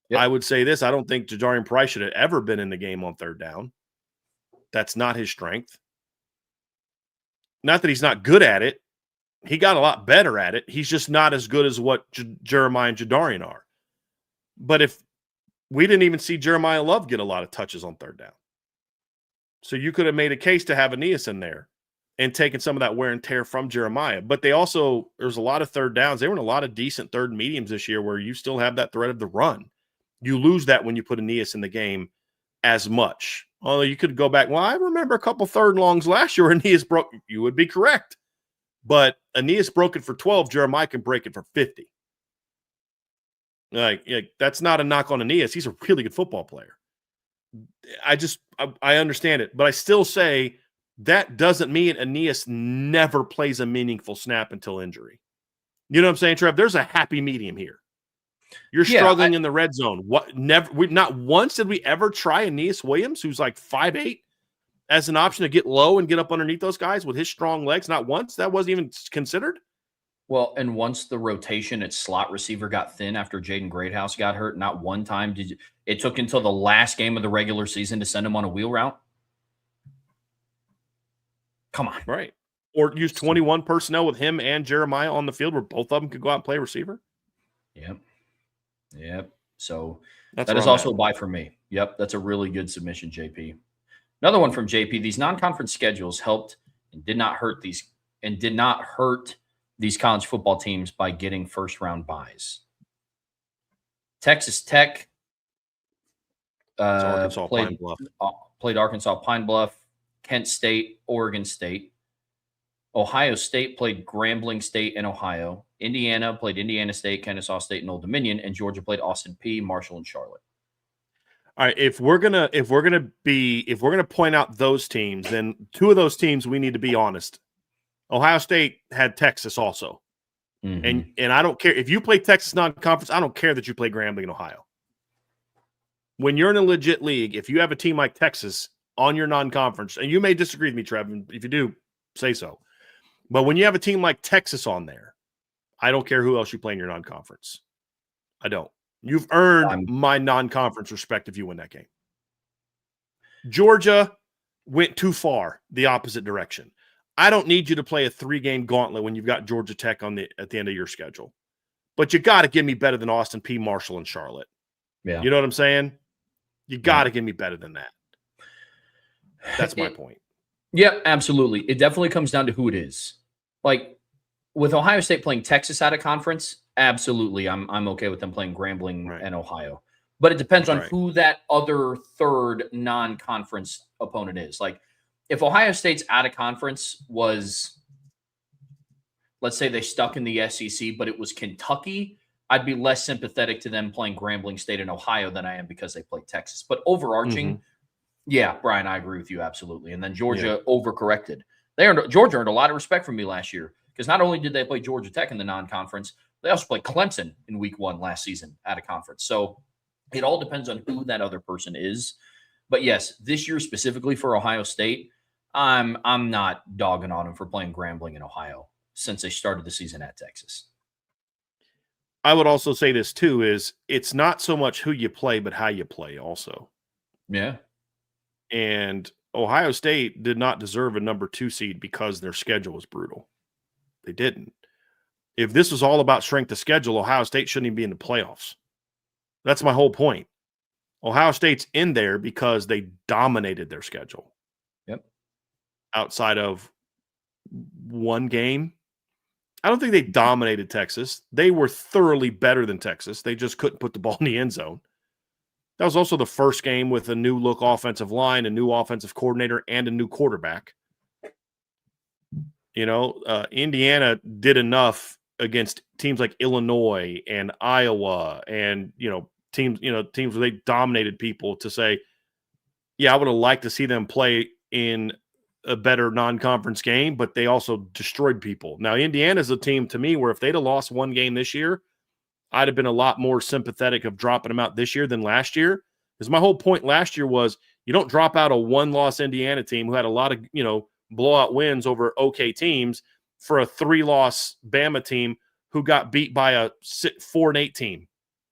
Speaker 2: Yep. I would say this. I don't think Jadarian Price should have ever been in the game on third down. That's not his strength. Not that he's not good at it. He got a lot better at it. He's just not as good as what Jeremiah and Jadarian are. But if we didn't even see Jeremiah Love get a lot of touches on third down. So you could have made a case to have Aeneas in there and taken some of that wear and tear from Jeremiah. But they also, there's a lot of third downs. They were in a lot of decent third mediums this year where you still have that threat of the run. You lose that when you put Aeneas in the game as much. Although you could go back, well, I remember a couple third and longs last year Aeneas broke. You would be correct. But Aeneas broke it for 12. Jeremiah can break it for 50. Like, that's not a knock on Aeneas. He's a really good football player. I understand it. But I still say that doesn't mean Aeneas never plays a meaningful snap until injury. You know what I'm saying, Trev? There's a happy medium here. You're struggling in the red zone. Not once did we ever try Aeneas Williams, who's like 5'8", as an option to get low and get up underneath those guys with his strong legs. Not once. That wasn't even considered.
Speaker 1: Well, and once the rotation at slot receiver got thin after Jaden Greathouse got hurt, not one time it took until the last game of the regular season to send him on a wheel route. Come on.
Speaker 2: Right. Or use 21 personnel with him and Jeremiah on the field where both of them could go out and play receiver.
Speaker 1: Yep. So that is also a buy for me. Yep. That's a really good submission, JP. Another one from JP. These non-conference schedules helped and did not hurt these college football teams by getting first-round buys. Texas Tech played Arkansas Pine Bluff, Kent State, Oregon State. Ohio State played Grambling State and Ohio. Indiana played Indiana State, Kennesaw State, and Old Dominion, and Georgia played Austin P, Marshall, and Charlotte.
Speaker 2: All right, if we're gonna point out those teams, then two of those teams we need to be honest. Ohio State had Texas also. Mm-hmm. And I don't care if you play Texas non-conference, I don't care that you play Grambling in Ohio. When you're in a legit league, if you have a team like Texas on your non-conference, and you may disagree with me, Trev, and if you do, say so. But when you have a team like Texas on there, I don't care who else you play in your non-conference. I don't. You've earned my non-conference respect if you win that game. Georgia went too far the opposite direction. I don't need you to play a 3-game gauntlet when you've got Georgia Tech at the end of your schedule. But you got to give me better than Austin P, Marshall, and Charlotte. Yeah. You know what I'm saying? You got to give me better than that. That's my point.
Speaker 1: Yeah, absolutely. It definitely comes down to who it is. Like with Ohio State playing Texas out of conference, absolutely. I'm okay with them playing Grambling and Ohio. But it depends on who that other third non-conference opponent is. Like if Ohio State's out of conference was, let's say they stuck in the SEC, but it was Kentucky, I'd be less sympathetic to them playing Grambling State and Ohio than I am because they played Texas. But overarching, yeah, Brian, I agree with you absolutely. And then Georgia overcorrected. Georgia earned a lot of respect from me last year because not only did they play Georgia Tech in the non-conference, they also played Clemson in week 1 last season out of conference. So it all depends on who that other person is. But yes, this year specifically for Ohio State, I'm not dogging on them for playing Grambling in Ohio since they started the season at Texas.
Speaker 2: I would also say this too, is it's not so much who you play, but how you play also.
Speaker 1: Yeah.
Speaker 2: And Ohio State did not deserve a number 2 seed because their schedule was brutal. They didn't. If this was all about strength of schedule, Ohio State shouldn't even be in the playoffs. That's my whole point. Ohio State's in there because they dominated their schedule.
Speaker 1: Yep.
Speaker 2: Outside of one game, I don't think they dominated Texas. They were thoroughly better than Texas. They just couldn't put the ball in the end zone. That was also the first game with a new look offensive line, a new offensive coordinator, and a new quarterback. Indiana did enough against teams like Illinois and Iowa and, teams where they dominated people to say, yeah, I would have liked to see them play in a better non-conference game, but they also destroyed people. Now, Indiana's a team to me where if they'd have lost one game this year, I'd have been a lot more sympathetic of dropping them out this year than last year. Because my whole point last year was you don't drop out a one-loss Indiana team who had a lot of, blowout wins over okay teams for a 3-loss Bama team who got beat by a 4-8 team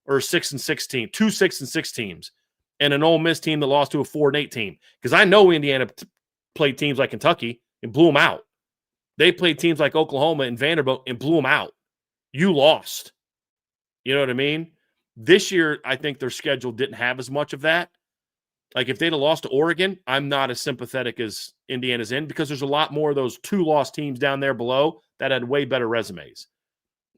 Speaker 2: or a 6-6 team, 2 6-6 teams, and an Ole Miss team that lost to a 4-8 team. Because I know Indiana played teams like Kentucky and blew them out. They played teams like Oklahoma and Vanderbilt and blew them out. You lost. You know what I mean? This year, I think their schedule didn't have as much of that. Like if they'd have lost to Oregon, I'm not as sympathetic as Indiana's in because there's a lot more of those 2-loss teams down there below that had way better resumes.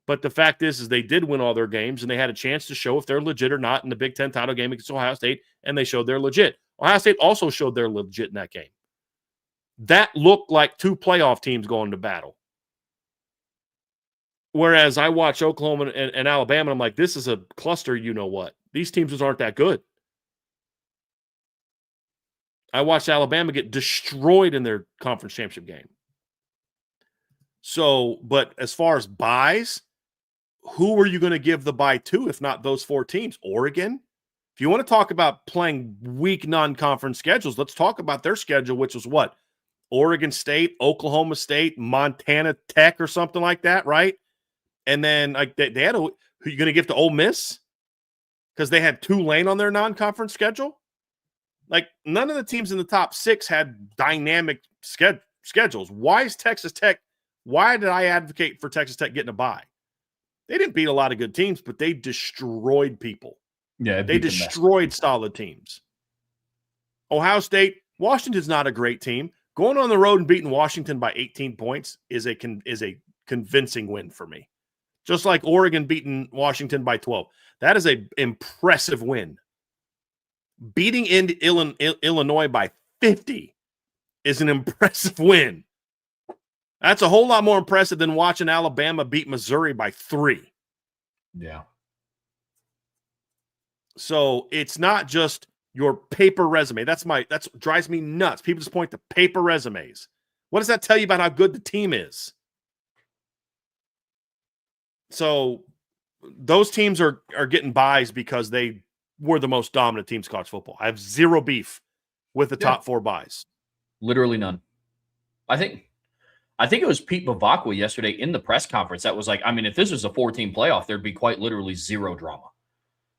Speaker 2: But the fact is they did win all their games and they had a chance to show if they're legit or not in the Big Ten title game against Ohio State, and they showed they're legit. Ohio State also showed they're legit in that game. That looked like 2 playoff teams going to battle. Whereas I watch Oklahoma and Alabama, and I'm like, this is a cluster, you know what? These teams just aren't that good. I watched Alabama get destroyed in their conference championship game. So, but as far as buys, who are you going to give the buy to if not those 4 teams? Oregon? If you want to talk about playing weak non-conference schedules, let's talk about their schedule, which was what? Oregon State, Oklahoma State, Montana Tech or something like that, right? And then like they had who are you going to give to Ole Miss? Because they had Tulane on their non-conference schedule? Like none of the teams in the top 6 had dynamic schedules. Why is Texas Tech? Why did I advocate for Texas Tech getting a bye? They didn't beat a lot of good teams, but they destroyed people.
Speaker 1: Yeah,
Speaker 2: they destroyed solid teams. Ohio State, Washington's not a great team. Going on the road and beating Washington by 18 points is a convincing win for me. Just like Oregon beating Washington by 12. That is an impressive win. Beating Illinois by 50 is an impressive win. That's a whole lot more impressive than watching Alabama beat Missouri by 3.
Speaker 1: Yeah.
Speaker 2: So it's not just your paper resume. That's drives me nuts. People just point to paper resumes. What does that tell you about how good the team is? So those teams are getting buys because they were the most dominant teams in college football. I have zero beef with the top 4 buys.
Speaker 1: Literally none. I think it was Pete Bavacqua yesterday in the press conference that was like, I mean, if this was a 4-team playoff, there'd be quite literally zero drama.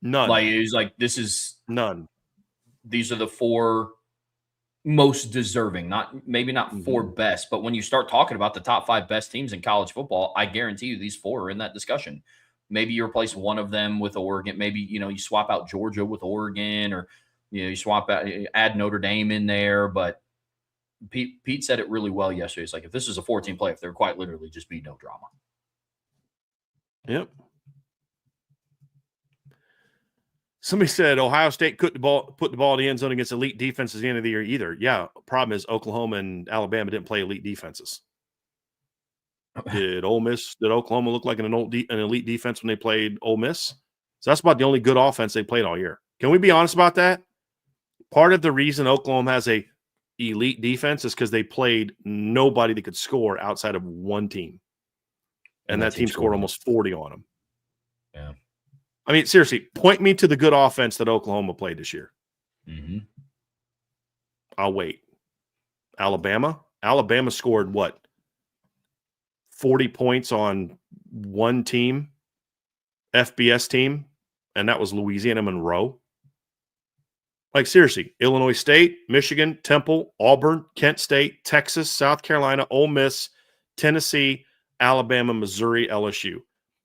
Speaker 2: None.
Speaker 1: Like it was like this is
Speaker 2: none.
Speaker 1: These are the 4 most deserving, maybe not 4 best, but when you start talking about the top 5 best teams in college football, I guarantee you these 4 are in that discussion. Maybe you replace one of them with Oregon. Maybe, you swap out Georgia with Oregon, or, you add Notre Dame in there. But Pete said it really well yesterday. It's like, if this is a 14 playoff, there would quite literally just be no drama.
Speaker 2: Yep. Somebody said Ohio State couldn't put the ball in the end zone against elite defenses at the end of the year either. Yeah, problem is Oklahoma and Alabama didn't play elite defenses. Did Oklahoma look like an elite defense when they played Ole Miss? So that's about the only good offense they played all year. Can we be honest about that? Part of the reason Oklahoma has a elite defense is because they played nobody that could score outside of one team. And that team scored almost 40 on them.
Speaker 1: Yeah.
Speaker 2: I mean, seriously, point me to the good offense that Oklahoma played this year.
Speaker 1: Mm-hmm.
Speaker 2: I'll wait. Alabama scored what? 40 points on one team, FBS team, and that was Louisiana Monroe. Like, seriously, Illinois State, Michigan, Temple, Auburn, Kent State, Texas, South Carolina, Ole Miss, Tennessee, Alabama, Missouri, LSU.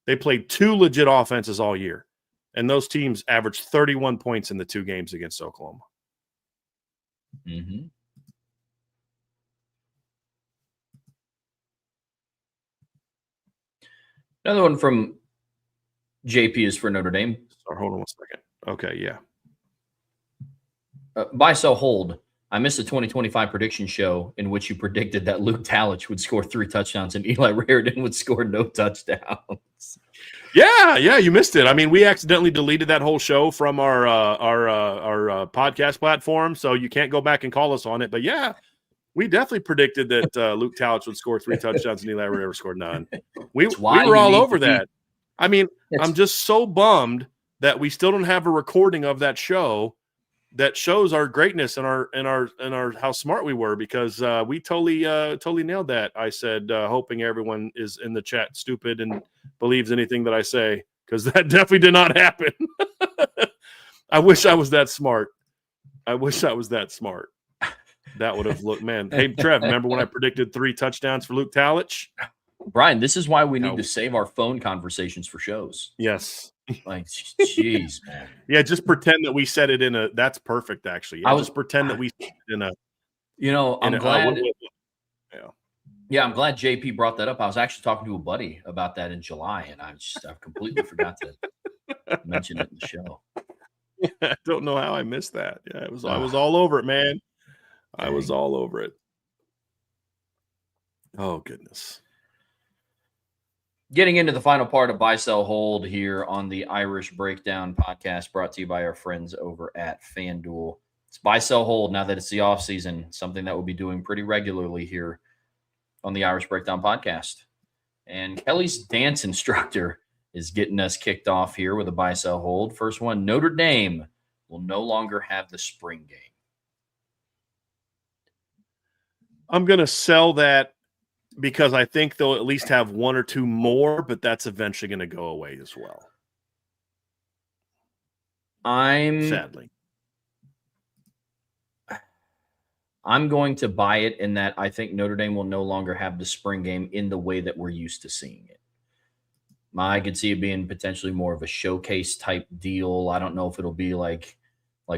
Speaker 2: They played 2 legit offenses all year, and those teams averaged 31 points in the 2 games against Oklahoma.
Speaker 1: Mm-hmm. Another one from JP is for Notre Dame.
Speaker 2: Sorry, hold on one second. Okay, yeah.
Speaker 1: Buy, sell, hold. I missed the 2025 prediction show in which you predicted that Luke Talich would score 3 touchdowns and Eli Raridan would score no touchdowns.
Speaker 2: Yeah, you missed it. I mean, we accidentally deleted that whole show from our podcast platform, so you can't go back and call us on it. But yeah, we definitely predicted that Luke Talich would score 3 touchdowns and Eli Raridan scored none. We were all over that. I mean, I'm just so bummed that we still don't have a recording of that show that shows our greatness and our how smart we were, because we totally nailed that. I said, hoping everyone is in the chat stupid and believes anything that I say, because that definitely did not happen. I wish I was that smart. That would have looked, man. Hey, Trev, remember when I predicted 3 touchdowns for Luke Talich?
Speaker 1: Brian, this is why we need to save our phone conversations for shows.
Speaker 2: Yes.
Speaker 1: Like, jeez, man.
Speaker 2: Yeah, just pretend that we said it in a. That's perfect, actually. Yeah, just pretend that we said it in a.
Speaker 1: I'm glad. I'm glad JP brought that up. I was actually talking to a buddy about that in July, and I completely forgot to mention it in the show.
Speaker 2: I don't know how I missed that. Yeah, I was all over it, man. I was all over it. Oh, goodness.
Speaker 1: Getting into the final part of Buy, Sell, Hold here on the Irish Breakdown podcast, brought to you by our friends over at FanDuel. It's Buy, Sell, Hold now that it's the off season, something that we'll be doing pretty regularly here on the Irish Breakdown podcast. And Kelly's dance instructor is getting us kicked off here with a Buy, Sell, Hold. First one, Notre Dame will no longer have the spring game.
Speaker 2: I'm going to sell that, because I think they'll at least have 1 or 2 more, but that's eventually going to go away as well. Sadly.
Speaker 1: I'm going to buy it in that I think Notre Dame will no longer have the spring game in the way that we're used to seeing it. I could see it being potentially more of a showcase type deal. I don't know if it'll be like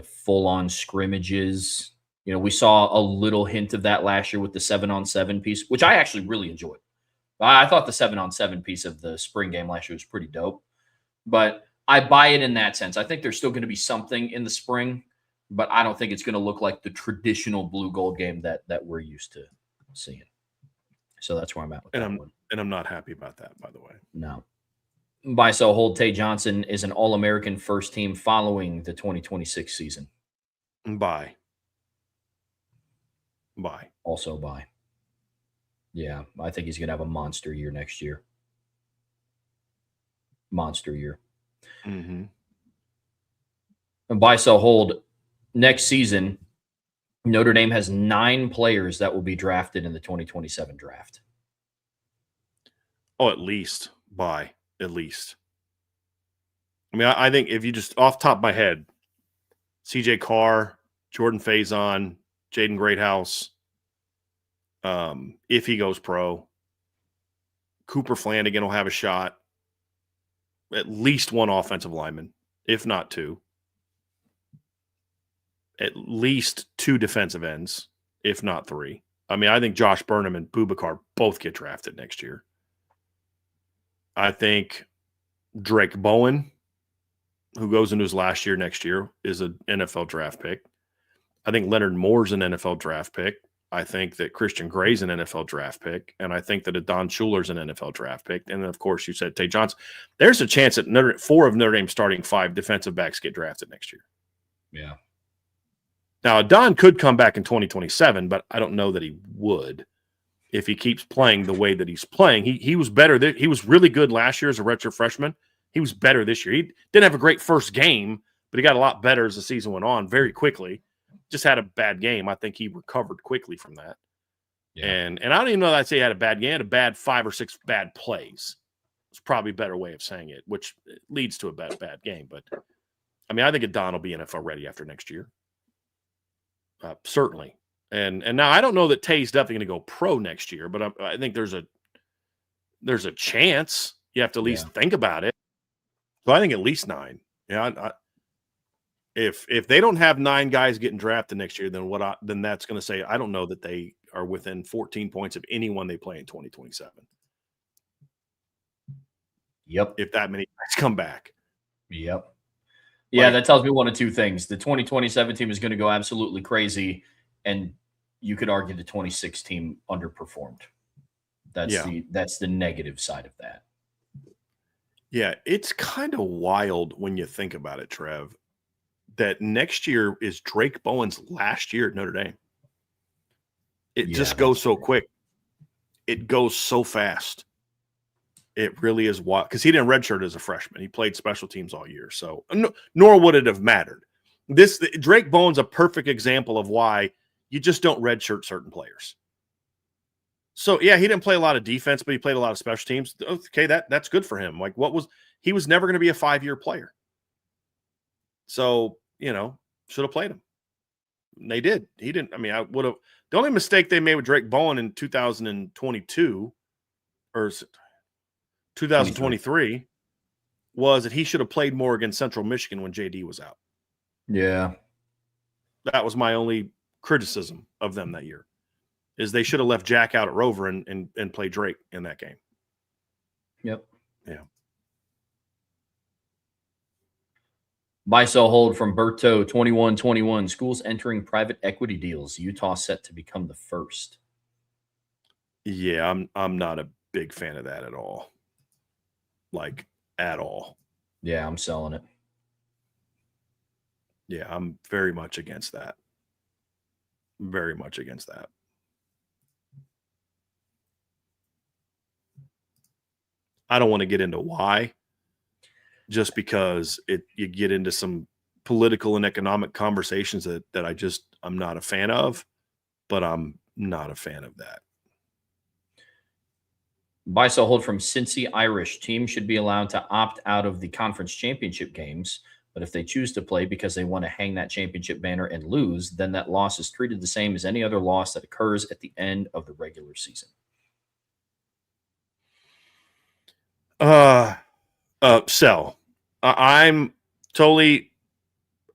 Speaker 1: full-on scrimmages. We saw a little hint of that last year with the 7-on-7 piece, which I actually really enjoyed. I thought the 7-on-7 piece of the spring game last year was pretty dope. But I buy it in that sense. I think there's still going to be something in the spring, but I don't think it's going to look like the traditional blue gold game that we're used to seeing. So that's where I'm at with that one.
Speaker 2: And I'm not happy about that, by the way.
Speaker 1: No. Buy, sell, hold. Tay Johnson is an All-American first team following the 2026 season.
Speaker 2: Buy.
Speaker 1: Also buy. Yeah, I think he's going to have a monster year next year. Monster year.
Speaker 2: Mm-hmm.
Speaker 1: And buy, sell, hold. Next season, Notre Dame has 9 players that will be drafted in the 2027 draft.
Speaker 2: Oh, at least. Buy. At least. I mean, I think if you just off the top of my head, CJ Carr, Jordan Faison, Jaden Greathouse, if he goes pro, Cooper Flanagan will have a shot. At least 1 offensive lineman, if not 2. At least 2 defensive ends, if not 3. I mean, I think Josh Burnham and Boubacar both get drafted next year. I think Drake Bowen, who goes into his last year next year, is an NFL draft pick. I think Leonard Moore's an NFL draft pick. I think that Christian Gray's an NFL draft pick. And I think that Adon Schuler's an NFL draft pick. And then, of course, you said Tay Johnson. There's a chance that 4 of Notre Dame's starting 5 defensive backs get drafted next year.
Speaker 1: Yeah.
Speaker 2: Now, Adon could come back in 2027, but I don't know that he would if he keeps playing the way that he's playing. He was better. He was really good last year as a redshirt freshman. He was better this year. He didn't have a great first game, but he got a lot better as the season went on very quickly. Just had a bad game. I think he recovered quickly from that.
Speaker 1: Yeah.
Speaker 2: And I don't even know that I'd say he had a bad game. He had a bad 5 or 6 bad plays. It's probably a better way of saying it, which leads to a bad game. But I mean, I think Don will be NFL ready after next year. Certainly. And now I don't know that Tay's definitely going to go pro next year, but I think there's a chance. You have to at least think about it. So I think at least 9. Yeah. If they don't have 9 guys getting drafted next year, then that's going to say I don't know that they are within 14 points of anyone they play in 2027.
Speaker 1: Yep.
Speaker 2: If that many guys come back.
Speaker 1: Yep. Yeah, that tells me one of two things. The 2027 team is going to go absolutely crazy, and you could argue the 26 team underperformed. That's the negative side of that.
Speaker 2: Yeah, it's kind of wild when you think about it, Trev, that next year is Drake Bowen's last year at Notre Dame. It just goes so quick. It goes so fast. It really is wild because he didn't redshirt as a freshman. He played special teams all year, so nor would it have mattered. Drake Bowen's a perfect example of why you just don't redshirt certain players. So yeah, he didn't play a lot of defense, but he played a lot of special teams. Okay, that's good for him. Like he was never going to be a 5-year player. So, should have played him. And they did. He didn't. I mean, I would have. The only mistake they made with Drake Bowen in 2022 or 2023 was that he should have played more against Central Michigan when JD was out.
Speaker 1: Yeah.
Speaker 2: That was my only criticism of them that year, is they should have left Jack out at Rover and played Drake in that game.
Speaker 1: Yep.
Speaker 2: Yeah.
Speaker 1: Buy, sell, hold from Berto 2121. Schools entering private equity deals. Utah set to become the first.
Speaker 2: Yeah, I'm not a big fan of that at all. Like, at all.
Speaker 1: Yeah, I'm selling it.
Speaker 2: Yeah, I'm very much against that. Very much against that. I don't want to get into why, just because you get into some political and economic conversations that I'm not a fan of, but I'm not a fan of that.
Speaker 1: Buy, sell, hold from Cincy Irish. Teams should be allowed to opt out of the conference championship games, but if they choose to play because they want to hang that championship banner and lose, then that loss is treated the same as any other loss that occurs at the end of the regular season.
Speaker 2: Sell. I'm totally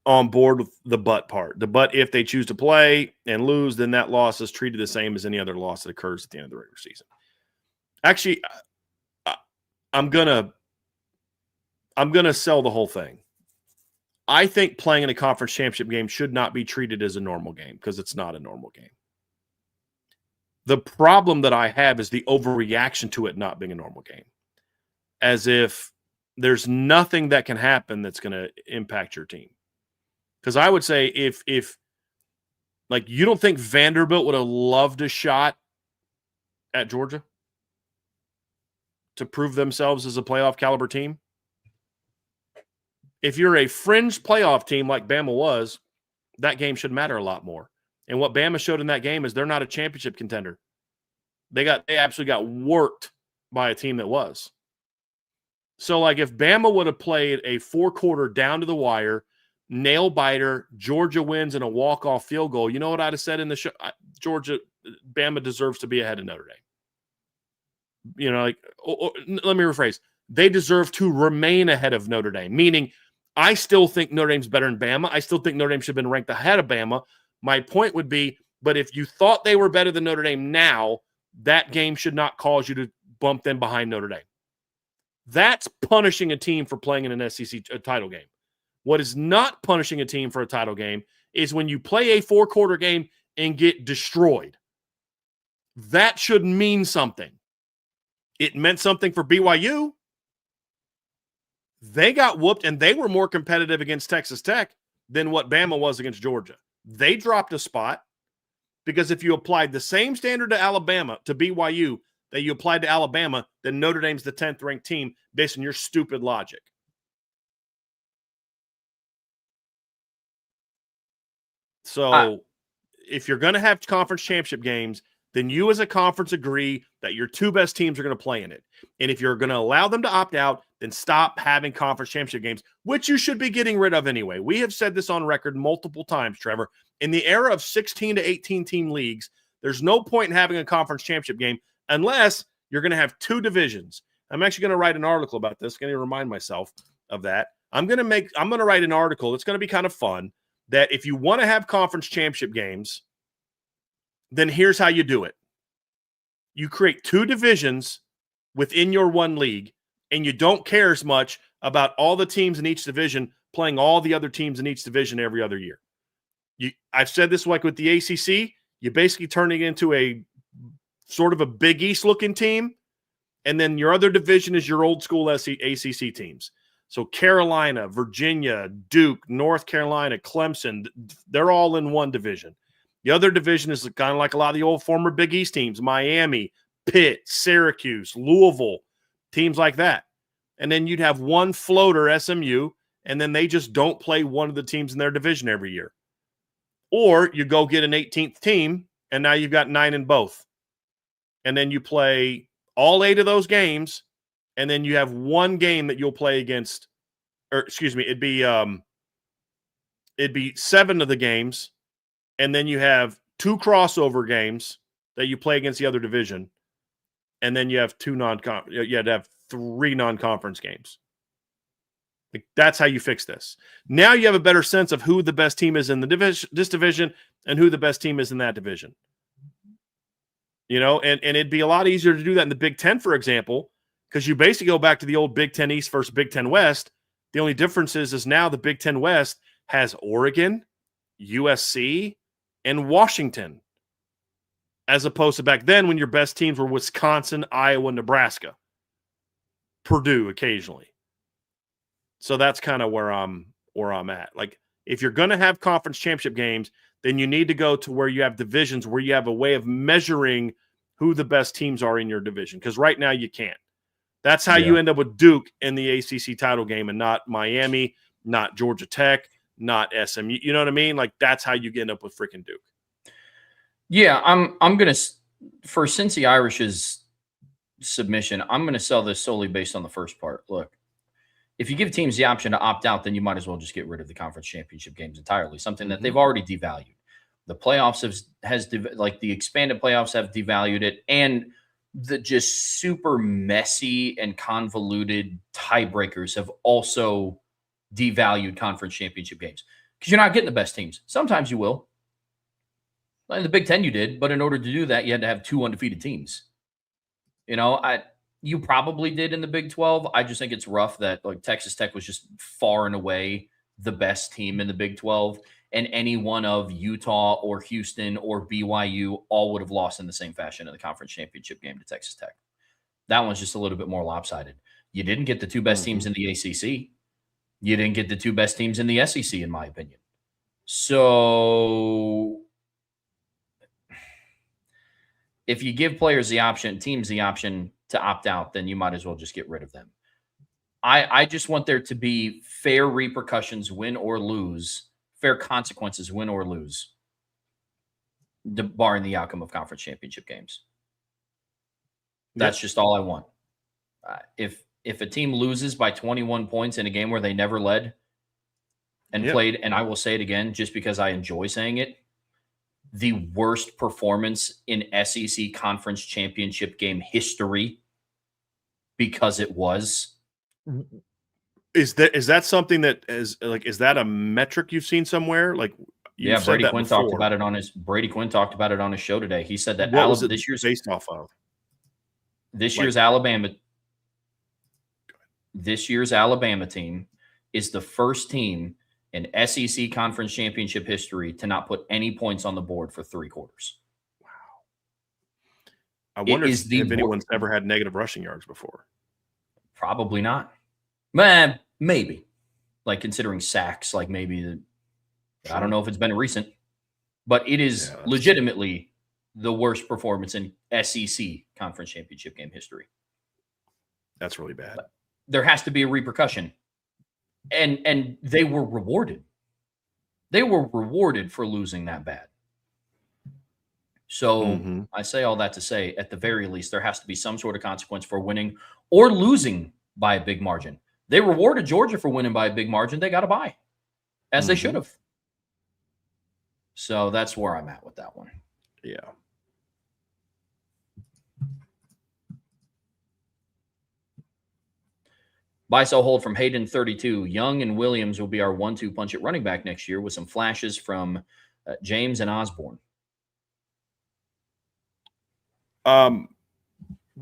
Speaker 2: on board with the but part. The but, if they choose to play and lose, then that loss is treated the same as any other loss that occurs at the end of the regular season. Actually, I'm gonna sell the whole thing. I think playing in a conference championship game should not be treated as a normal game because it's not a normal game. The problem that I have is the overreaction to it not being a normal game, as if there's nothing that can happen that's going to impact your team. Because I would say if like, you don't think Vanderbilt would have loved a shot at Georgia to prove themselves as a playoff caliber team? If you're a fringe playoff team like Bama was, that game should matter a lot more. And what Bama showed in that game is they're not a championship contender. They absolutely got worked by a team that was. So, like, if Bama would have played a 4-quarter down to the wire, nail biter, Georgia wins in a walk-off field goal, you know what I'd have said in the show? Bama deserves to be ahead of Notre Dame. Let me rephrase. They deserve to remain ahead of Notre Dame, meaning I still think Notre Dame's better than Bama. I still think Notre Dame should have been ranked ahead of Bama. My point would be, but if you thought they were better than Notre Dame now, that game should not cause you to bump them behind Notre Dame. That's punishing a team for playing in an SEC title game. What is not punishing a team for a title game is when you play a 4-quarter game and get destroyed. That should mean something. It meant something for BYU. They got whooped, and they were more competitive against Texas Tech than what Bama was against Georgia. They dropped a spot because if you applied the same standard to BYU that you applied to Alabama, then Notre Dame's the 10th ranked team based on your stupid logic. So if you're going to have conference championship games, then you as a conference agree that your two best teams are going to play in it. And if you're going to allow them to opt out, then stop having conference championship games, which you should be getting rid of anyway. We have said this on record multiple times, Trevor. In the era of 16 to 18 team leagues, there's no point in having a conference championship game unless you're going to have two divisions. I'm actually going to write an article about this. I'm going to remind myself of that. I'm going to write an article that's going to be kind of fun, that if you want to have conference championship games, then here's how you do it. You create two divisions within your one league, and you don't care as much about all the teams in each division playing all the other teams in each division every other year. I've said this like with the ACC, you basically turn it into a sort of a Big East looking team, and then your other division is your old school ACC teams. So Carolina, Virginia, Duke, North Carolina, Clemson, they're all in one division. The other division is kind of like a lot of the old former Big East teams, Miami, Pitt, Syracuse, Louisville, teams like that. And then you'd have one floater, SMU, and then they just don't play one of the teams in their division every year. Or you go get an 18th team, and now you've got 9 in both. And then you play all 8 of those games, and then you have one game that you'll play against, or excuse me, it'd be 7 of the games, and then you have 2 crossover games that you play against the other division, and then you have 3 non-conference games. Like, that's how you fix this. Now you have a better sense of who the best team is in this division and who the best team is in that division. You know, and it'd be a lot easier to do that in the Big Ten, for example, because you basically go back to the old Big Ten East versus Big Ten West. The only difference is now the Big Ten West has Oregon, USC, and Washington, as opposed to back then when your best teams were Wisconsin, Iowa, Nebraska, Purdue occasionally. So that's kind of where I'm at. Like, if you're going to have conference championship games, then you need to go to where you have divisions, where you have a way of measuring who the best teams are in your division. Because right now you can't. That's how you end up with Duke in the ACC title game, and not Miami, not Georgia Tech, not SMU. You know what I mean? Like, that's how you end up with freaking Duke.
Speaker 1: Yeah, I'm gonna, for Cincy Irish's submission, I'm gonna sell this solely based on the first part. Look, if you give teams the option to opt out, then you might as well just get rid of the conference championship games entirely, something that they've already devalued. The playoffs like the expanded playoffs have devalued it, and the just super messy and convoluted tiebreakers have also devalued conference championship games, because you're not getting the best teams. Sometimes you will. In the Big Ten you did, but in order to do that, you had to have 2 undefeated teams. You know, you probably did in the Big 12. I just think it's rough that like Texas Tech was just far and away the best team in the Big 12, and any one of Utah or Houston or BYU all would have lost in the same fashion in the conference championship game to Texas Tech. That one's just a little bit more lopsided. You didn't get the 2 best teams in the ACC. You didn't get the 2 best teams in the SEC, in my opinion. So if you give teams the option to opt out, then you might as well just get rid of them. I just want there to be fair repercussions, win or lose, fair consequences, win or lose, barring the outcome of conference championship games. That's just all I want. If a team loses by 21 points in a game where they never led and played, and I will say it again just because I enjoy saying it, the worst performance in SEC conference championship game history, because it was.
Speaker 2: Is that something that is that a metric you've seen somewhere? Like,
Speaker 1: Brady Quinn talked about it on his show today. He said that this year's
Speaker 2: based off of
Speaker 1: this year's Alabama team is the first team in SEC conference championship history to not put any points on the board for 3 quarters.
Speaker 2: Wow. I wonder if anyone's ever had negative rushing yards before.
Speaker 1: Probably not. Maybe. Like, considering sacks, like maybe I don't know if it's been recent, but it is legitimately the worst performance in SEC conference championship game history.
Speaker 2: That's really bad.
Speaker 1: But there has to be a repercussion. And they were rewarded. They were rewarded for losing that bad. So
Speaker 2: Mm-hmm.
Speaker 1: I say all that to say, at the very least, there has to be some sort of consequence for winning or losing by a big margin. They rewarded Georgia for winning by a big margin. They got a bye, as they should
Speaker 2: Mm-hmm.
Speaker 1: have. So that's where I'm at with that one.
Speaker 2: Yeah.
Speaker 1: Buy, sell, hold from Hayden 32. Young and Williams will be our 1-2 punch at running back next year with some flashes from James and Osborne.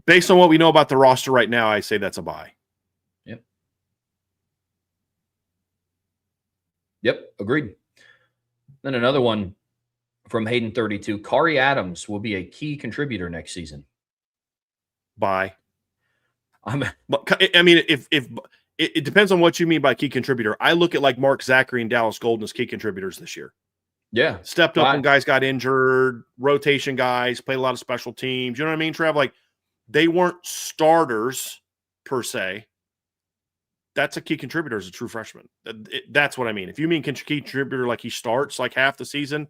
Speaker 2: Based on what we know about the roster right now, I say that's a buy.
Speaker 1: Yep, agreed. Then another one from Hayden 32. Kari Adams will be a key contributor next season.
Speaker 2: Buy.
Speaker 1: I mean,
Speaker 2: if it depends on what you mean by key contributor. I look at like Mark Zachary and Dallas Golden as key contributors this year.
Speaker 1: Yeah.
Speaker 2: Stepped up when guys got injured, rotation guys, played a lot of special teams. You know what I mean, Trev? Like, they weren't starters per se. That's a key contributor as a true freshman. That's what I mean. If you mean key contributor like he starts like half the season,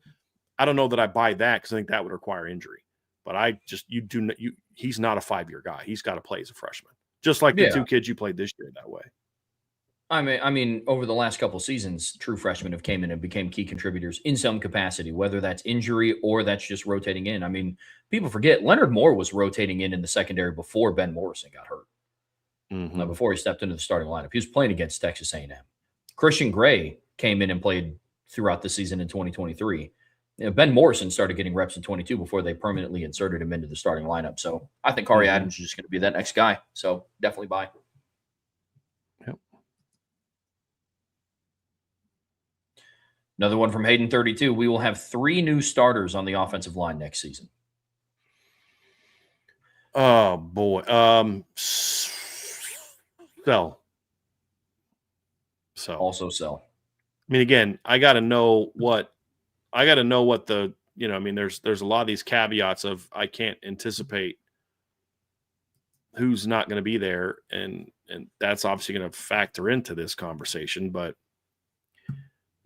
Speaker 2: I don't know that I buy that because I think that would require injury. But he's not a 5-year guy. He's got to play as a freshman, just like the 2 kids you played this year that way.
Speaker 1: I mean, over the last couple of seasons, true freshmen have came in and became key contributors in some capacity, whether that's injury or that's just rotating in. I mean, people forget Leonard Moore was rotating in the secondary before Ben Morrison got hurt.
Speaker 2: Mm-hmm.
Speaker 1: Before he stepped into the starting lineup, he was playing against Texas A&M. Christian Gray came in and played throughout the season in 2023. Ben Morrison started getting reps in 22 before they permanently inserted him into the starting lineup. So I think Kari Adams is just going to be that next guy. So definitely buy.
Speaker 2: Yep.
Speaker 1: Another one from Hayden 32. We will have 3 new starters on the offensive line next season.
Speaker 2: Oh boy. Sell.
Speaker 1: Also sell.
Speaker 2: I mean, again, I got to know what the, I mean, there's a lot of these caveats of I can't anticipate who's not going to be there. And that's obviously going to factor into this conversation, but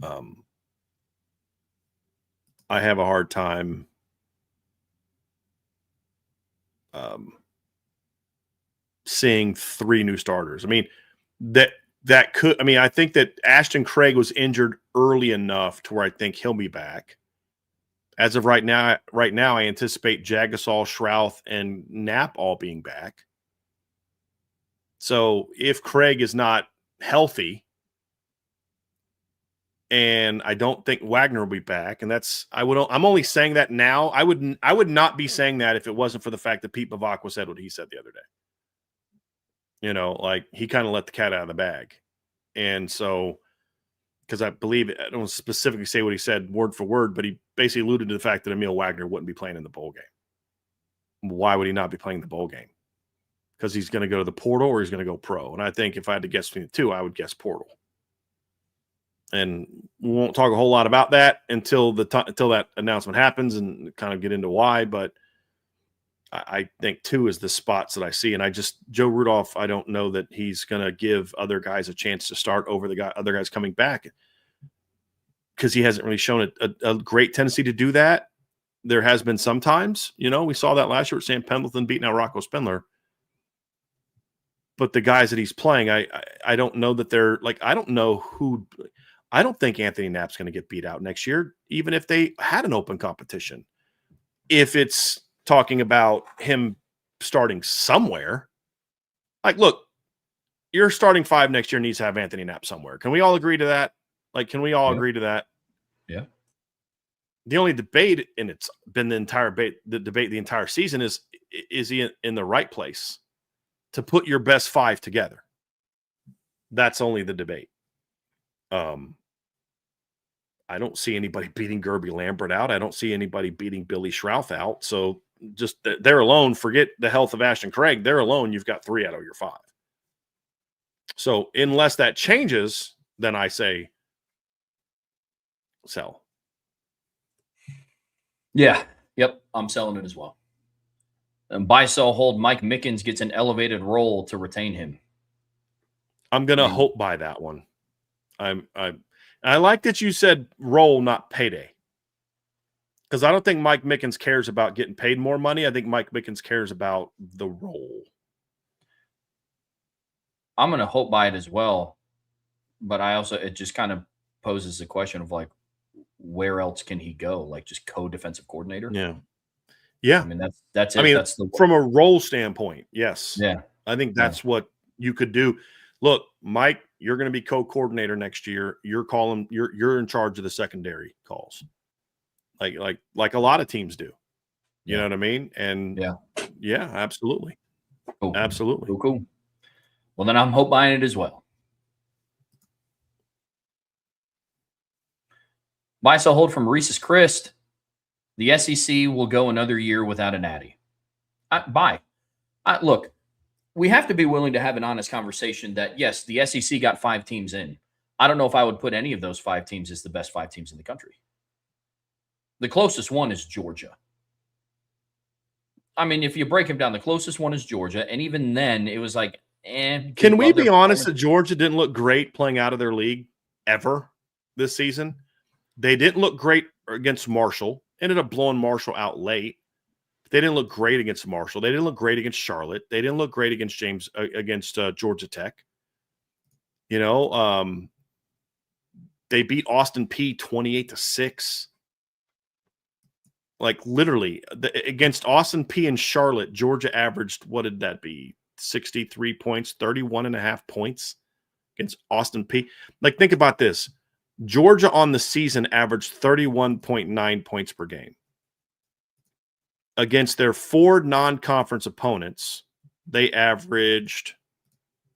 Speaker 2: I have a hard time seeing 3 new starters. I mean, I think that Ashton Craig was injured early enough to where I think he'll be back. As of right now, I anticipate Jagasol, Shrouth, and Knapp all being back. So if Craig is not healthy, and I don't think Wagner will be back, and I'm only saying that now. I would not be saying that if it wasn't for the fact that Pete Bavacqua said what he said the other day. Like he kind of let the cat out of the bag. And so, because I don't specifically say what he said word for word, but he basically alluded to the fact that Emil Wagner wouldn't be playing in the bowl game. Why would he not be playing the bowl game? Because he's going to go to the portal or he's going to go pro. And I think if I had to guess between the two, I would guess portal. And we won't talk a whole lot about that until that announcement happens and kind of get into why. But I think 2 is the spots that I see. And Joe Rudolph, I don't know that he's going to give other guys a chance to start over other guys coming back because he hasn't really shown a great tendency to do that. There has been sometimes, we saw that last year with Sam Pendleton beating out Rocco Spindler. But the guys that he's playing, I don't know that they're like, I don't think Anthony Knapp's going to get beat out next year, even if they had an open competition. If it's talking about him starting somewhere, like, look, your starting 5 next year needs to have Anthony Knapp somewhere. Can we all agree to that? Like, can we all agree to that?
Speaker 1: Yeah.
Speaker 2: The only debate, and it's been the debate the entire season, is he in the right place to put your best 5 together? That's only the debate. I don't see anybody beating Gerby Lambert out. I don't see anybody beating Billy Shrouth out. So just there alone, forget the health of Ashton Craig. There alone, you've got 3 out of your 5. So unless that changes, then I say sell.
Speaker 1: Yeah. Yep. I'm selling it as well. And buy, sell, hold. Mike Mickens gets an elevated role to retain him.
Speaker 2: I'm going to hope by that one. I like that you said role, not payday. Because I don't think Mike Mickens cares about getting paid more money. I think Mike Mickens cares about the role.
Speaker 1: I'm going to hope by it as well. But it just kind of poses the question of like, where else can he go? Like just co-defensive coordinator?
Speaker 2: Yeah. Yeah.
Speaker 1: I mean, that's it.
Speaker 2: I mean,
Speaker 1: That's
Speaker 2: from a role standpoint, yes.
Speaker 1: Yeah.
Speaker 2: I think that's what you could do. Look, Mike, you're going to be co-coordinator next year. You're in charge of the secondary calls. Like a lot of teams do. You know what I mean? And yeah, absolutely.
Speaker 1: Cool.
Speaker 2: Absolutely.
Speaker 1: Cool. Well, then I'm hope buying it as well. Buy, sell, hold from Reese's Christ. The SEC will go another year without a natty. Buy. Look, we have to be willing to have an honest conversation that, yes, the SEC got 5 teams in. I don't know if I would put any of those 5 teams as the best 5 teams in the country. The closest one is Georgia. I mean, if you break them down, the closest one is Georgia. And even then, it was like,
Speaker 2: Can we be honest that Georgia didn't look great playing out of their league ever this season? They didn't look great against Marshall. Ended up blowing Marshall out late. They didn't look great against Marshall. They didn't look great against Charlotte. They didn't look great against Georgia Tech. You know, they beat Austin Peay 28-6. Like literally against Austin Peay and Charlotte, Georgia averaged, what did that be? 63 points, 31.5 points against Austin Peay. Like, think about this. Georgia on the season averaged 31.9 points per game. Against their 4 non-conference opponents, they averaged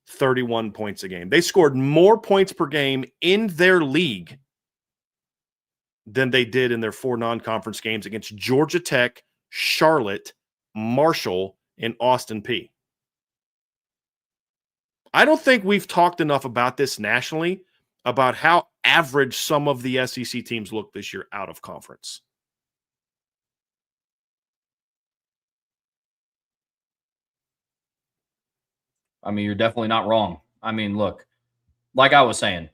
Speaker 2: 31 points a game. They scored more points per game in their league than they did in their 4 non-conference games against Georgia Tech, Charlotte, Marshall, and Austin Peay. I don't think we've talked enough about this nationally, about how average some of the SEC teams look this year out of conference.
Speaker 1: I mean, you're definitely not wrong. I mean, look, like I was saying,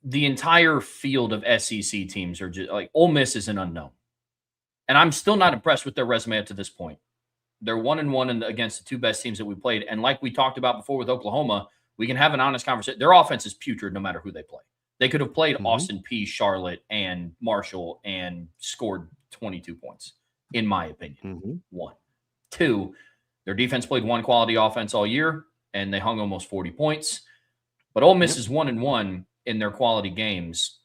Speaker 1: the entire field of SEC teams are just like Ole Miss is an unknown. And I'm still not impressed with their resume up to this point. They're 1-1 against the 2 best teams that we played. And like we talked about before with Oklahoma, we can have an honest conversation. Their offense is putrid no matter who they play. They could have played Austin Peay, Charlotte, and Marshall and scored 22 points, in my opinion. 1. 2, their defense played 1 quality offense all year, and they hung almost 40 points. But Ole Miss is 1-1 in their quality games.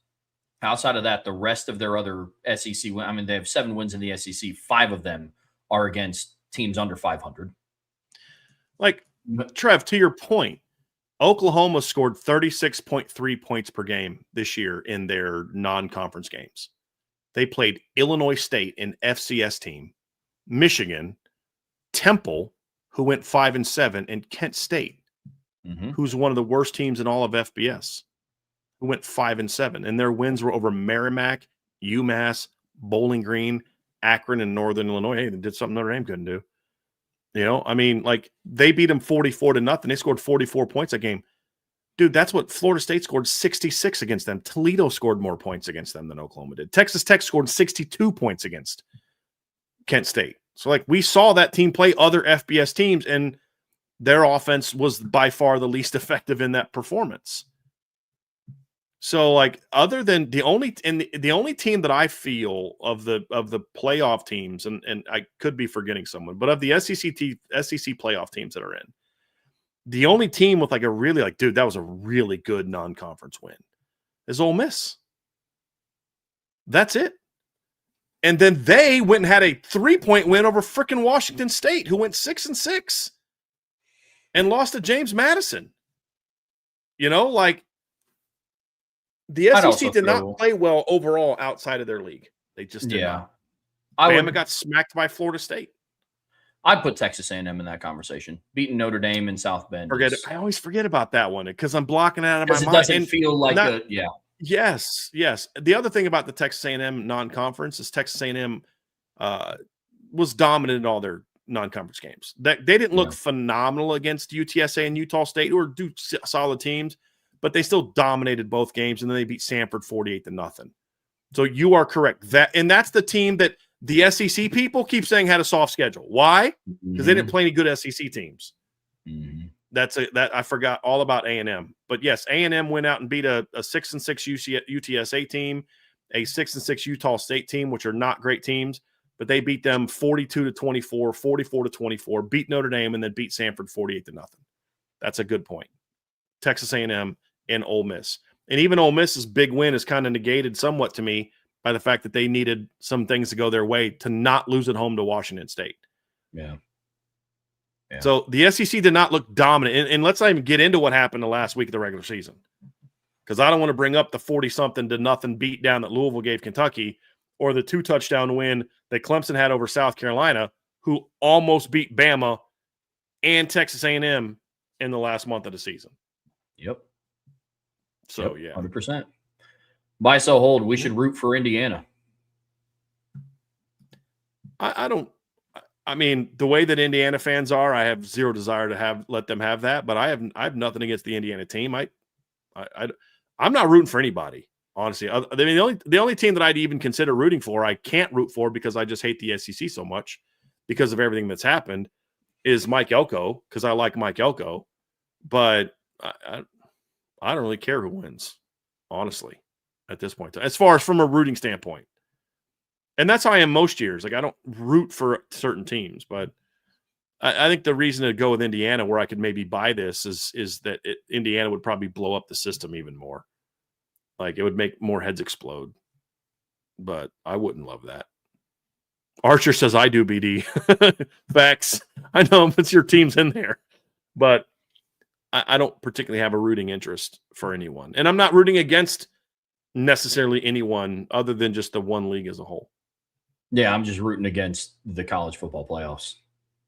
Speaker 1: Outside of that, the rest of their other SEC, I mean, they have 7 wins in the SEC. 5 of them are against teams under 500.
Speaker 2: Like, Trev, to your point, Oklahoma scored 36.3 points per game this year in their non-conference games. They played Illinois State, an FCS team, Michigan, Temple, who went 5-7, and Kent State, who's one of the worst teams in all of FBS, who went 5-7. And their wins were over Merrimack, UMass, Bowling Green, Akron, and Northern Illinois. Hey, they did something Notre Dame couldn't do. You know, I mean, like, they beat them 44-0. They scored 44 points a game. Dude, that's what Florida State scored 66 against them. Toledo scored more points against them than Oklahoma did. Texas Tech scored 62 points against Kent State. So, like, we saw that team play other FBS teams, and their offense was by far the least effective in that performance. So, like, other than the only team that I feel of the playoff teams, and I could be forgetting someone, but of the SEC playoff teams that are in, the only team with like a really like, dude, that was a really good non-conference win is Ole Miss. That's it. And then they went and had a 3-point win over freaking Washington State, who went 6-6 and lost to James Madison. You know, like, the SEC did not play well overall outside of their league. They just did not. Bama got smacked by Florida State.
Speaker 1: I'd put Texas A&M in that conversation. Beating Notre Dame in South Bend.
Speaker 2: Forget it. I always forget about that one because I'm blocking it out of my mind.
Speaker 1: It doesn't feel like
Speaker 2: Yes. The other thing about the Texas A&M non-conference is Texas A&M was dominant in all their non-conference games. They didn't look phenomenal against UTSA and Utah State, who are solid teams, but they still dominated both games, and then they beat Samford 48-0. So you are correct. That's the team that the SEC people keep saying had a soft schedule. Why? Because they didn't play any good SEC teams.
Speaker 1: Mm-hmm.
Speaker 2: That I forgot all about A&M. But yes, A&M went out and beat a 6-6 UTSA team, a 6-6 Utah State team, which are not great teams, but they beat them 42-24, 44-24, beat Notre Dame, and then beat Samford 48-0. That's a good point. Texas A&M and Ole Miss. And even Ole Miss's big win is kind of negated somewhat to me by the fact that they needed some things to go their way to not lose at home to Washington State.
Speaker 1: Yeah.
Speaker 2: So the SEC did not look dominant. And let's not even get into what happened the last week of the regular season, because I don't want to bring up the 40-something to nothing beat down that Louisville gave Kentucky, or the 2-touchdown win that Clemson had over South Carolina, who almost beat Bama and Texas A&M in the last month of the season.
Speaker 1: Yep.
Speaker 2: So, yeah.
Speaker 1: 100%. Buy, sell, hold. We should root for Indiana.
Speaker 2: I mean, the way that Indiana fans are, I have zero desire to let them have that, but I have nothing against the Indiana team. I'm not rooting for anybody, honestly. I mean, the only team that I'd even consider rooting for, I can't root for because I just hate the SEC so much because of everything that's happened, is Mike Elko, because I like Mike Elko, but I don't really care who wins, honestly, at this point, as far as from a rooting standpoint. And that's how I am most years. Like, I don't root for certain teams, but I think the reason to go with Indiana, where I could maybe buy this, is that Indiana would probably blow up the system even more. Like, it would make more heads explode. But I wouldn't love that. Archer says, I do, BD. Facts. I know it's your team's in there. But I don't particularly have a rooting interest for anyone. And I'm not rooting against necessarily anyone other than just the one league as a whole.
Speaker 1: Yeah, I'm just rooting against the college football playoffs.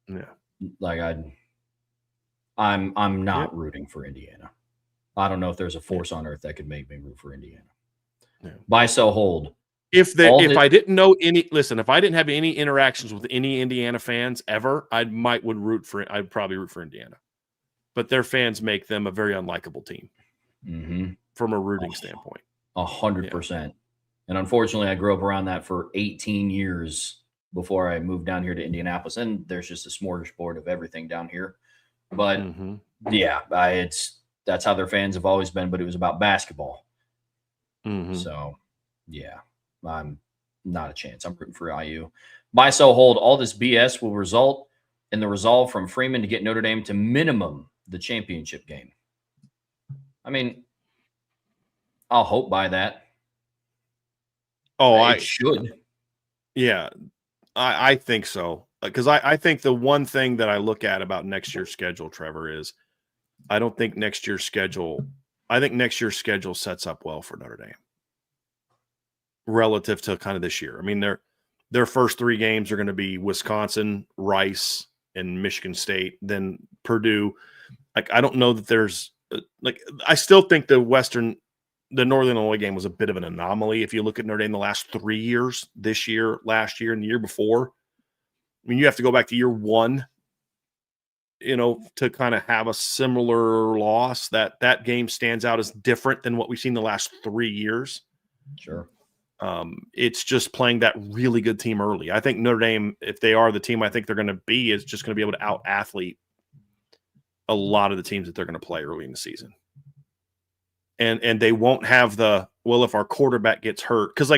Speaker 2: Yeah.
Speaker 1: Like, I'm not rooting for Indiana. I don't know if there's a force on earth that could make me root for Indiana.
Speaker 2: Yeah.
Speaker 1: Buy, sell, hold.
Speaker 2: If I didn't know if I didn't have any interactions with any Indiana fans ever, I'd probably root for Indiana. But their fans make them a very unlikable team from a rooting standpoint.
Speaker 1: 100%. And unfortunately, I grew up around that for 18 years before I moved down here to Indianapolis. And there's just a smorgasbord of everything down here. But yeah, that's how their fans have always been. But it was about basketball. So yeah, I'm not a chance. I'm rooting for IU. Buy, sell, hold. All this BS will result in the resolve from Freeman to get Notre Dame to minimum the championship game. I mean, I'll hope by that.
Speaker 2: Oh,
Speaker 1: it should.
Speaker 2: Yeah, I think so. Because I think the one thing that I look at about next year's schedule, Trevor, is I think next year's schedule sets up well for Notre Dame relative to kind of this year. I mean, their first 3 games are going to be Wisconsin, Rice, and Michigan State, then Purdue. Like, I don't know that there's I still think the Northern Illinois game was a bit of an anomaly. If you look at Notre Dame the last 3 years, this year, last year, and the year before, I mean, you have to go back to year 1, to kind of have a similar loss. That game stands out as different than what we've seen the last 3 years.
Speaker 1: Sure.
Speaker 2: It's just playing that really good team early. I think Notre Dame, if they are the team I think they're going to be, is just going to be able to out-athlete a lot of the teams that they're going to play early in the season. And they won't have if our quarterback gets hurt, because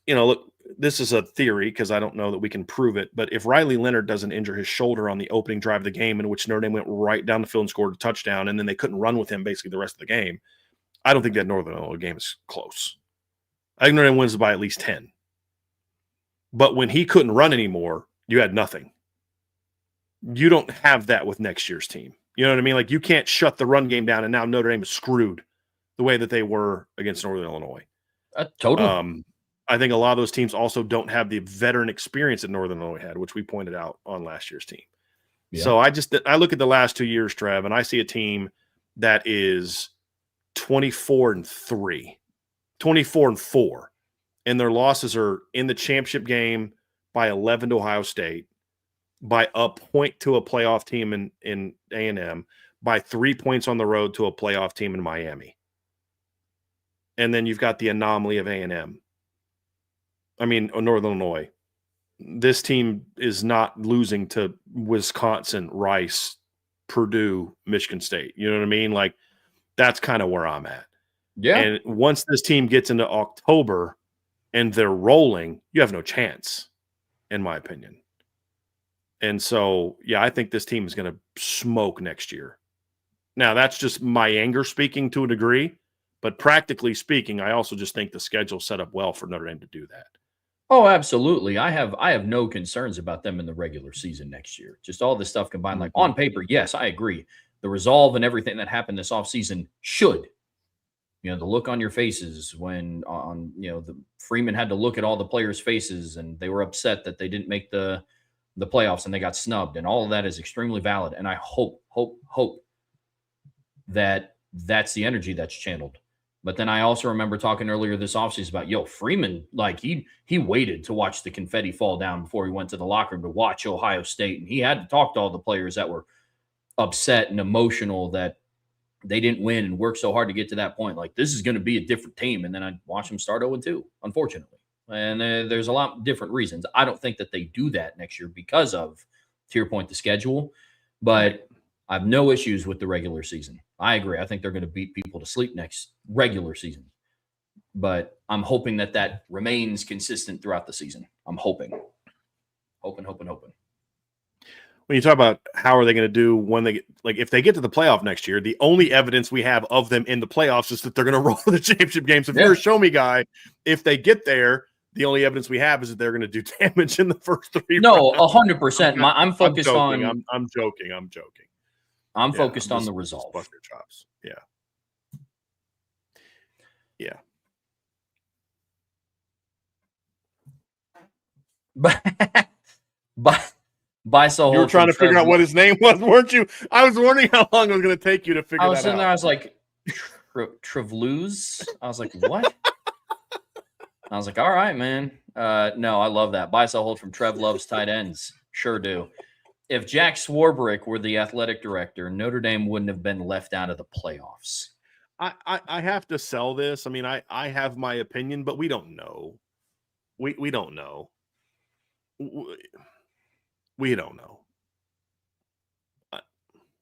Speaker 2: look, this is a theory because I don't know that we can prove it, but if Riley Leonard doesn't injure his shoulder on the opening drive of the game, in which Notre Dame went right down the field and scored a touchdown, and then they couldn't run with him basically the rest of the game, I don't think that Northern Illinois game is close. I think Notre Dame wins by at least 10. But when he couldn't run anymore, you had nothing. You don't have that with next year's team. You know what I mean? Like, you can't shut the run game down, and now Notre Dame is screwed the way that they were against Northern Illinois.
Speaker 1: Totally.
Speaker 2: I think a lot of those teams also don't have the veteran experience that Northern Illinois had, which we pointed out on last year's team. Yeah. So I look at the last 2 years, Trev, and I see a team that is 24-3, 24-4, and their losses are in the championship game by 11 to Ohio State, by a point to a playoff team in A&M, by 3 points on the road to a playoff team in Miami. and then you've got the anomaly of A&M. I mean, Northern Illinois. This team is not losing to Wisconsin, Rice, Purdue, Michigan State. You know what I mean? Like, that's kind of where I'm at.
Speaker 1: Yeah.
Speaker 2: And once this team gets into October and they're rolling, you have no chance, in my opinion. And so, yeah, I think this team is going to smoke next year. Now, that's just my anger speaking to a degree, but practically speaking, I also just think the schedule set up well for Notre Dame to do that.
Speaker 1: Oh, absolutely. I have no concerns about them in the regular season next year. Just all this stuff combined, like on paper, yes, I agree. The resolve and everything that happened this offseason should. You know, the look on your faces when the Freeman had to look at all the players' faces and they were upset that they didn't make the playoffs and they got snubbed, and all of that is extremely valid. And I hope that that's the energy that's channeled. But then I also remember talking earlier this offseason about, Freeman, like he waited to watch the confetti fall down before he went to the locker room to watch Ohio State. And he had to talk to all the players that were upset and emotional that they didn't win and work so hard to get to that point. Like, this is going to be a different team. And then I watch them start 0-2, unfortunately. And there's a lot of different reasons. I don't think that they do that next year because of, to your point, the schedule. But I have no issues with the regular season. I agree. I think they're going to beat people to sleep next regular season. But I'm hoping that remains consistent throughout the season. I'm hoping. Hoping.
Speaker 2: When you talk about how are they going to do when they get, like, if they get to the playoff next year, the only evidence we have of them in the playoffs is that they're going to roll to the championship game. So if you're a show me guy, if they get there, the only evidence we have is that they're going to do damage in the first 3
Speaker 1: No,
Speaker 2: rounds.
Speaker 1: 100%. I'm focused on.
Speaker 2: I'm joking.
Speaker 1: I'm focused on the resolve.
Speaker 2: Bust their chops. Yeah.
Speaker 1: By so
Speaker 2: you were trying to figure out what his name was, weren't you? I was wondering how long it was going to take you to figure that out.
Speaker 1: I was sitting there. I was like, Trevluz. I was like, what? I was like, all right, man. No, I love that. Buy, sell, hold from Trev loves tight ends. Sure do. If Jack Swarbrick were the athletic director, Notre Dame wouldn't have been left out of the playoffs.
Speaker 2: I have to sell this. I mean, I have my opinion, but we don't know. We don't know. We don't know.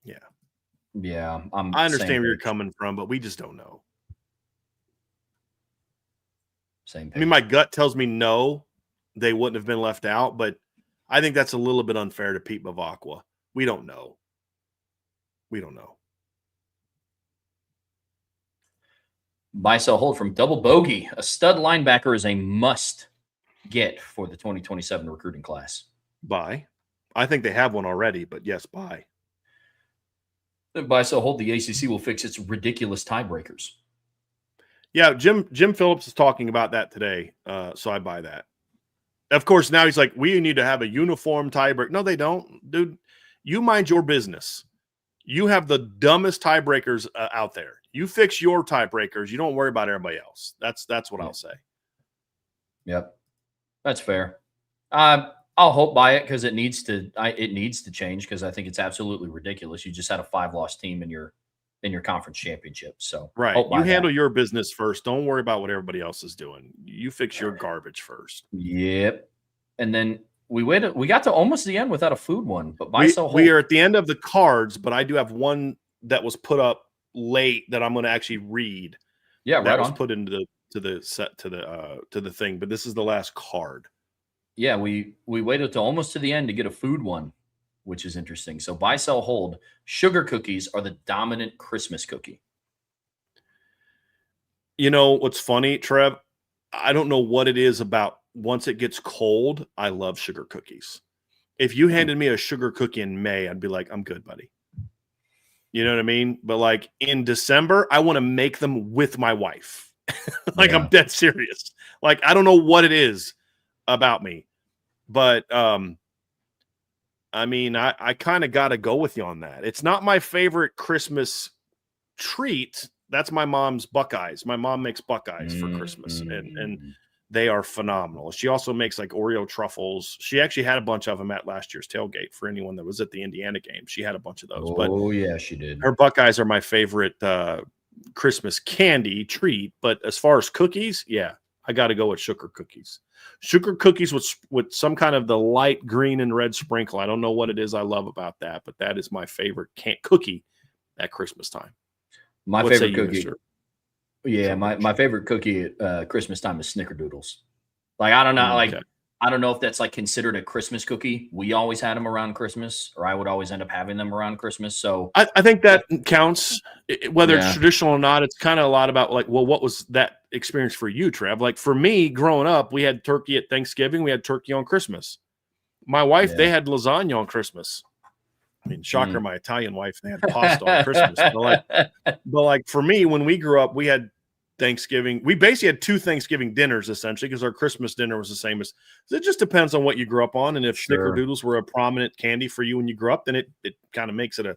Speaker 1: Yeah.
Speaker 2: I understand where you're coming from, but we just don't know.
Speaker 1: Same page.
Speaker 2: I mean, my gut tells me no, they wouldn't have been left out, but I think that's a little bit unfair to Pete Bavacqua. We don't know.
Speaker 1: Buy, sell, hold from Double Bogey. A stud linebacker is a must get for the 2027 recruiting class.
Speaker 2: Buy. I think they have one already, but yes, buy.
Speaker 1: Buy, sell, hold. The ACC will fix its ridiculous tiebreakers.
Speaker 2: Yeah, Jim Phillips is talking about that today, so I buy that. Of course, now he's like, we need to have a uniform tiebreaker. No, they don't. Dude, you mind your business. You have the dumbest tiebreakers out there. You fix your tiebreakers. You don't worry about everybody else. That's what I'll say.
Speaker 1: Yep. That's fair. I'll hope by it because it needs to change because I think it's absolutely ridiculous. You just had a 5-loss team in your conference championship. So
Speaker 2: right. You handle your business first. Don't worry about what everybody else is doing. You fix your garbage first.
Speaker 1: Yep. And then we got to almost the end without a food one, but
Speaker 2: we are at the end of the cards, but I do have one that was put up late that I'm going to actually read.
Speaker 1: Yeah,
Speaker 2: that was put into the thing, but this is the last card.
Speaker 1: Yeah, we waited till almost to the end to get a food one, which is interesting. So buy, sell, hold. Sugar cookies are the dominant Christmas cookie.
Speaker 2: You know what's funny, Trev? I don't know what it is about once it gets cold, I love sugar cookies. If you handed me a sugar cookie in May, I'd be like, I'm good, buddy. You know what I mean? But like in December, I want to make them with my wife. I'm dead serious. Like, I don't know what it is about me, but I mean, I kind of got to go with you on that. It's not my favorite Christmas treat. That's my mom's Buckeyes. My mom makes Buckeyes for Christmas, and they are phenomenal. She also makes like Oreo truffles. She actually had a bunch of them at last year's tailgate for anyone that was at the Indiana game. She had a bunch of those.
Speaker 1: Oh, yeah, she did.
Speaker 2: Her Buckeyes are my favorite Christmas candy treat, but as far as cookies, yeah, I got to go with sugar cookies. Sugar cookies with some kind of the light green and red sprinkle. I don't know what it is I love about that, but that is my favorite cookie at Christmas time.
Speaker 1: My
Speaker 2: What say
Speaker 1: favorite
Speaker 2: you,
Speaker 1: cookie.
Speaker 2: Mr.
Speaker 1: Yeah, my favorite cookie at Christmas time is Snickerdoodles. Like, I don't know,
Speaker 2: Okay.
Speaker 1: I don't know if that's like considered a Christmas cookie. We always had them around Christmas, or I would always end up having them around Christmas. So
Speaker 2: I think that counts, whether it's
Speaker 1: yeah,
Speaker 2: traditional or not. It's kind of a lot about like, well, what was that experience for you, Trev? Like for me, growing up, we had turkey at Thanksgiving, we had turkey on Christmas. My wife,
Speaker 1: yeah.
Speaker 2: they had lasagna on Christmas. I mean, shocker,
Speaker 1: Mm.
Speaker 2: my Italian wife, they had pasta on Christmas. But like for me, when we grew up, we had Thanksgiving. We basically had 2 Thanksgiving dinners essentially because our Christmas dinner was the same as. So it just depends on what you grew up on, and if
Speaker 1: Sure.
Speaker 2: Snickerdoodles were a prominent candy for you when you grew up, then it kind of makes it a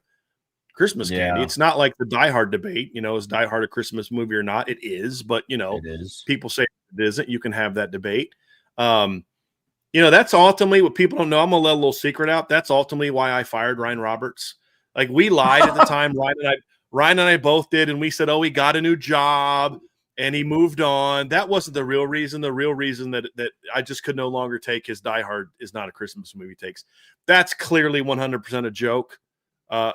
Speaker 2: Christmas candy.
Speaker 1: Yeah,
Speaker 2: It's not like the Die Hard debate. Is Die Hard a Christmas movie or not? It is, but
Speaker 1: it is.
Speaker 2: people say it isn't. You can have that debate. That's ultimately what people don't know. I'm gonna let a little secret out. That's ultimately why I fired Ryan Roberts. Like we lied at the time. Ryan and I both did, and we said, "Oh, he got a new job and he moved on." That wasn't the real reason. The real reason that I just could no longer take his Die Hard is not a Christmas movie takes. That's clearly 100% a joke.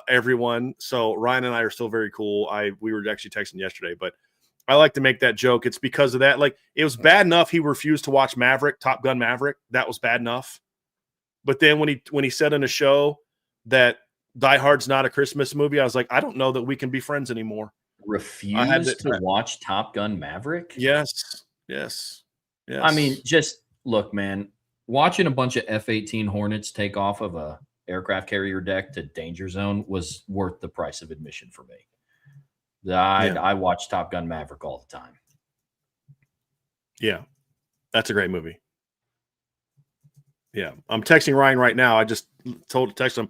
Speaker 2: Everyone. So Ryan and I are still very cool. We were actually texting yesterday, but I like to make that joke. It's because of that. Like it was bad enough he refused to watch Top Gun Maverick. That was bad enough. But then when he said in a show that Die Hard's not a Christmas movie, I was like, I don't know that we can be friends anymore.
Speaker 1: Refuse to watch Top Gun Maverick?
Speaker 2: Yes. Yes. Yes.
Speaker 1: I mean, just look, man, watching a bunch of F-18 Hornets take off of a aircraft carrier deck to danger zone was worth the price of admission for me. I watch Top Gun Maverick all the time.
Speaker 2: Yeah. That's a great movie. Yeah. I'm texting Ryan right now. I just text him,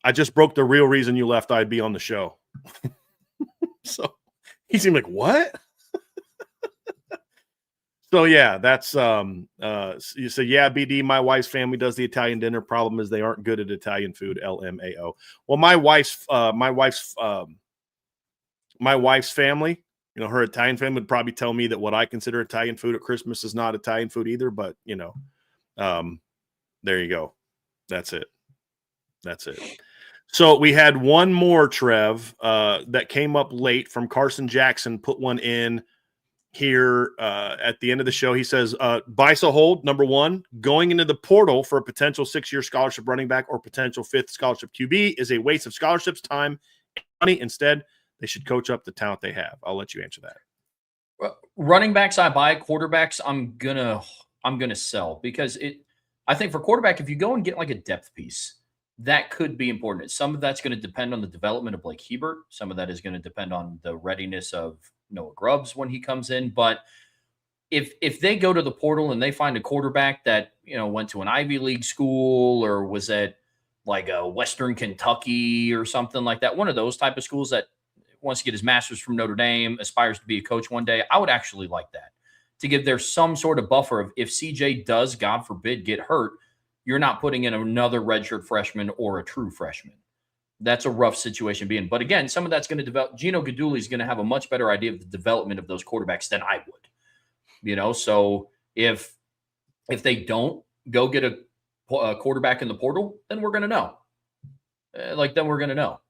Speaker 2: I just broke the real reason you left I'd be on the show. So he seemed like, what? So yeah, that's you say, yeah, BD, my wife's family does the Italian dinner. Problem is they aren't good at Italian food. LMAO. Well, my wife's family, her Italian family would probably tell me that what I consider Italian food at Christmas is not Italian food either, but there you go. That's it. So we had one more, Trev, that came up late from Carson Jackson, put one in here at the end of the show. He says, Bisa hold, number 1, going into the portal for a potential 6-year scholarship running back or potential 5th scholarship QB is a waste of scholarships, time, and money. Instead, they should coach up the talent they have. I'll let you answer that.
Speaker 1: Running backs, I buy. Quarterbacks, I'm gonna sell because I think for quarterback, if you go and get like a depth piece, that could be important. Some of that's going to depend on the development of Blake Hebert. Some of that is going to depend on the readiness of Noah Grubbs when he comes in. But if they go to the portal and they find a quarterback that went to an Ivy League school or was at like a Western Kentucky or something like that, one of those type of schools that wants to get his master's from Notre Dame, aspires to be a coach one day, I would actually like that to give there some sort of buffer of if CJ does, God forbid, get hurt, you're not putting in another redshirt freshman or a true freshman. That's a rough situation to be in. But again, some of that's going to develop. Gino Guidugli is going to have a much better idea of the development of those quarterbacks than I would. So if they don't go get a quarterback in the portal, then we're going to know. Then we're going to know.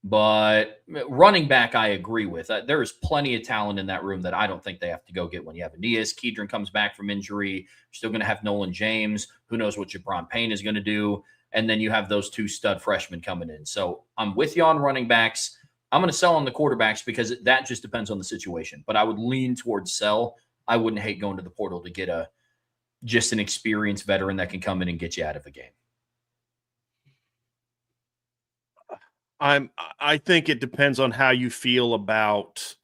Speaker 1: But running back, I agree with. There is plenty of talent in that room that I don't think they have to go get when you have Aeneas. Kedron comes back from injury. You're still going to have Nolan James. Who knows what Jabron Payne is going to do? And then you have those 2 stud freshmen coming in. So I'm with you on running backs. I'm going to sell on the quarterbacks because that just depends on the situation. But I would lean towards sell. I wouldn't hate going to the portal to get just an experienced veteran that can come in and get you out of a game.
Speaker 2: I think it depends on how you feel about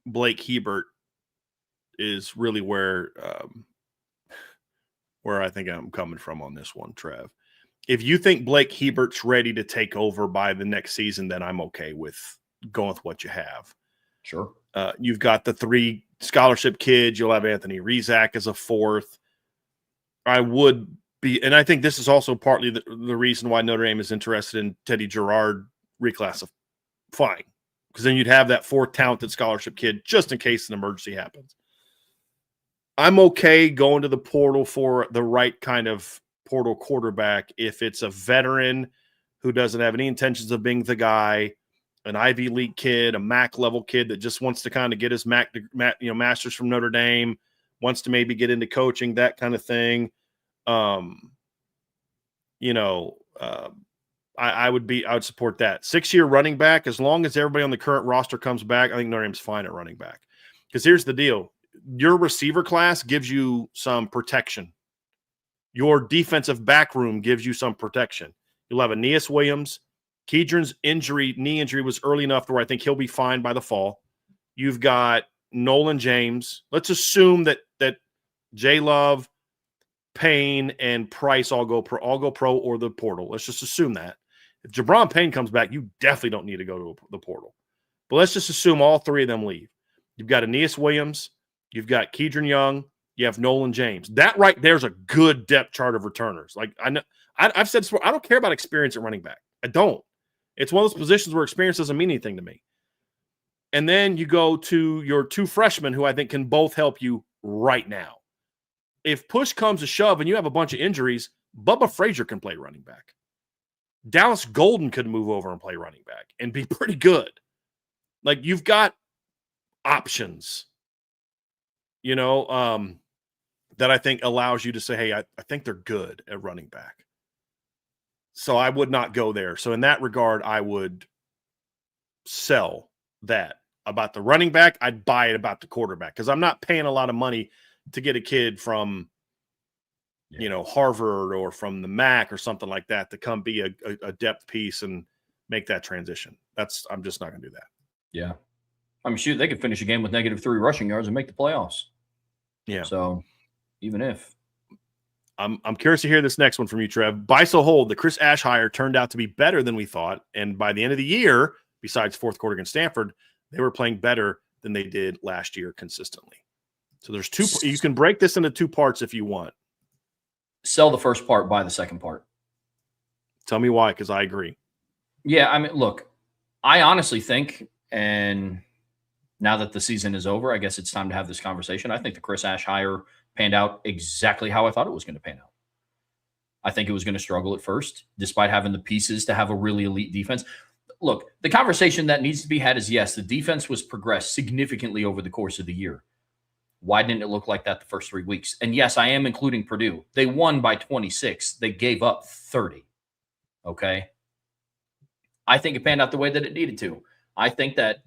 Speaker 2: Blake Hebert is really where I think I'm coming from on this one, Trev. If you think Blake Hebert's ready to take over by the next season, then I'm okay with going with what you have.
Speaker 1: Sure.
Speaker 2: You've got the 3 scholarship kids. You'll have Anthony Rizak as a 4th. I would be, and I think this is also partly the reason why Notre Dame is interested in Teddy Gerard reclassifying because then you'd have that fourth talented scholarship kid just in case an emergency happens. I'm okay going to the portal for the right kind of portal quarterback if it's a veteran who doesn't have any intentions of being the guy, an Ivy League kid, a MAC level kid that just wants to kind of get his master's from Notre Dame, wants to maybe get into coaching, that kind of thing. I would support that. 6-year running back, as long as everybody on the current roster comes back, I think Notre Dame's fine at running back. Because here's the deal. Your receiver class gives you some protection. Your defensive back room gives you some protection. You'll have Aeneas Williams. Kedron's knee injury was early enough to where I think he'll be fine by the fall. You've got Nolan James. Let's assume that J. Love, Payne, and Price all go pro or the portal. Let's just assume that. If Jabron Payne comes back, you definitely don't need to go to the portal. But let's just assume all three of them leave. You've got Aeneas Williams. You've got Kedron Young. You have Nolan James. That right there's a good depth chart of returners. Like I've said this before, I don't care about experience at running back. I don't. It's one of those positions where experience doesn't mean anything to me. And then you go to your two freshmen who I think can both help you right now. If push comes to shove and you have a bunch of injuries, Bubba Frazier can play running back. Dallas Golden could move over and play running back and be pretty good. Like, you've got options, that I think allows you to say, hey, I think they're good at running back. So I would not go there. So in that regard, I would sell that. About the running back, I'd buy it about the quarterback because I'm not paying a lot of money to get a kid from, Harvard or from the MAC or something like that to come be a depth piece and make that transition. I'm just not going to do that.
Speaker 1: Yeah. I mean, shoot, they could finish a game with -3 rushing yards and make the playoffs.
Speaker 2: Yeah.
Speaker 1: So even if.
Speaker 2: I'm curious to hear this next one from you, Trev. Buy so hold, the Chris Ash hire turned out to be better than we thought. And by the end of the year, besides fourth quarter against Stanford, they were playing better than they did last year consistently. So there's two. You can break this into two parts if you want.
Speaker 1: Sell the first part, buy the second part.
Speaker 2: Tell me why, because I agree.
Speaker 1: Yeah, I mean, look, I honestly think, and now that the season is over, I guess it's time to have this conversation. I think the Chris Ash hire panned out exactly how I thought it was going to pan out. I think it was going to struggle at first, despite having the pieces to have a really elite defense. Look, the conversation that needs to be had is, yes, the defense was progressed significantly over the course of the year. Why didn't it look like that the first 3 weeks? And yes, I am including Purdue. They won by 26. They gave up 30. Okay? I think it panned out the way that it needed to. I think that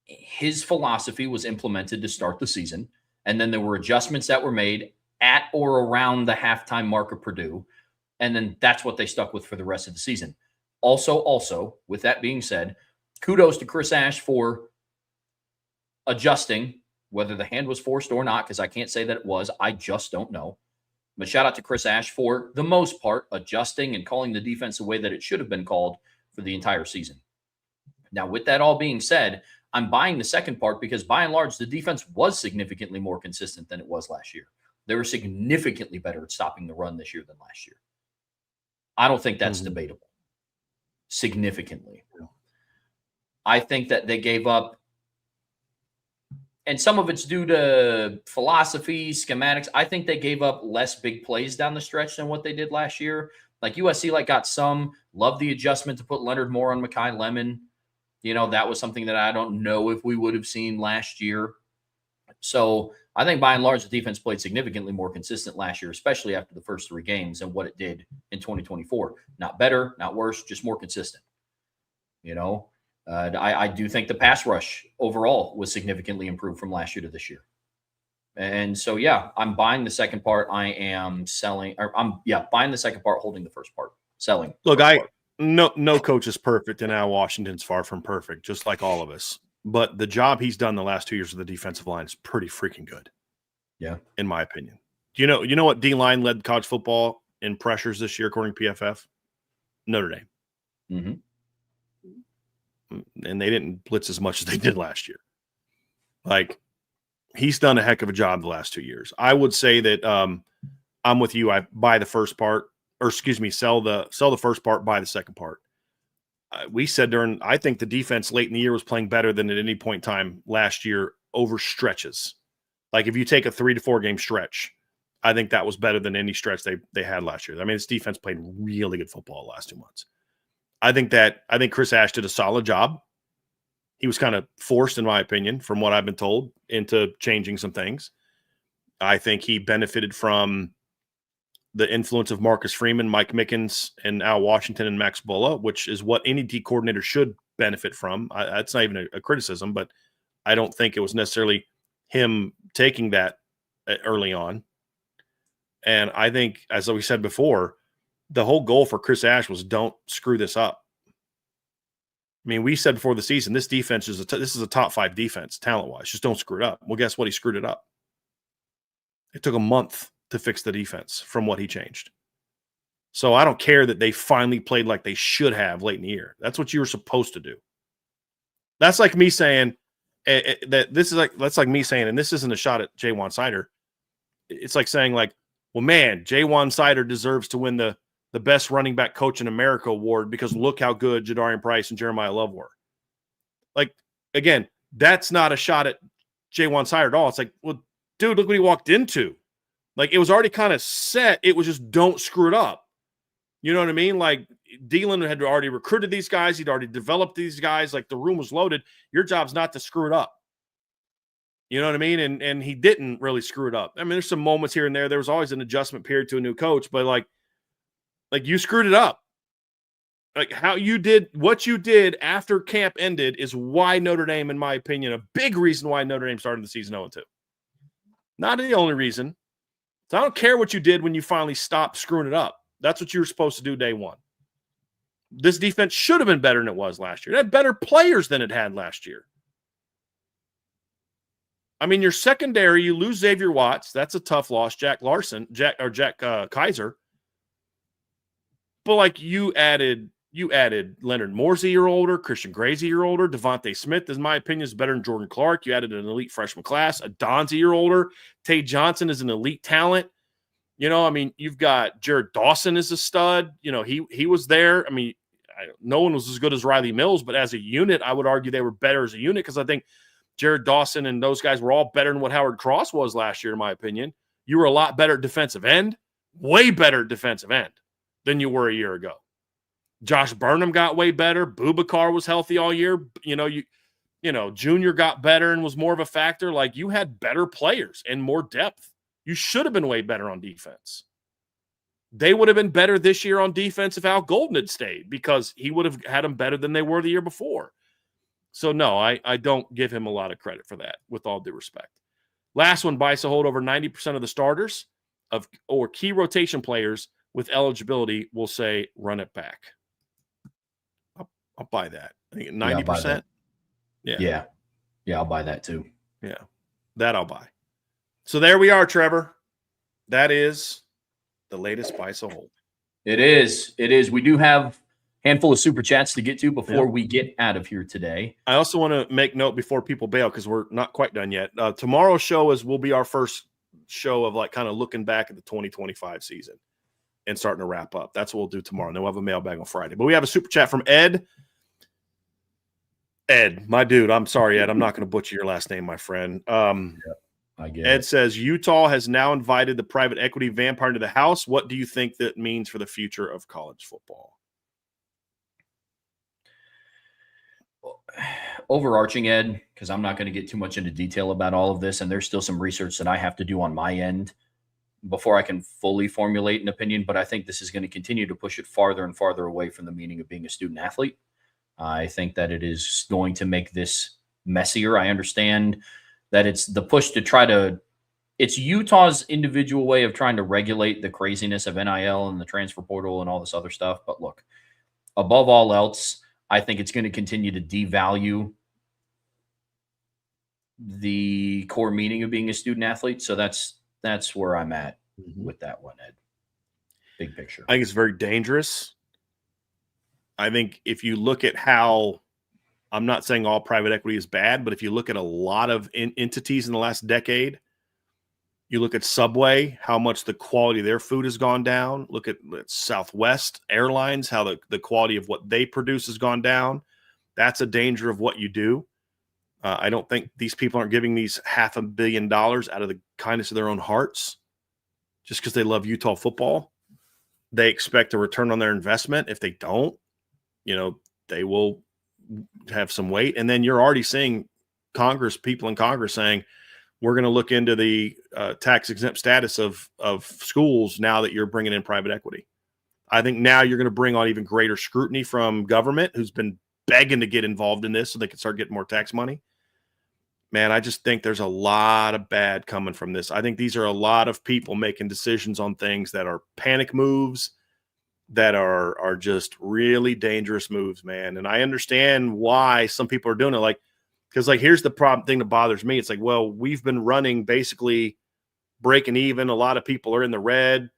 Speaker 1: his philosophy was implemented to start the season, and then there were adjustments that were made at or around the halftime mark of Purdue, and then that's what they stuck with for the rest of the season. Also, with that being said, kudos to Chris Ash for adjusting, whether the hand was forced or not, because I can't say that it was. I just don't know. But shout out to Chris Ash for the most part adjusting and calling the defense the way that it should have been called for the entire season. Now, with that all being said, I'm buying the second part because by and large, the defense was significantly more consistent than it was last year. They were significantly better at stopping the run this year than last year. I don't think that's debatable. Significantly. I think that they gave up, and some of it's due to philosophy, schematics. I think they gave up less big plays down the stretch than what they did last year. Like USC, got some. Love the adjustment to put Leonard Moore on Mekhi Lemon. That was something that I don't know if we would have seen last year. So I think by and large, the defense played significantly more consistent last year, especially after the first 3 games and what it did in 2024. Not better, not worse, just more consistent. I do think the pass rush overall was significantly improved from last year to this year. And so, yeah, I'm buying the second part. I am selling, or buying the second part, holding the first part, selling.
Speaker 2: Look, no coach is perfect, and Al Washington's far from perfect, just like all of us. But the job he's done the last 2 years with the defensive line is pretty freaking good.
Speaker 1: Yeah, in my opinion.
Speaker 2: You know what D-line led college football in pressures this year, according to PFF? Notre Dame.
Speaker 1: Mm-hmm.
Speaker 2: And they didn't blitz as much as they did last year. He's done a heck of a job the last 2 years. I would say that I'm with you. I buy the first part, or excuse me, sell the first part, buy the second part. we said I think the defense late in the year was playing better than at any point in time last year over stretches. Like if you take a 3 to 4 game stretch, I think that was better than any stretch they had last year. I mean, this defense played really good football the last 2 months. I think Chris Ash did a solid job. He was kind of forced, in my opinion, from what I've been told, into changing some things. I think he benefited from the influence of Marcus Freeman, Mike Mickens, and Al Washington and Max Bulla, which is what any D coordinator should benefit from. That's not even a criticism, but I don't think it was necessarily him taking that early on. And I think, as we said before, the whole goal for Chris Ash was don't screw this up. I mean, we said before the season, this defense is this is a top 5 defense talent-wise. Just don't screw it up. Well, guess what? He screwed it up. It took a month to fix the defense from what he changed. So I don't care that they finally played like they should have late in the year. That's what you were supposed to do. That's like me saying that's like me saying, and this isn't a shot at Jaywan Sider. It's like saying, like, well, man, Jaywan Sider deserves to win the best running back coach in America award because look how good Jadarian Price and Jeremiah Love were. Like, again, that's not a shot at Jaywan Sider at all. It's like, well, dude, look what he walked into. Like, it was already kind of set. It was just don't screw it up. You know what I mean? Like, Dealin had already recruited these guys. He'd already developed these guys. Like, the room was loaded. Your job's not to screw it up. You know what I mean? And he didn't really screw it up. I mean, there's some moments here and there. There was always an adjustment period to a new coach, but like you screwed it up. Like what you did after camp ended is why Notre Dame, in my opinion, a big reason why Notre Dame started the season 0-2. Not the only reason. So I don't care what you did when you finally stopped screwing it up. That's what you were supposed to do day one. This defense should have been better than it was last year. It had better players than it had last year. I mean, your secondary, you lose Xavier Watts. That's a tough loss. Jack Kaiser. But like you added Leonard Moore's a year older, Christian Gray's a year older, Devontae Smith, in my opinion, is better than Jordan Clark. You added an elite freshman class. Adon's a year older. Tay Johnson is an elite talent. You know, I mean, you've got Jared Dawson is a stud. You know, he was there. I mean, no one was as good as Riley Mills, but as a unit, I would argue they were better as a unit because I think Jared Dawson and those guys were all better than what Howard Cross was last year, in my opinion. You were a lot better at defensive end, way better at defensive end than you were a year ago. Josh Burnham got way better. Boubacar was healthy all year. You know, Junior got better and was more of a factor. Like, you had better players and more depth. You should have been way better on defense. They would have been better this year on defense if Al Golden had stayed because he would have had them better than they were the year before. So, no, I don't give him a lot of credit for that, with all due respect. Last one, Bison hold over 90% of the starters or key rotation players with eligibility will say run it back. I'll buy that. I think 90%.
Speaker 1: Yeah. I'll buy that too.
Speaker 2: Yeah, that I'll buy. So there we are, Trevor. That is the latest Bison hold.
Speaker 1: It is. We do have handful of super chats to get to before we get out of here today.
Speaker 2: I also want to make note before people bail because we're not quite done yet. Tomorrow's show will be our first show of like kind of looking back at the 2025 season and starting to wrap up. That's what we'll do tomorrow. And then we'll have a mailbag on Friday. But we have a super chat from Ed. Ed, my dude. I'm sorry, Ed. I'm not going to butcher your last name, my friend.
Speaker 1: I get
Speaker 2: Ed
Speaker 1: it.
Speaker 2: says Utah has now invited the private equity vampire into the house. What do you think that means for the future of college football?
Speaker 1: Overarching, Ed, because I'm not going to get too much into detail about all of this, and there's still some research that I have to do on my end before I can fully formulate an opinion, but I think this is going to continue to push it farther and farther away from the meaning of being a student athlete. I think that it is going to make this messier. I understand that it's the push to try to – it's Utah's individual way of trying to regulate the craziness of NIL and the transfer portal and all this other stuff. But look, above all else, I think it's going to continue to devalue the core meaning of being a student athlete. So that's where I'm at with that one, Ed. Big picture.
Speaker 2: I think it's very dangerous. I think if you look at how – I'm not saying all private equity is bad, but if you look at a lot of entities in the last decade, You look at Subway, how much the quality of their food has gone down. Look at Southwest Airlines, how the quality of what they produce has gone down. That's a danger of what you do. I don't think these people aren't giving these $500 million out of the kindness of their own hearts just because they love Utah football. They expect a return on their investment. If they don't, they will have some weight. And then you're already seeing people in Congress saying, we're going to look into the tax exempt status of schools now that you're bringing in private equity. I think now you're going to bring on even greater scrutiny from government, who's been begging to get involved in this so they can start getting more tax money. Man, I just think there's a lot of bad coming from this. I think these are a lot of people making decisions on things that are panic moves, that are just really dangerous moves, man. And I understand why some people are doing it. Because here's the problem thing that bothers me. It's well, we've been running basically breaking even. A lot of people are in the red.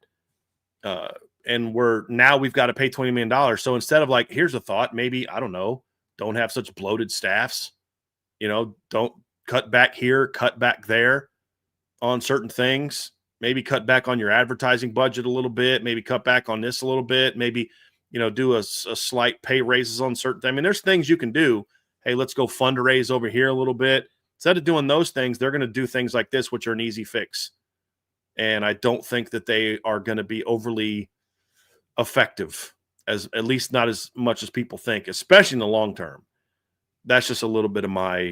Speaker 2: And we've got to pay $20 million. So instead of here's a thought, maybe, I don't know, don't have such bloated staffs, don't cut back here, cut back there on certain things, maybe cut back on your advertising budget a little bit, maybe cut back on this a little bit, maybe, do a slight pay raises on certain things. I mean, there's things you can do. Hey, let's go fundraise over here a little bit. Instead of doing those things, they're going to do things like this, which are an easy fix. And I don't think that they are going to be overly effective, at least not as much as people think, especially in the long term. That's just a little bit of my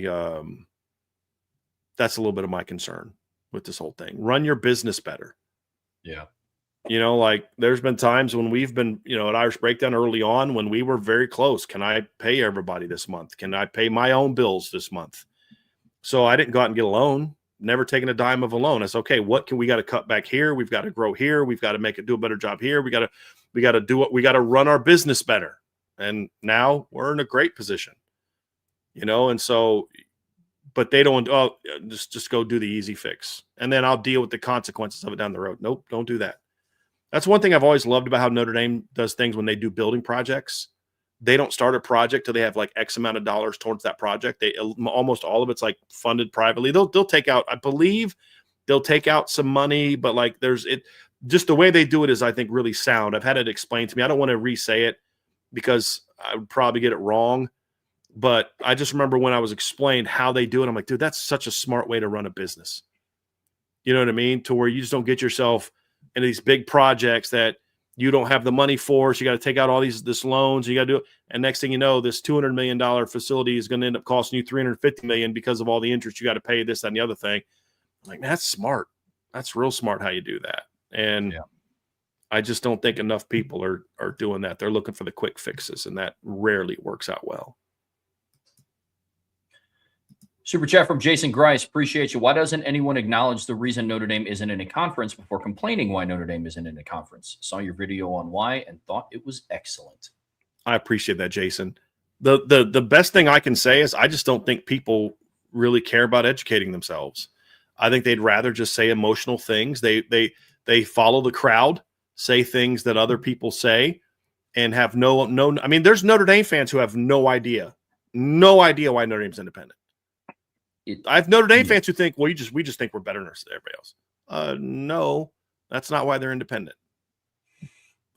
Speaker 2: concern with this whole thing. Run your business better.
Speaker 1: Yeah.
Speaker 2: There's been times when we've been, at Irish Breakdown early on when we were very close. Can I pay everybody this month? Can I pay my own bills this month? So I didn't go out and get a loan, never taken a dime of a loan. It's okay. We got to cut back here. We've got to grow here. We've got to do a better job here. We got to run our business better. And now we're in a great position, and so, but they don't, just go do the easy fix. And then I'll deal with the consequences of it down the road. Nope. Don't do that. That's one thing I've always loved about how Notre Dame does things when they do building projects. They don't start a project till they have X amount of dollars towards that project. Almost all of it's funded privately. They'll take out, I believe they'll take out some money, but just the way they do it is, I think, really sound. I've had it explained to me. I don't want to re-say it because I would probably get it wrong, but I just remember when I was explained how they do it, I'm like, dude, that's such a smart way to run a business. You know what I mean? To where you just don't get yourself into these big projects that you don't have the money for. So you got to take out all this loans. You got to do it. And next thing you know, this $200 million facility is going to end up costing you $350 million because of all the interest you got to pay, this, that, and the other thing. I'm like, that's smart. That's real smart how you do that. And yeah. I just don't think enough people are doing that. They're looking for the quick fixes, and that rarely works out well.
Speaker 1: Super chat from Jason Grice. Appreciate you. Why doesn't anyone acknowledge the reason Notre Dame isn't in a conference before complaining why Notre Dame isn't in a conference? Saw your video on why and thought it was excellent.
Speaker 2: I appreciate that, Jason. The best thing I can say is I just don't think people really care about educating themselves. I think they'd rather just say emotional things. They follow the crowd, say things that other people say, and have no. I mean, there's Notre Dame fans who have no idea why Notre Dame's independent. I have Notre Dame fans who think, well, we just think we're better than everybody else. No, that's not why they're independent.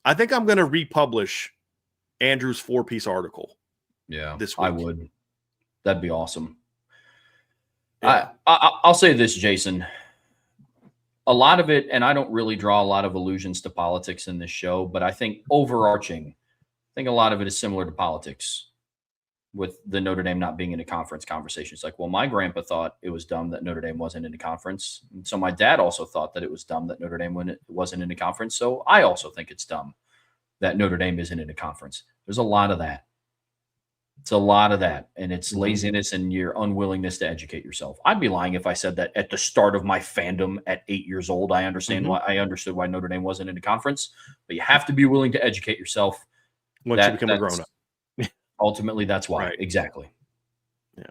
Speaker 2: I think I'm going to republish Andrew's 4-piece article.
Speaker 1: Yeah,
Speaker 2: this week.
Speaker 1: I would. That'd be awesome.
Speaker 2: Yeah.
Speaker 1: I'll say this, Jason. A lot of it, and I don't really draw a lot of allusions to politics in this show, but I think overarching, I think a lot of it is similar to politics. With the Notre Dame not being in a conference conversation. It's well, my grandpa thought it was dumb that Notre Dame wasn't in a conference. And so my dad also thought that it was dumb that Notre Dame wasn't in a conference. So I also think it's dumb that Notre Dame isn't in a conference. There's a lot of that. It's a lot of that. And it's laziness and your unwillingness to educate yourself. I'd be lying if I said that at the start of my fandom at 8 years old, I understood why Notre Dame wasn't in a conference, but you have to be willing to educate yourself.
Speaker 2: Once you become a grown-up.
Speaker 1: Ultimately, that's why. Right. Exactly.
Speaker 2: Yeah.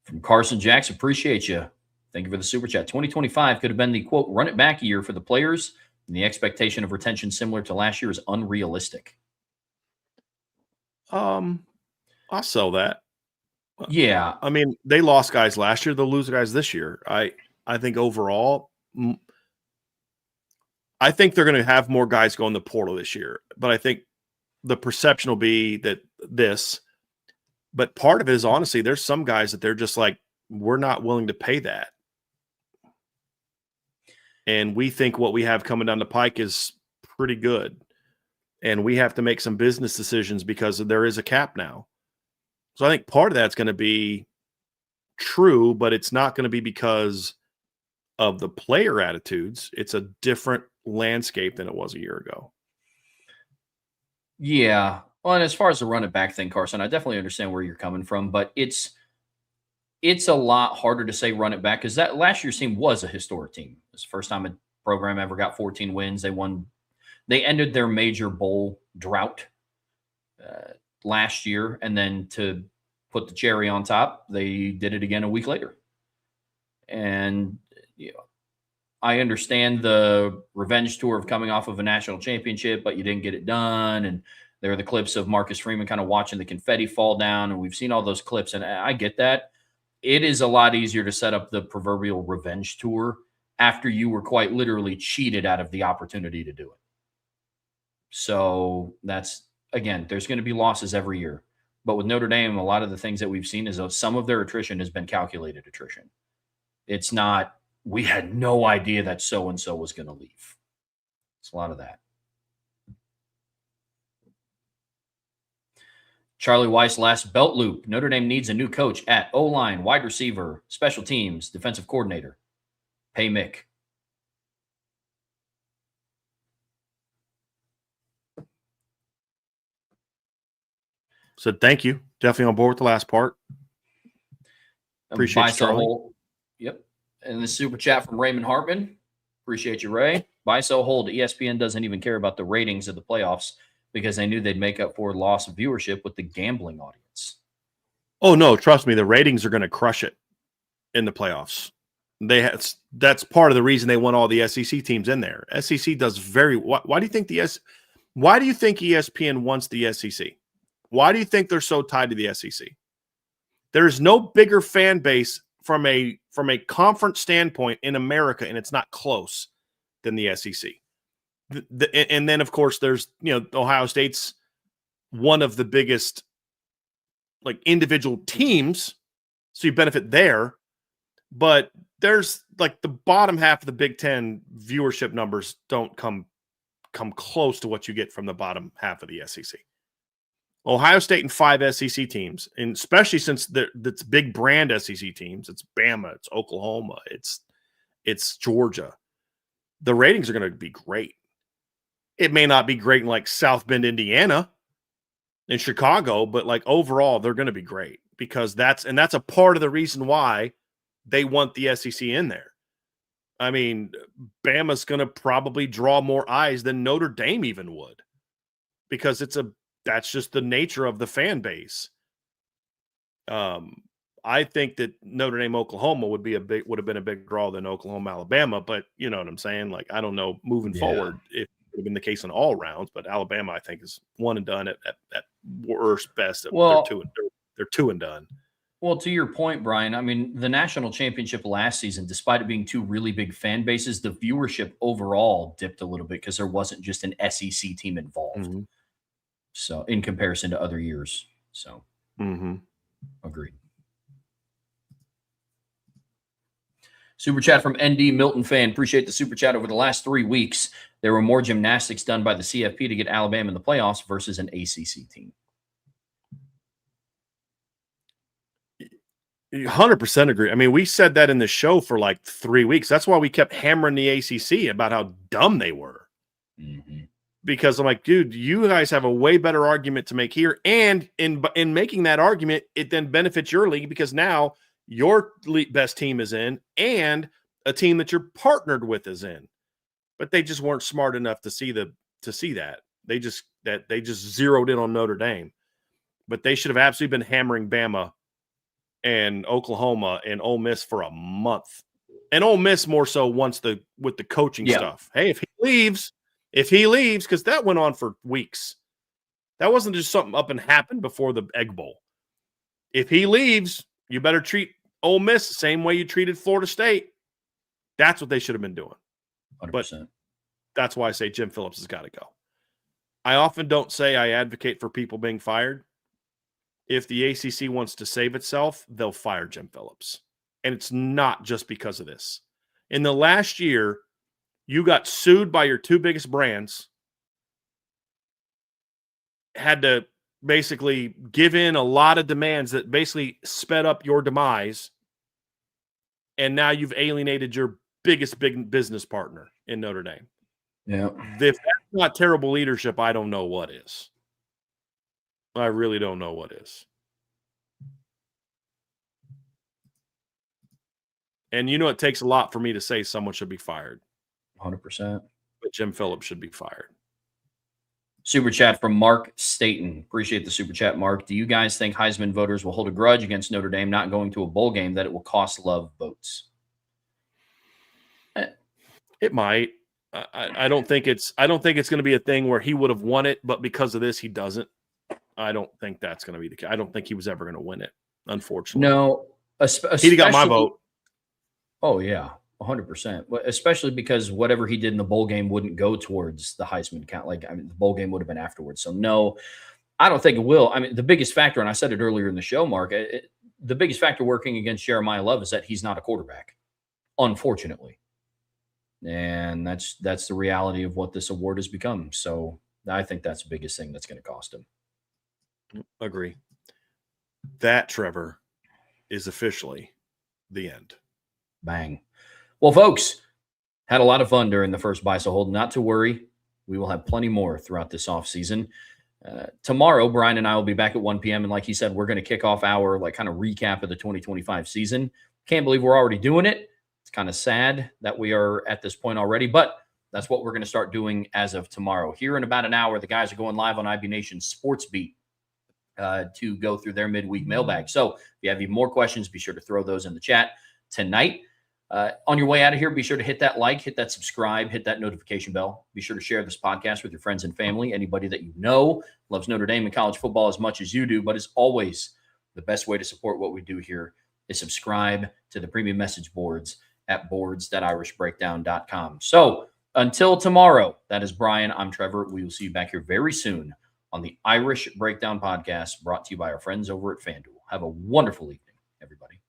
Speaker 1: From Carson Jacks, appreciate you. Thank you for the super chat. 2025 could have been the, quote, run it back year for the players, and the expectation of retention similar to last year is unrealistic.
Speaker 2: I'll sell that.
Speaker 1: Yeah.
Speaker 2: I mean, they lost guys last year. They'll lose guys this year. I think overall, I think they're going to have more guys go in the portal this year. But I think the perception will be that but part of it is honestly, there's some guys that they're just like, we're not willing to pay that. And we think what we have coming down the pike is pretty good. And we have to make some business decisions because there is a cap now. So I think part of that's going to be true, but it's not going to be because of the player attitudes. It's a different landscape than it was a year ago.
Speaker 1: Yeah. Well, and as far as the run it back thing, Carson, I definitely understand where you're coming from, but it's a lot harder to say run it back because that last year's team was a historic team. It's the first time a program ever got 14 wins. They ended their major bowl drought last year, and then to put the cherry on top, they did it again a week later. And I understand the revenge tour of coming off of a national championship, but you didn't get it done. And there are the clips of Marcus Freeman kind of watching the confetti fall down, and we've seen all those clips, and I get that. It is a lot easier to set up the proverbial revenge tour after you were quite literally cheated out of the opportunity to do it. So that's, again, there's going to be losses every year. But with Notre Dame, a lot of the things that we've seen is some of their attrition has been calculated attrition. It's not, we had no idea that so-and-so was going to leave. It's a lot of that. Charlie Weiss, last belt loop. Notre Dame needs a new coach at O-line, wide receiver, special teams, defensive coordinator. Pay Mick.
Speaker 2: So thank you. Definitely on board with the last part. Appreciate you, Charlie.
Speaker 1: Yep. And the super chat from Raymond Hartman. Appreciate you, Ray. Buy, sell, hold. ESPN doesn't even care about the ratings of the playoffs because they knew they'd make up for loss of viewership with the gambling audience.
Speaker 2: Oh, no, trust me. The ratings are going to crush it in the playoffs. That's part of the reason they want all the SEC teams in there. SEC does why do you think ESPN wants the SEC? Why do you think they're so tied to the SEC? There's no bigger fan base from a conference standpoint in America, and it's not close, than the SEC. And then, of course, there's Ohio State's one of the biggest individual teams, so you benefit there. But there's the bottom half of the Big Ten viewership numbers don't come close to what you get from the bottom half of the SEC. Ohio State and 5 SEC teams, and especially since that's big brand SEC teams, it's Bama, it's Oklahoma, it's Georgia. The ratings are going to be great. It may not be great in South Bend, Indiana, in Chicago, but overall, they're going to be great because that's a part of the reason why they want the SEC in there. I mean, Bama's going to probably draw more eyes than Notre Dame even would because that's just the nature of the fan base. I think that Notre Dame, Oklahoma would have been a big draw than Oklahoma, Alabama, but you know what I'm saying? I don't know moving forward if it would have been the case in all rounds, but Alabama, I think, is one and done at worst best.
Speaker 1: Well,
Speaker 2: they're two and done.
Speaker 1: Well, to your point, Brian, I mean, the national championship last season, despite it being two really big fan bases, the viewership overall dipped a little bit because there wasn't just an SEC team involved. Mm-hmm. So in comparison to other years. So agreed. Super chat from ND Milton fan. Appreciate the super chat. Over the last 3 weeks, there were more gymnastics done by the CFP to get Alabama in the playoffs versus an ACC team.
Speaker 2: 100% agree. I mean, we said that in the show for 3 weeks. That's why we kept hammering the ACC about how dumb they were. Mm-hmm. Because I'm like, dude, you guys have a way better argument to make here. And in making that argument, it then benefits your league because now your best team is in and a team that you're partnered with is in. But they just weren't smart enough to see that. They just zeroed in on Notre Dame. But they should have absolutely been hammering Bama and Oklahoma and Ole Miss for a month. And Ole Miss more so with the coaching stuff. Hey, if he leaves, because that went on for weeks. That wasn't just something up and happened before the Egg Bowl. If he leaves, you better treat Ole Miss the same way you treated Florida State. That's what they should have been doing.
Speaker 1: 100%.
Speaker 2: But that's why I say Jim Phillips has got to go. I often don't say I advocate for people being fired. If the ACC wants to save itself, they'll fire Jim Phillips. And it's not just because of this. In the last year, you got sued by your two biggest brands, had to basically give in a lot of demands that basically sped up your demise, and now you've alienated your biggest big business partner in Notre Dame.
Speaker 1: Yeah.
Speaker 2: If that's not terrible leadership, I don't know what is. I really don't know what is. And it takes a lot for me to say someone should be fired.
Speaker 1: 100%.
Speaker 2: But Jim Phillips should be fired.
Speaker 1: Super chat from Mark Staten. Appreciate the super chat, Mark. Do you guys think Heisman voters will hold a grudge against Notre Dame not going to a bowl game that it will cost Love votes?
Speaker 2: It might. I don't think it's going to be a thing where he would have won it, but because of this, he doesn't. I don't think that's going to be the case. I don't think he was ever going to win it, unfortunately.
Speaker 1: No.
Speaker 2: He got my vote.
Speaker 1: Oh, yeah. 100%. Especially because whatever he did in the bowl game wouldn't go towards the Heisman count. The bowl game would have been afterwards. So, no, I don't think it will. I mean, the biggest factor, and I said it earlier in the show, Mark, the biggest factor working against Jeremiah Love is that he's not a quarterback, unfortunately. And that's the reality of what this award has become. So, I think that's the biggest thing that's going to cost him.
Speaker 2: Agree. That, Trevor, is officially the end.
Speaker 1: Bang. Well, folks, had a lot of fun during the first Buy So Hold. Not to worry. We will have plenty more throughout this offseason. Tomorrow, Brian and I will be back at 1 p.m. And like he said, we're going to kick off our kind of recap of the 2025 season. Can't believe we're already doing it. It's kind of sad that we are at this point already, but that's what we're going to start doing as of tomorrow. Here in about an hour, the guys are going live on IB Nation Sports Beat to go through their midweek mailbag. So if you have even more questions, be sure to throw those in the chat tonight. On your way out of here, be sure to hit that like, hit that subscribe, hit that notification bell. Be sure to share this podcast with your friends and family. Anybody that you know loves Notre Dame and college football as much as you do, but as always, the best way to support what we do here is subscribe to the premium message boards at boards.irishbreakdown.com. So until tomorrow, that is Brian. I'm Trevor. We will see you back here very soon on the Irish Breakdown podcast, brought to you by our friends over at FanDuel. Have a wonderful evening, everybody.